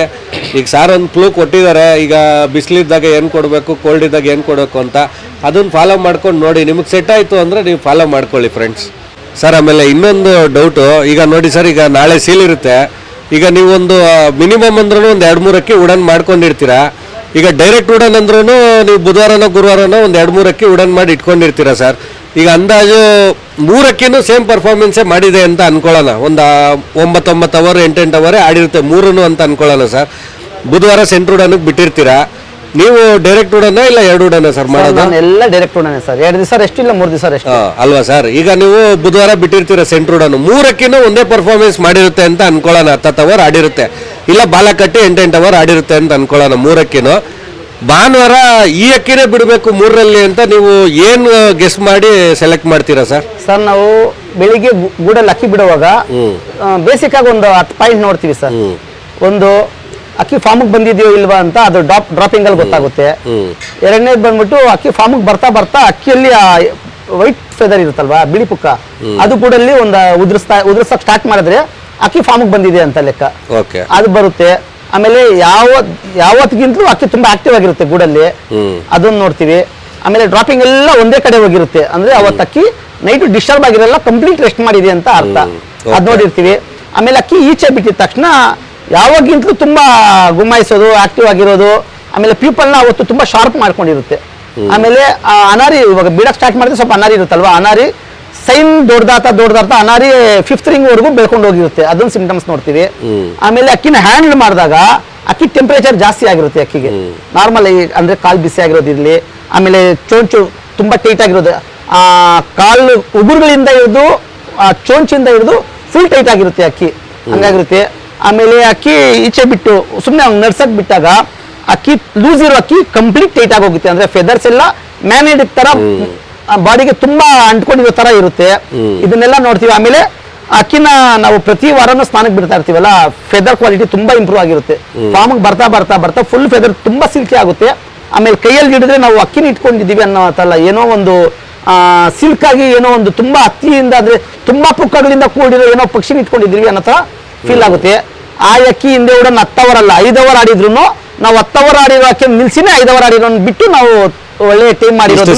ಈಗ ಸಾರ್ ಒಂದು ಕ್ಲೂ ಕೊಟ್ಟಿದ್ದಾರೆ, ಈಗ ಬಿಸಿಲಿದ್ದಾಗ ಏನು ಕೊಡಬೇಕು, ಕೋಲ್ಡ್ ಇದ್ದಾಗ ಏನು ಕೊಡಬೇಕು ಅಂತ, ಅದನ್ನು ಫಾಲೋ ಮಾಡ್ಕೊಂಡು ನೋಡಿ. ನಿಮಗೆ ಸೆಟ್ ಆಯಿತು ಅಂದರೆ ನೀವು ಫಾಲೋ ಮಾಡ್ಕೊಳ್ಳಿ ಫ್ರೆಂಡ್ಸ್. ಸರ್ ಆಮೇಲೆ ಇನ್ನೊಂದು ಡೌಟು, ಈಗ ನೋಡಿ ಸರ್, ಈಗ ನಾಳೆ ಸೀಲ್ ಇರುತ್ತೆ. ಈಗ ನೀವೊಂದು ಮಿನಿಮಮ್ ಅಂದ್ರೂ ಒಂದು 2-3 ಅಕ್ಕಿ ಉಡನ್ ಮಾಡ್ಕೊಂಡಿರ್ತೀರಾ. ಈಗ ಡೈರೆಕ್ಟ್ ಉಡನ್ ಅಂದ್ರೂ ನೀವು ಬುಧವಾರನೋ ಗುರುವಾರನೋ ಒಂದು 2-3 ಅಕ್ಕಿ ಉಡನ್ ಮಾಡಿ ಇಟ್ಕೊಂಡಿರ್ತೀರಾ ಸರ್. ಈಗ ಅಂದಾಜು 3 ಅಕ್ಕಿನೂ ಸೇಮ್ ಪರ್ಫಾರ್ಮೆನ್ಸೇ ಮಾಡಿದೆ ಅಂತ ಅನ್ಕೊಳ್ಳೋಣ. ಒಂದು 9 ಅವರ್ 8 ಅವರೇ ಆಡಿರುತ್ತೆ 3 ಅಂತ ಅನ್ಕೊಳ್ಳೋಣ ಸರ್. ಬುಧವಾರ ಸೆಂಟ್ರ್ ಉಡನ್ಗೆ ಬಿಟ್ಟಿರ್ತೀರಾ, ನೀವು ಡೈರೆಕ್ಟ್ ಉಡನ ಇಲ್ಲ 2 ಉಡನ ಸರ್ ಮಾಡೋದು? ನಾನು ಎಲ್ಲ ಡೈರೆಕ್ಟ್ ಉಡನೆ ಸರ್. 2 ದಿವಸ ರೆಸ್ಟ್ ಇಲ್ಲ 3 ದಿವಸ ರೆಸ್ಟ್ ಅಲ್ವಾ ಸರ್? ಈಗ ನೀವು ಬುಧವಾರ ಬಿಟ್ಟಿರ್ತೀರ ಸೆಂಟ್ರ್ ಉಡನ್, 3 ಅಕ್ಕಿನೂ ಒಂದೇ ಪರ್ಫಾರ್ಮೆನ್ಸ್ ಮಾಡಿರುತ್ತೆ ಅಂತ ಅನ್ಕೊಳ್ಳೋಣ. 10 ಅವರ್ ಆಡಿರುತ್ತೆ, ಇಲ್ಲ ಬಾಲ ಕಟ್ಟಿ 8 ಅವರ್ ಆಡಿರುತ್ತೆ ಅಂತ ಅನ್ಕೊಳ್ಳೋಣ 3 ಅಕ್ಕಿನೂ. ಭಾನುವಾರ ಈ ಅಕ್ಕಿನೇ ಬಿಡಬೇಕು 3ರಲ್ಲಿ ಅಂತ ನೀವು ಏನು ಗೆಸ್ ಮಾಡಿ ಸೆಲೆಕ್ಟ್ ಮಾಡ್ತೀರಾ ಸರ್? ಸರ್ ನಾವು ಬೆಳಿಗ್ಗೆ ಗೂಡಲ್ಲಿ ಅಕ್ಕಿ ಬಿಡುವಾಗ ಬೇಸಿಕ್ ಆಗಿ ಒಂದು 10 ಪಾಯಿಂಟ್ ನೋಡ್ತೀವಿ ಸರ್. ಒಂದು ಅಕ್ಕಿ ಫಾರ್ಮಿಗೆ ಬಂದಿದೆಯೋ ಇಲ್ವಾ ಅಂತ ಅದು ಡ್ರಾಪಿಂಗ್ ಅಲ್ಲಿ ಗೊತ್ತಾಗುತ್ತೆ. ಎರಡನೇದು ಬಂದ್ಬಿಟ್ಟು ಅಕ್ಕಿ ಫಾರ್ಮಿಗೆ ಬರ್ತಾ ಬರ್ತಾ ಅಕ್ಕಿಯಲ್ಲಿ ವೈಟ್ ಫೆದರ್ ಇರುತ್ತಲ್ವಾ, ಬಿಳಿ ಪುಕ್ಕ, ಅದು ಗೂಡಲ್ಲಿ ಒಂದು ಉದುರಿಸಕ್ ಸ್ಟಾರ್ಟ್ ಮಾಡಿದ್ರೆ ಅಕ್ಕಿ ಫಾರ್ಮಿಗೆ ಬಂದಿದೆ ಅಂತ ಲೆಕ್ಕ, ಅದು ಬರುತ್ತೆ. ಆಮೇಲೆ ಯಾವತ್ತಿಗಿಂತಲೂ ಅಕ್ಕಿ ತುಂಬಾ ಆಕ್ಟಿವ್ ಆಗಿರುತ್ತೆ ಗೂಡಲ್ಲಿ, ಅದನ್ನ ನೋಡ್ತೀವಿ. ಆಮೇಲೆ ಡ್ರಾಪಿಂಗ್ ಎಲ್ಲ ಒಂದೇ ಕಡೆ ಹೋಗಿರುತ್ತೆ, ಅಂದ್ರೆ ಅವತ್ತು ಅಕ್ಕಿ ನೈಟ್ ಡಿಸ್ಟರ್ಬ್ ಆಗಿರಲ್ಲ, ಕಂಪ್ಲೀಟ್ ರೆಸ್ಟ್ ಮಾಡಿದೆ ಅಂತ ಅರ್ಥ, ಅದ್ ನೋಡಿರ್ತೀವಿ. ಆಮೇಲೆ ಅಕ್ಕಿ ಈಚೆ ಬಿಟ್ಟಿದ ತಕ್ಷಣ ಯಾವಾಗಿಂತಲೂ ತುಂಬಾ ಗುಮ್ಮಾಯಿಸೋದು, ಆಕ್ಟಿವ್ ಆಗಿರೋದು. ಆಮೇಲೆ ಪೀಪಲ್ನ ಅವತ್ತು ತುಂಬಾ ಶಾರ್ಪ್ ಮಾಡ್ಕೊಂಡಿರುತ್ತೆ. ಆಮೇಲೆ ಅನಾರಿ ಇವಾಗ ಬಿಡಕ್ ಸ್ಟಾರ್ಟ್ ಮಾಡಿದ್ರೆ ಸ್ವಲ್ಪ ಅನಾರಿ ಇರುತ್ತಲ್ವಾ, ಅನಾರಿ ಸೈನ್ ದೊಡ್ಡದಾತ ಅನಾರಿ 5th ರಿಂಗ್ ವರೆಗೂ ಬೆಳ್ಕೊಂಡು ಹೋಗಿರುತ್ತೆ, ಅದೊಂದು ಸಿಂಪ್ಟಮ್ಸ್ ನೋಡ್ತೀವಿ. ಆಮೇಲೆ ಅಕ್ಕಿನ ಹ್ಯಾಂಡಲ್ ಮಾಡಿದಾಗ ಅಕ್ಕಿ ಟೆಂಪರೇಚರ್ ಜಾಸ್ತಿ ಆಗಿರುತ್ತೆ ಅಕ್ಕಿಗೆ, ನಾರ್ಮಲ್ ಅಂದ್ರೆ ಕಾಲು ಬಿಸಿ ಆಗಿರೋದಿರ್ಲಿ, ಆಮೇಲೆ ಚೋಂಚು ತುಂಬಾ ಟೈಟ್ ಆಗಿರೋದು, ಕಾಲು ಉಗುರುಗಳಿಂದ ಹಿಡಿದು ಚೋಂಚಿಂದ ಹಿಡಿದು ಫುಲ್ ಟೈಟ್ ಆಗಿರುತ್ತೆ ಅಕ್ಕಿ, ಹಂಗಾಗಿರುತ್ತೆ. ಆಮೇಲೆ ಅಕ್ಕಿ ಈಚೆ ಬಿಟ್ಟು ಸುಮ್ಮನೆ ನಡ್ಸಕ್ ಬಿಟ್ಟಾಗ ಅಕ್ಕಿ ಲೂಸ್ ಇರೋ ಅಕ್ಕಿ ಕಂಪ್ಲೀಟ್ ಟೈಟ್ ಆಗಿ ಹೋಗುತ್ತೆ, ಅಂದ್ರೆ ಫೆದರ್ಸ್ ಎಲ್ಲ ಮ್ಯಾನೇಡ್ ತರ ಬಾಡಿಗೆ ತುಂಬಾ ಅಂಟ್ಕೊಂಡಿರೋ ತರ ಇರುತ್ತೆ, ಇದನ್ನೆಲ್ಲ ನೋಡ್ತೀವಿ. ಆಮೇಲೆ ಅಕ್ಕಿನ ನಾವು ಪ್ರತಿ ವಾರನೂ ಸ್ನಾನಕ್ಕೆ ಬಿಡ್ತಾ ಇರ್ತೀವಲ್ಲ, ಫೆದರ್ ಕ್ವಾಲಿಟಿ ತುಂಬಾ ಇಂಪ್ರೂವ್ ಆಗಿರುತ್ತೆ. ಫಾರ್ಮ್ಗೆ ಬರ್ತಾ ಬರ್ತಾ ಬರ್ತಾ ಫುಲ್ ಫೆದರ್ ತುಂಬಾ ಸಿಲ್ಕಿ ಆಗುತ್ತೆ. ಆಮೇಲೆ ಕೈಯಲ್ಲಿ ಹಿಡಿದ್ರೆ ನಾವು ಅಕ್ಕಿನ ಇಟ್ಕೊಂಡಿದೀವಿ ಅನ್ನೋತಲ್ಲ, ಏನೋ ಒಂದು ಸಿಲ್ಕ್ ಆಗಿ ಏನೋ ಒಂದು ತುಂಬಾ ಹತ್ತಿಯಿಂದ ಅಂದ್ರೆ ತುಂಬಾ ಪುಕ್ಕಗಳಿಂದ ಕೂಡಿರೋ ಏನೋ ಪಕ್ಷಿನ ಇಟ್ಕೊಂಡಿದೀವಿ ಅನ್ನೋ ತರ ಫೀಲ್ ಆಗುತ್ತೆ. ಆ ಅಕ್ಕಿ ಹಿಂದೆ ಕೂಡ 10 ಅವರ್ ಅಲ್ಲ 5 ಅವರ್ ಆಡಿದ್ರು ನಾವು 10 ಅವರ್ ಆಡಿರೋ ಅಕ್ಕಿ ನಿಲ್ಸಿನೇ 5 ಅವರ್ ಆಡಿರೋ ಬಿಟ್ಟು ನಾವು ಒಳ್ಳೆ ಟೈಮ್ ಮಾಡಿರೋದು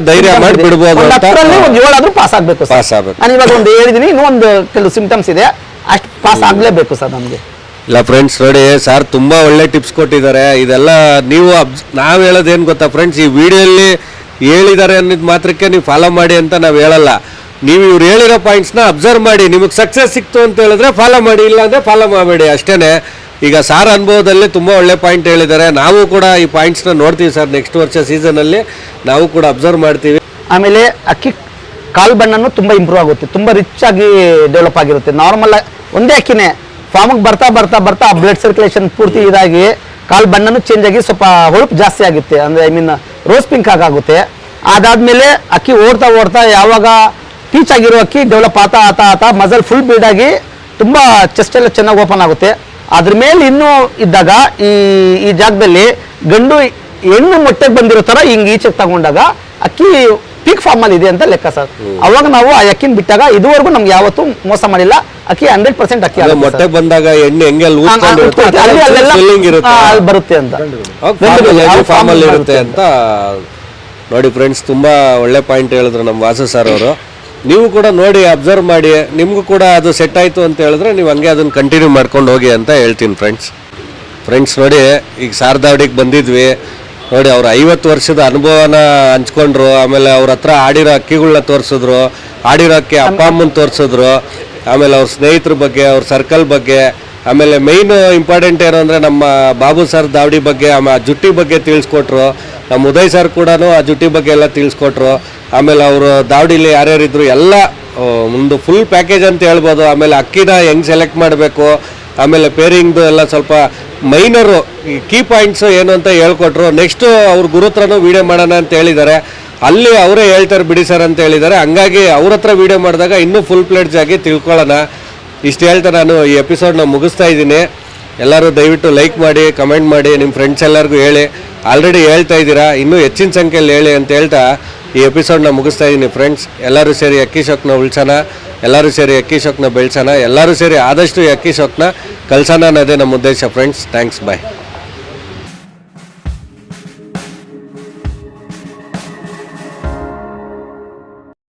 ಧೈರ್ಯ ಮಾಡಿ ಬಿಡಬಹುದು. 10ರಲ್ಲಿ ಒಂದು 7 ಆದ್ರೂ ಪಾಸ್ ಆಗ್ಬೇಕು. ನಾನು ಇವಾಗ ಒಂದು ಹೇಳಿದೀನಿ, ಇನ್ನೂ ಒಂದು ಕೆಲವು ಸಿಂಪ್ಟಮ್ಸ್ ಇದೆ, ಅಷ್ಟು ಪಾಸ್ ಆಗ್ಲೇಬೇಕು ಸರ್ ನಮ್ಗೆ. ಇಲ್ಲ ಫ್ರೆಂಡ್ಸ್ ನೋಡಿ, ಸರ್ ತುಂಬಾ ಒಳ್ಳೆ ಟಿಪ್ಸ್ ಕೊಟ್ಟಿದ್ದಾರೆ. ಇದೆಲ್ಲ ನೀವು ನಾವ್ ಹೇಳೋದೇನ್ ಗೊತ್ತಾ ಫ್ರೆಂಡ್ಸ್, ಈ ವಿಡಿಯೋಲಿ ಹೇಳಿದ್ದಾರೆ ಅನ್ನೋದು ಮಾತ್ರಕ್ಕೆ ನೀವು ಫಾಲೋ ಮಾಡಿ ಅಂತ ನಾವು ಹೇಳಲ್ಲ. ನೀವು ಇವ್ರು ಹೇಳಿರೋ ಪಾಯಿಂಟ್ಸ್ನ ಅಬ್ಸರ್ವ್ ಮಾಡಿ, ನಿಮಗೆ ಸಕ್ಸಸ್ ಸಿಕ್ತು ಅಂತ ಹೇಳಿದ್ರೆ ಫಾಲೋ ಮಾಡಿ, ಇಲ್ಲ ಅಂದ್ರೆ ಫಾಲೋ ಮಾಡಬೇಡಿ ಅಷ್ಟೇನೆ. ಈಗ ಸಾರ್ ಅನುಭವದಲ್ಲಿ ತುಂಬ ಒಳ್ಳೆ ಪಾಯಿಂಟ್ ಹೇಳಿದ್ದಾರೆ, ನಾವು ಕೂಡ ಈ ಪಾಯಿಂಟ್ಸ್ನ ನೋಡ್ತೀವಿ ಸರ್. ನೆಕ್ಸ್ಟ್ ವರ್ಷ ಸೀಸನಲ್ಲಿ ನಾವು ಕೂಡ ಅಬ್ಸರ್ವ್ ಮಾಡ್ತೀವಿ. ಆಮೇಲೆ ಅಕ್ಕಿ ಕಾಲು ಬಣ್ಣನೂ ತುಂಬ ಇಂಪ್ರೂವ್ ಆಗುತ್ತೆ, ತುಂಬ ರಿಚ್ ಆಗಿ ಡೆವಲಪ್ ಆಗಿರುತ್ತೆ. ನಾರ್ಮಲ್ ಒಂದೇ ಅಕ್ಕಿನೇ ಫಾರ್ಮಿಗೆ ಬರ್ತಾ ಬರ್ತಾ ಬರ್ತಾ ಬ್ಲಡ್ ಸರ್ಕ್ಯುಲೇಷನ್ ಪೂರ್ತಿ ಇದಾಗಿ ಕಾಲು ಬಣ್ಣನೂ ಚೇಂಜ್ ಆಗಿ ಸ್ವಲ್ಪ ಹೊಳಪು ಜಾಸ್ತಿ ಆಗುತ್ತೆ, ಅಂದರೆ ಐ ಮೀನ್ ರೋಸ್ ಪಿಂಕ್ ಆಗುತ್ತೆ. ಅದಾದಮೇಲೆ ಅಕ್ಕಿ ಓಡ್ತಾ ಓಡ್ತಾ ಯಾವಾಗ ಪೀಚ್ ಆಗಿರೋ ಅಕ್ಕಿ ಡೆವಲಪ್ ಆತಾ ಮಜಲ್ ಫುಲ್ ಬೀಡ್ ಆಗಿ ತುಂಬ ಚೆಸ್ಟ್ ಎಲ್ಲ ಚೆನ್ನಾಗಿ ಓಪನ್ ಆಗುತ್ತೆ. ಅದ್ರ ಮೇಲೆ ಇನ್ನೂ ಇದ್ದಾಗ ಈ ಜಾಗದಲ್ಲಿ ಗಂಡು ಹೆಣ್ಣು ಮೊಟ್ಟೆಗೆ ಬಂದಿರೋ ಥರ ಹಿಂಗೆ ಈಚೆಗೆ ತಗೊಂಡಾಗ ಅಕ್ಕಿ ಪೀಕ್ ಫಾರ್ಮ್ ಅಲ್ಲಿ ಇದೆ ಅಂತ ಲೆಕ್ಕ ಸರ್. ಅವಾಗ ನಾವು ಆ ಅಕ್ಕಿನ ಬಿಟ್ಟಾಗ ಇದುವರೆಗೂ ನಮ್ಗೆ ಯಾವತ್ತೂ ಮೋಸ ಮಾಡಿಲ್ಲ, ಅಕ್ಕಿ 100% ಅಕ್ಕಿ ಮೊಟ್ಟೆ ಬಂದಾಗ ಎಣ್ಣೆ ಹೆಂಗೆ ಬರುತ್ತೆ ಅಂತ ಫಾರ್ಮ್ ಅಲ್ಲಿ ಇರುತ್ತೆ ಅಂತ ನೋಡಿ ಫ್ರೆಂಡ್ಸ್. ತುಂಬಾ ಒಳ್ಳೆ ಪಾಯಿಂಟ್ ಹೇಳಿದ್ರು ನಮ್ಮ ವಾಸು ಸರ್ ಅವರು. ನೀವು ಕೂಡ ನೋಡಿ ಅಬ್ಸರ್ವ್ ಮಾಡಿ, ನಿಮಗೂ ಕೂಡ ಅದು ಸೆಟ್ ಆಯಿತು ಅಂತ ಹೇಳಿದ್ರೆ ನೀವು ಹಂಗೆ ಅದನ್ನು ಕಂಟಿನ್ಯೂ ಮಾಡ್ಕೊಂಡು ಹೋಗಿ ಅಂತ ಹೇಳ್ತೀನಿ ಫ್ರೆಂಡ್ಸ್ ನೋಡಿ, ಈಗ ಸಾರದಾವಡಿಗೆ ಬಂದಿದ್ವಿ ನೋಡಿ, ಅವ್ರು 50 ವರ್ಷದ ಅನುಭವನ ಹಂಚ್ಕೊಂಡ್ರು. ಆಮೇಲೆ ಅವ್ರ ಹತ್ರ ಆಡಿರೋ ಅಕ್ಕಿಗಳನ್ನ ತೋರಿಸಿದ್ರು, ಆಡಿರೋ ಅಕ್ಕಿ ಅಪ್ಪ ಅಮ್ಮನ ತೋರಿಸಿದ್ರು. ಆಮೇಲೆ ಅವ್ರ ಸ್ನೇಹಿತರ ಬಗ್ಗೆ, ಅವ್ರ ಸರ್ಕಲ್ ಬಗ್ಗೆ, ಆಮೇಲೆ ಮೇಯ್ನ್ ಇಂಪಾರ್ಟೆಂಟ್ ಏನು ಅಂದರೆ ನಮ್ಮ ಬಾಬು ಸರ್ ದಾವಡಿ ಬಗ್ಗೆ, ಆಮೇಲೆ ಜುಟ್ಟಿ ಬಗ್ಗೆ ತಿಳಿಸ್ಕೊಟ್ರು. ನಮ್ಮ ಉದಯ್ ಸರ್ ಕೂಡ ಆ ಜುಟ್ಟಿ ಬಗ್ಗೆ ಎಲ್ಲ ತಿಳಿಸ್ಕೊಟ್ರು. ಆಮೇಲೆ ಅವರು ದಾವಡಿಲಿ ಯಾರ್ಯಾರಿದ್ರು ಎಲ್ಲ ಒಂದು ಫುಲ್ ಪ್ಯಾಕೇಜ್ ಅಂತ ಹೇಳ್ಬೋದು. ಆಮೇಲೆ ಅಕ್ಕಿನ ಹೆಂಗೆ ಸೆಲೆಕ್ಟ್ ಮಾಡಬೇಕು, ಆಮೇಲೆ ಪೇರಿಂಗ್ದು ಎಲ್ಲ ಸ್ವಲ್ಪ ಮೈನರು ಈ ಕೀ ಪಾಯಿಂಟ್ಸು ಏನು ಅಂತ ಹೇಳ್ಕೊಟ್ರು. ನೆಕ್ಸ್ಟು ಅವ್ರ ಗುರು ಹತ್ರನೂ ವೀಡಿಯೋ ಮಾಡೋಣ ಅಂತ ಹೇಳಿದ್ದಾರೆ, ಅಲ್ಲಿ ಅವರೇ ಹೇಳ್ತಾರೆ ಬಿಡಿ ಸರ್ ಅಂತ ಹೇಳಿದ್ದಾರೆ. ಹಂಗಾಗಿ ಅವ್ರ ಹತ್ರ ವೀಡಿಯೋ ಮಾಡಿದಾಗ ಇನ್ನೂ ಫುಲ್ ಪ್ಲೇಟ್ಸ್ ಆಗಿ ತಿಳ್ಕೊಳ್ಳೋಣ. ಇಷ್ಟು ಹೇಳ್ತಾ ನಾನು ಈ ಎಪಿಸೋಡ್ನ ಮುಗಿಸ್ತಾ ಇದ್ದೀನಿ. ಎಲ್ಲರೂ ದಯವಿಟ್ಟು ಲೈಕ್ ಮಾಡಿ, ಕಮೆಂಟ್ ಮಾಡಿ, ನಿಮ್ಮ ಫ್ರೆಂಡ್ಸ್ ಎಲ್ಲರಿಗೂ ಹೇಳಿ. ಆಲ್ರೆಡಿ ಹೇಳ್ತಾ ಇದ್ದೀರಾ, ಇನ್ನೂ ಹೆಚ್ಚಿನ ಸಂಖ್ಯೆಯಲ್ಲಿ ಹೇಳಿ ಅಂತ ಹೇಳ್ತಾ ಈ ಎಪಿಸೋಡ್ನ ಮುಗಿಸ್ತಾ ಇದ್ದೀನಿ ಫ್ರೆಂಡ್ಸ್. ಎಲ್ಲರೂ ಸೇರಿ ಅಕ್ಕಿ ಶೋಕ್ನ ಉಳಿಸೋಣ, ಎಲ್ಲರೂ ಸೇರಿ ಅಕ್ಕಿ ಶೋಕ್ನ ಬೆಳೆಸೋಣ, ಎಲ್ಲರೂ ಸೇರಿ ಆದಷ್ಟು ಅಕ್ಕಿ ಶೋಕ್ನ ಕಳ್ಸೋಣ ಅನ್ನೋದೇ ನಮ್ಮ ಉದ್ದೇಶ ಫ್ರೆಂಡ್ಸ್. ಥ್ಯಾಂಕ್ಸ್, ಬಾಯ್.